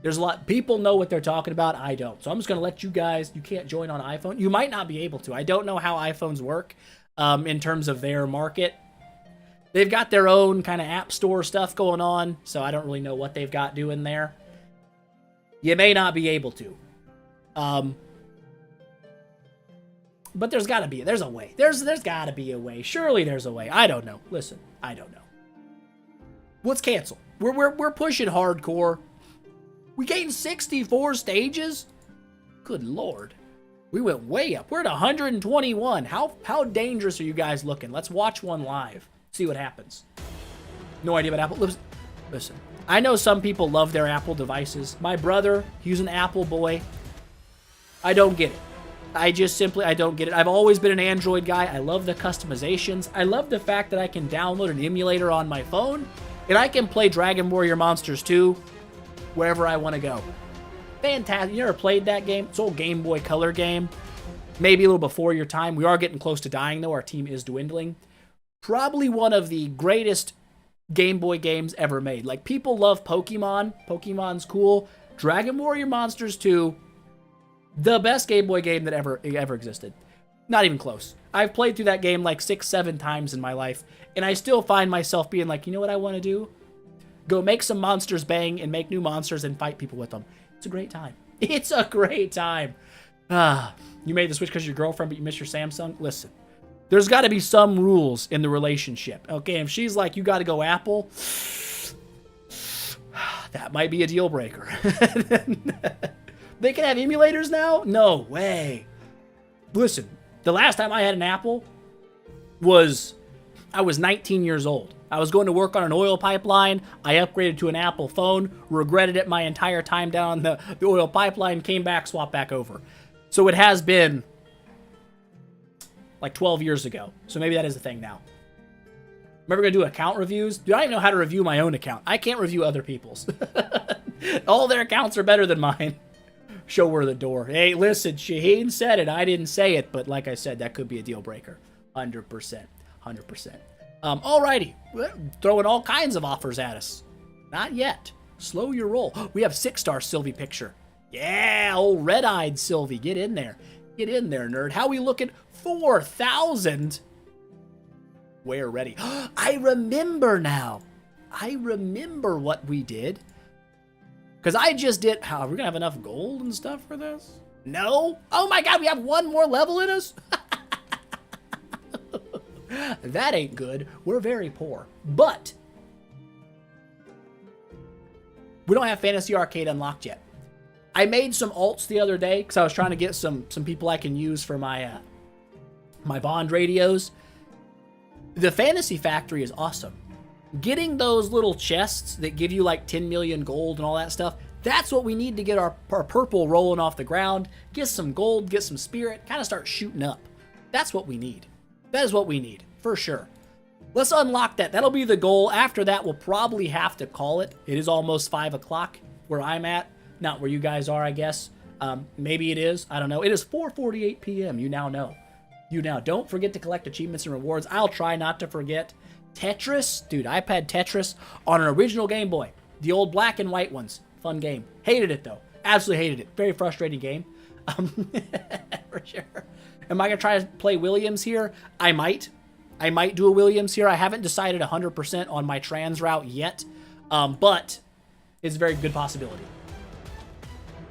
There's a lot. People know what they're talking about. I don't. So I'm just going to let you guys. You can't join on iPhone. You might not be able to. I don't know how iPhones work in terms of their market. They've got their own kind of app store stuff going on. So I don't really know what they've got doing there. You may not be able to. But there's got to be. There's a way. There's got to be a way. Surely there's a way. I don't know. Listen, I don't know. Let's cancel. We're pushing hardcore. We gained 64 stages? Good lord. We went way up. We're at 121. How dangerous are you guys looking? Let's watch one live. See what happens. No idea about Apple. Listen, I know some people love their Apple devices. My brother, he's an Apple boy. I don't get it. I don't get it. I've always been an Android guy. I love the customizations. I love the fact that I can download an emulator on my phone, and I can play Dragon Warrior Monsters 2 wherever I want to go. Fantastic. You never played that game? It's an old Game Boy Color game. Maybe a little before your time. We are getting close to dying, though. Our team is dwindling. Probably one of the greatest Game Boy games ever made. Like, people love Pokemon. Pokemon's cool. Dragon Warrior Monsters 2, the best Game Boy game that ever existed. Not even close. I've played through that game like 6-7 times in my life, and I still find myself being like, you know what I want to do? Go make some monsters bang and make new monsters and fight people with them. It's a great time. It's a great time. You made the switch because your girlfriend, but you miss your Samsung? Listen, there's got to be some rules in the relationship. Okay, if she's like, you got to go Apple, that might be a deal breaker. They can have emulators now? No way. Listen, the last time I had an Apple I was 19 years old. I was going to work on an oil pipeline. I upgraded to an Apple phone, regretted it my entire time down the oil pipeline, came back, swapped back over. So it has been like 12 years ago. So maybe that is a thing now. Remember going to do account reviews? Dude, I don't even know how to review my own account. I can't review other people's. All their accounts are better than mine. show her the door. Hey, listen, Shaheen said it. I didn't say it, but like I said, that could be a deal breaker. 100%. 100%. Alrighty. Throwing all kinds of offers at us. Not yet. Slow your roll. We have 6-star Sylvie picture. Yeah, old red-eyed Sylvie. Get in there. Get in there, nerd. How we looking? 4,000? We're ready. I remember now. I remember what we did. Because I just did... How, are we going to have enough gold and stuff for this? No? Oh my god, we have one more level in us? That ain't good. We're very poor. But... we don't have Fantasy Arcade unlocked yet. I made some alts the other day because I was trying to get some people I can use for my my Bond radios. The Fantasy Factory is awesome. Getting those little chests that give you like 10 million gold and all that stuff, that's what we need to get our purple rolling off the ground, get some gold, get some spirit, kind of start shooting up. That's what we need. That is what we need, for sure. Let's unlock that. That'll be the goal. After that, we'll probably have to call it. It is almost 5 o'clock where I'm at. Not where you guys are, I guess. Maybe it is. I don't know. It is 4:48 p.m. You now know. You now. Don't forget to collect achievements and rewards. I'll try not to forget. Tetris. Dude, I've had Tetris on an original Game Boy. The old black and white ones. Fun game. Hated it, though. Absolutely hated it. Very frustrating game. For sure. Am I going to try to play Williams here? I might. I might do a Williams here. I haven't decided 100% on my trans route yet, but it's a very good possibility.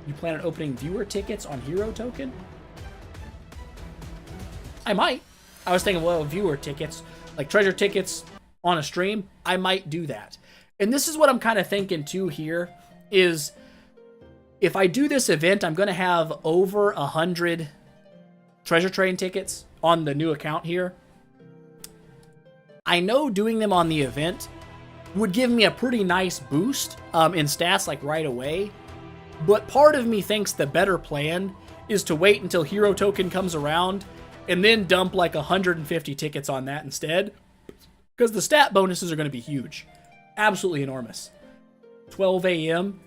You plan on opening viewer tickets on Hero Token? I might. I was thinking, well, viewer tickets, like treasure tickets on a stream, I might do that. And this is what I'm kind of thinking too here, is if I do this event, I'm going to have over 100 treasure train tickets on the new account here. I know doing them on the event would give me a pretty nice boost in stats like right away, but part of me thinks the better plan is to wait until Hero Token comes around and then dump like 150 tickets on that instead, because the stat bonuses are going to be huge. Absolutely enormous. 12 a.m.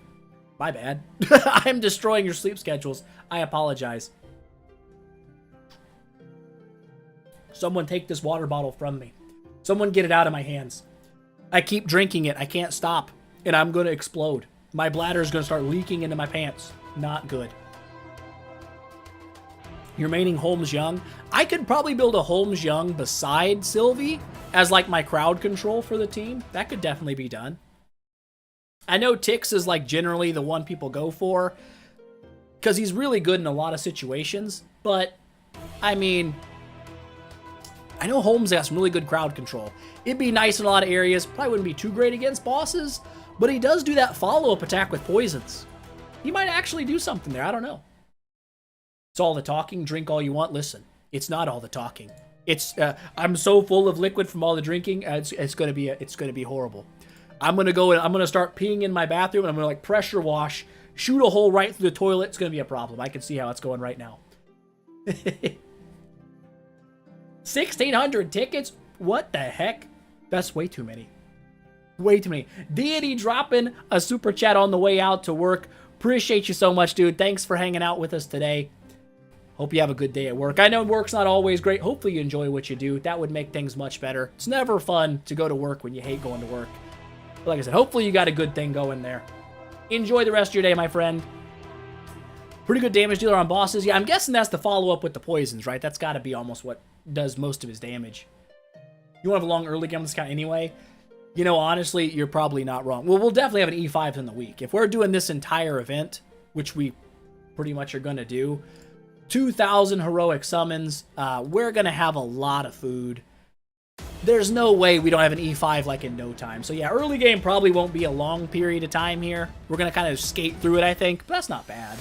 My bad. I'm destroying your sleep schedules. I apologize. Someone take this water bottle from me. Someone get it out of my hands. I keep drinking it. I can't stop. And I'm going to explode. My bladder is going to start leaking into my pants. Not good. You're maining Holmes Young. I could probably build a Holmes Young beside Sylvie as like my crowd control for the team. That could definitely be done. I know Tix is like generally the one people go for because he's really good in a lot of situations. But, I mean... I know Holmes has some really good crowd control. It'd be nice in a lot of areas. Probably wouldn't be too great against bosses, but he does do that follow-up attack with poisons. He might actually do something there. I don't know. It's all the talking. Drink all you want. Listen, it's not all the talking. It's I'm so full of liquid from all the drinking. It's gonna be horrible. I'm gonna go and I'm gonna start peeing in my bathroom and I'm gonna like pressure wash, shoot a hole right through the toilet. It's gonna be a problem. I can see how it's going right now. 1,600 tickets? What the heck? That's way too many. Way too many. Deity dropping a super chat on the way out to work. Appreciate you so much, dude. Thanks for hanging out with us today. Hope you have a good day at work. I know work's not always great. Hopefully you enjoy what you do. That would make things much better. It's never fun to go to work when you hate going to work. But like I said, hopefully you got a good thing going there. Enjoy the rest of your day, my friend. Pretty good damage dealer on bosses. Yeah, I'm guessing that's the follow-up with the poisons, right? That's got to be almost what does most of his damage. You want to have a long early game on this guy anyway? You know, honestly, you're probably not wrong. Well, we'll definitely have an E5 in the week. If we're doing this entire event, which we pretty much are going to do, 2,000 heroic summons, we're going to have a lot of food. There's no way we don't have an E5 like in no time. So yeah, early game probably won't be a long period of time here. We're going to kind of skate through it, I think, but that's not bad.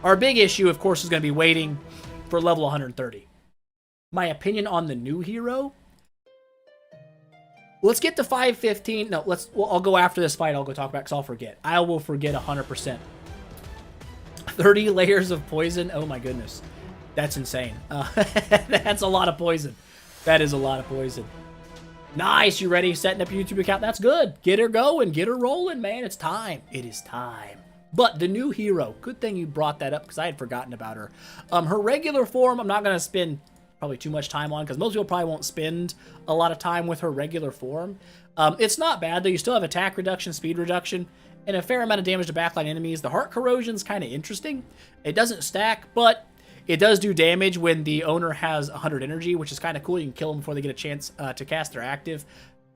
Our big issue, of course, is going to be waiting for level 130. My opinion on the new hero? Let's get to 515. No, I'll go after this fight. I'll go talk about it because I'll forget. I will forget 100%. 30 layers of poison. Oh my goodness. That's insane. That's a lot of poison. That is a lot of poison. Nice. You ready? Setting up your YouTube account. That's good. Get her going. Get her rolling, man. It's time. It is time. But the new hero, good thing you brought that up because I had forgotten about her. Her regular form, I'm not going to spend probably too much time on because most people probably won't spend a lot of time with her regular form. It's not bad though. You still have attack reduction, speed reduction, and a fair amount of damage to backline enemies. The heart corrosion's kind of interesting. It doesn't stack, but it does do damage when the owner has 100 energy, which is kind of cool. You can kill them before they get a chance to cast their active.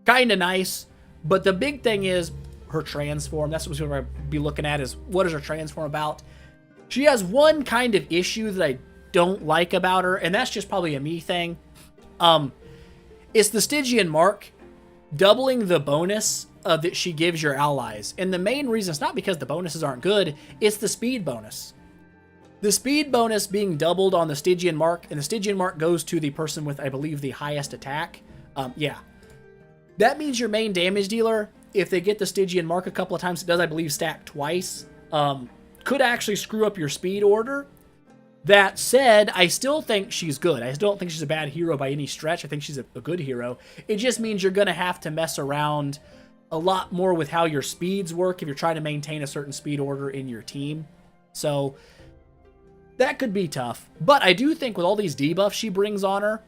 Kind of nice. But the big thing is her transform. That's what we're going to be looking at, is what is her transform about. She has one kind of issue that I don't like about her, and that's just probably a me thing. It's the Stygian Mark doubling the bonus that she gives your allies. And the main reason, it's not because the bonuses aren't good, it's the speed bonus. The speed bonus being doubled on the Stygian Mark, and the Stygian Mark goes to the person with, I believe, the highest attack. Yeah. That means your main damage dealer, if they get the Stygian Mark a couple of times, it does, I believe, stack twice, could actually screw up your speed order. That said, I still think she's good. I still don't think she's a bad hero by any stretch. I think she's a good hero. It just means you're going to have to mess around a lot more with how your speeds work if you're trying to maintain a certain speed order in your team. So that could be tough. But I do think with all these debuffs she brings on her,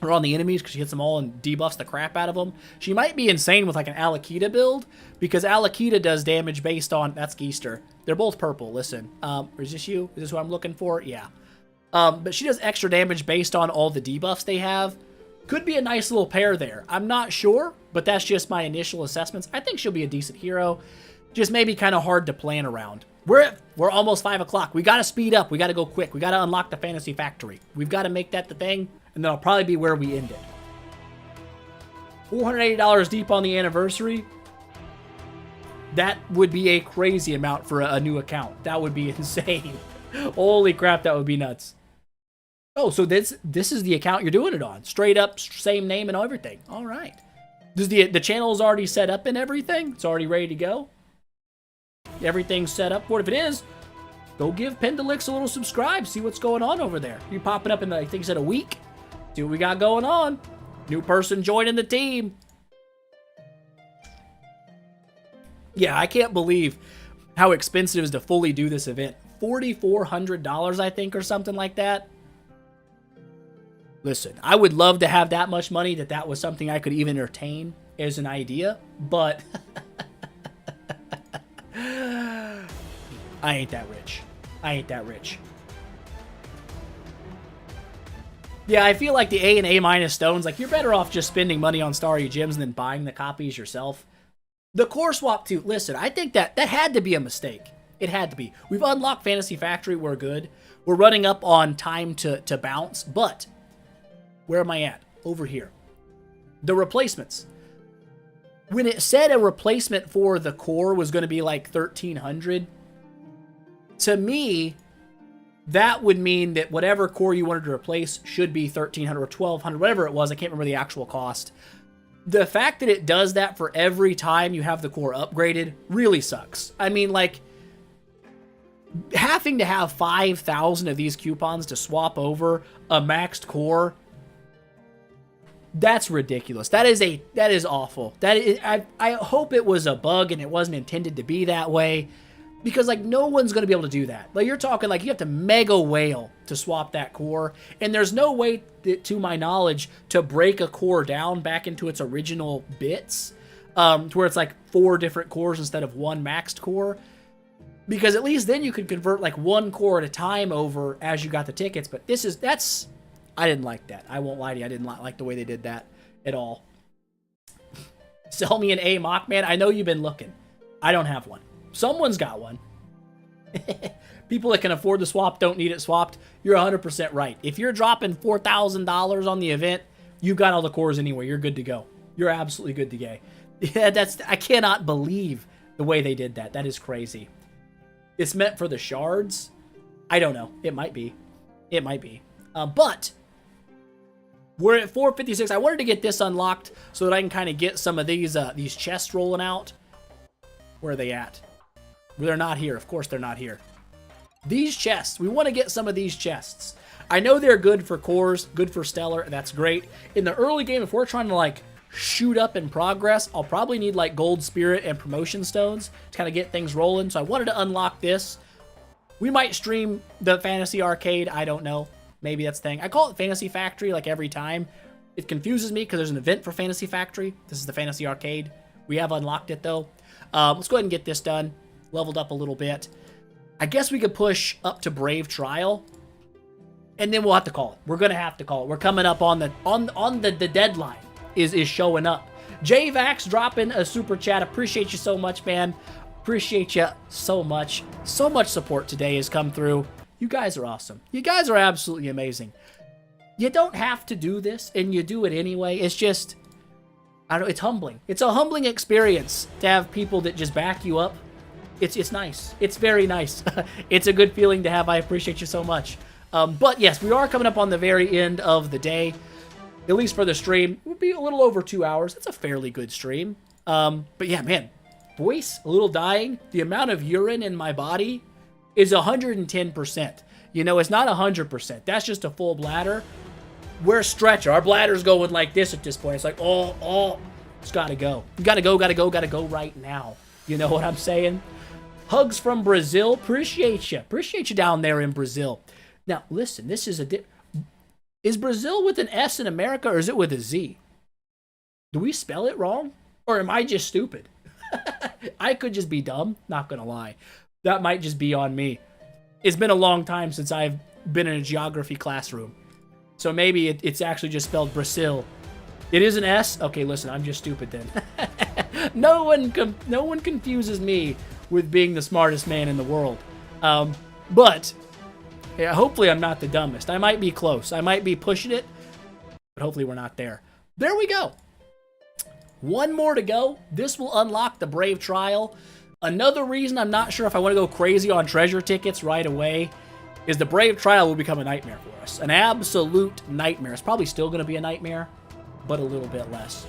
or on the enemies, because she hits them all and debuffs the crap out of them, she might be insane with like an Alakita build, because Alakita does damage based on, that's Geester. They're both purple, listen. Is this you? Is this what I'm looking for? Yeah. But she does extra damage based on all the debuffs they have. Could be a nice little pair there. I'm not sure, but that's just my initial assessments. I think she'll be a decent hero. Just maybe kind of hard to plan around. We're almost 5 o'clock. We got to speed up. We got to go quick. We got to unlock the Fantasy Factory. We've got to make that the thing, and that'll probably be where we end it. $480 deep on the anniversary. That would be a crazy amount for a new account. That would be insane. Holy crap, that would be nuts. Oh, so this is the account you're doing it on. Straight up, same name and everything. All right. Does the channel is already set up and everything? It's already ready to go? Everything's set up for it. If it is, go give Pendalix a little subscribe. See what's going on over there. You're popping up in, I think you said, a week. See what we got going on. New person joining the team. Yeah, I can't believe how expensive it is to fully do this event. $4,400, I think, or something like that. Listen, I would love to have that much money that was something I could even entertain as an idea, but I ain't that rich. I ain't that rich. Yeah, I feel like the A and A- stones, like, you're better off just spending money on Starry Gems than buying the copies yourself. The core swap too, listen, I think that had to be a mistake. It had to be. We've unlocked Fantasy Factory, we're good. We're running up on time to bounce, but where am I at? Over here. The replacements. When it said a replacement for the core was going to be like 1,300, to me, that would mean that whatever core you wanted to replace should be 1,300 or 1,200, whatever it was. I can't remember the actual cost. The fact that it does that for every time you have the core upgraded really sucks. I mean, like, having to have 5,000 of these coupons to swap over a maxed core, that's ridiculous. That is awful. I hope it was a bug and it wasn't intended to be that way, because, like, no one's going to be able to do that. Like, you're talking, like, you have to mega whale to swap that core, and there's no way, to my knowledge, to break a core down back into its original bits, to where it's, like, 4 different cores instead of 1 maxed core, because at least then you could convert, like, 1 core at a time over as you got the tickets, but I didn't like that. I won't lie to you. I didn't like the way they did that at all. Sell me an A Mockman. I know you've been looking. I don't have one. Someone's got one. People that can afford the swap don't need it swapped. You're 100% right. If you're dropping $4,000 on the event, you got all the cores anyway. You're good to go. You're absolutely good to go. Yeah, I cannot believe the way they did that. That is crazy. It's meant for the shards. I don't know. It might be. It might be. But we're at 456. I wanted to get this unlocked so that I can kind of get some of these chests rolling out. Where are they at? They're not here. Of course they're not here. These chests. We want to get some of these chests. I know they're good for cores, good for stellar. That's great. In the early game, if we're trying to, like, shoot up in progress. I'll probably need like gold spirit and promotion stones to kind of get things rolling. So I wanted to unlock this. We might stream the Fantasy Arcade. I don't know. Maybe that's the thing. I call it Fantasy Factory like every time. It confuses me because there's an event for Fantasy Factory. This is the Fantasy Arcade. We have unlocked it though. Let's go ahead and get this done. Leveled up a little bit. I guess we could push up to Brave Trial. And then we'll have to call it. We're going to have to call it. We're coming up on the deadline is showing up. JVax dropping a super chat. Appreciate you so much, man. Appreciate you so much. So much support today has come through. You guys are awesome. You guys are absolutely amazing. You don't have to do this, and you do it anyway. It's just, I don't know, it's humbling. It's a humbling experience to have people that just back you up. It's nice. It's very nice. It's a good feeling to have. I appreciate you so much. But yes, we are coming up on the very end of the day. At least for the stream. It would be a little over 2 hours. That's a fairly good stream. But yeah, man. Voice, a little dying. The amount of urine in my body is 110%. You know, it's not 100%. That's just a full bladder. We're stretching. Our bladder's going like this at this point. It's like, oh, it's gotta go. Gotta go right now. You know what I'm saying? Hugs from Brazil. Appreciate you. Appreciate you down there in Brazil. Now, listen, this is is Brazil with an S in America, or is it with a Z? Do we spell it wrong? Or am I just stupid? I could just be dumb, not gonna lie. That might just be on me. It's been a long time since I've been in a geography classroom. So maybe it's actually just spelled Brazil. It is an S? Okay, listen, I'm just stupid then. No one confuses me with being the smartest man in the world. But yeah, hopefully I'm not the dumbest. I might be close. I might be pushing it, but hopefully we're not there. There we go. One more to go. This will unlock the Brave Trial. Another reason I'm not sure if I want to go crazy on treasure tickets right away is the Brave Trial will become a nightmare for us. An absolute nightmare. It's probably still going to be a nightmare, but a little bit less.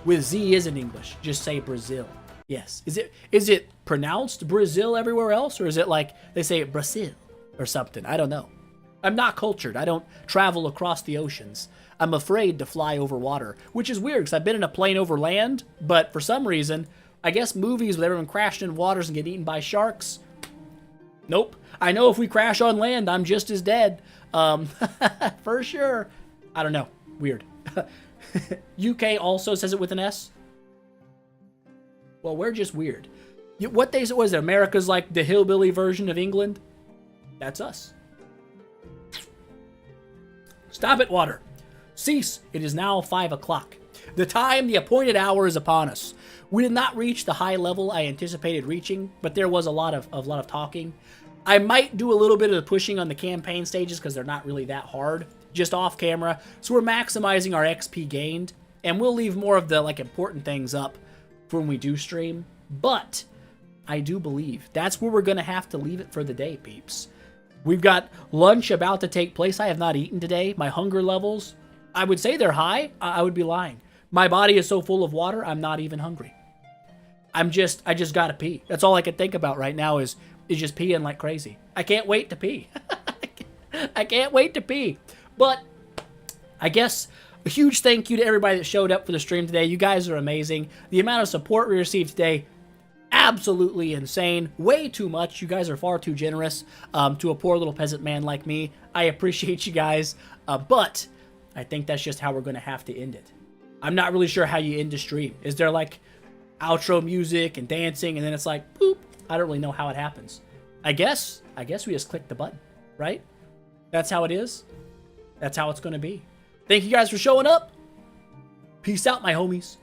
With Z is in English. Just say Brazil. Yes. Is it pronounced Brazil everywhere else, or is it like they say Brazil or something? I don't know. I'm not cultured. I don't travel across the oceans. I'm afraid to fly over water, which is weird because I've been in a plane over land, but for some reason, I guess movies with everyone crashing in waters and getting eaten by sharks. Nope. I know if we crash on land, I'm just as dead. For sure. I don't know. Weird. UK also says it with an S. Well, we're just weird. What is it? America's like the hillbilly version of England? That's us. Stop it, water. Cease. It is now 5 o'clock. The time, the appointed hour is upon us. We did not reach the high level I anticipated reaching, but there was a lot of talking. I might do a little bit of the pushing on the campaign stages because they're not really that hard, just off camera. So we're maximizing our XP gained, and we'll leave more of the like important things up for when we do stream. But I do believe that's where we're going to have to leave it for the day, peeps. We've got lunch about to take place. I have not eaten today. My hunger levels, I would say they're high. I would be lying. My body is so full of water, I'm not even hungry. I just gotta pee. That's all I can think about right now is just peeing like crazy. I can't wait to pee. I can't wait to pee. But I guess a huge thank you to everybody that showed up for the stream today. You guys are amazing. The amount of support we received today, absolutely insane. Way too much. You guys are far too generous to a poor little peasant man like me. I appreciate you guys. But I think that's just how we're going to have to end it. I'm not really sure how you end a stream. Is there like outro music and dancing and then it's like, boop? I don't really know how it happens. I guess we just click the button, right? That's how it is. That's how it's going to be. Thank you guys for showing up. Peace out, my homies.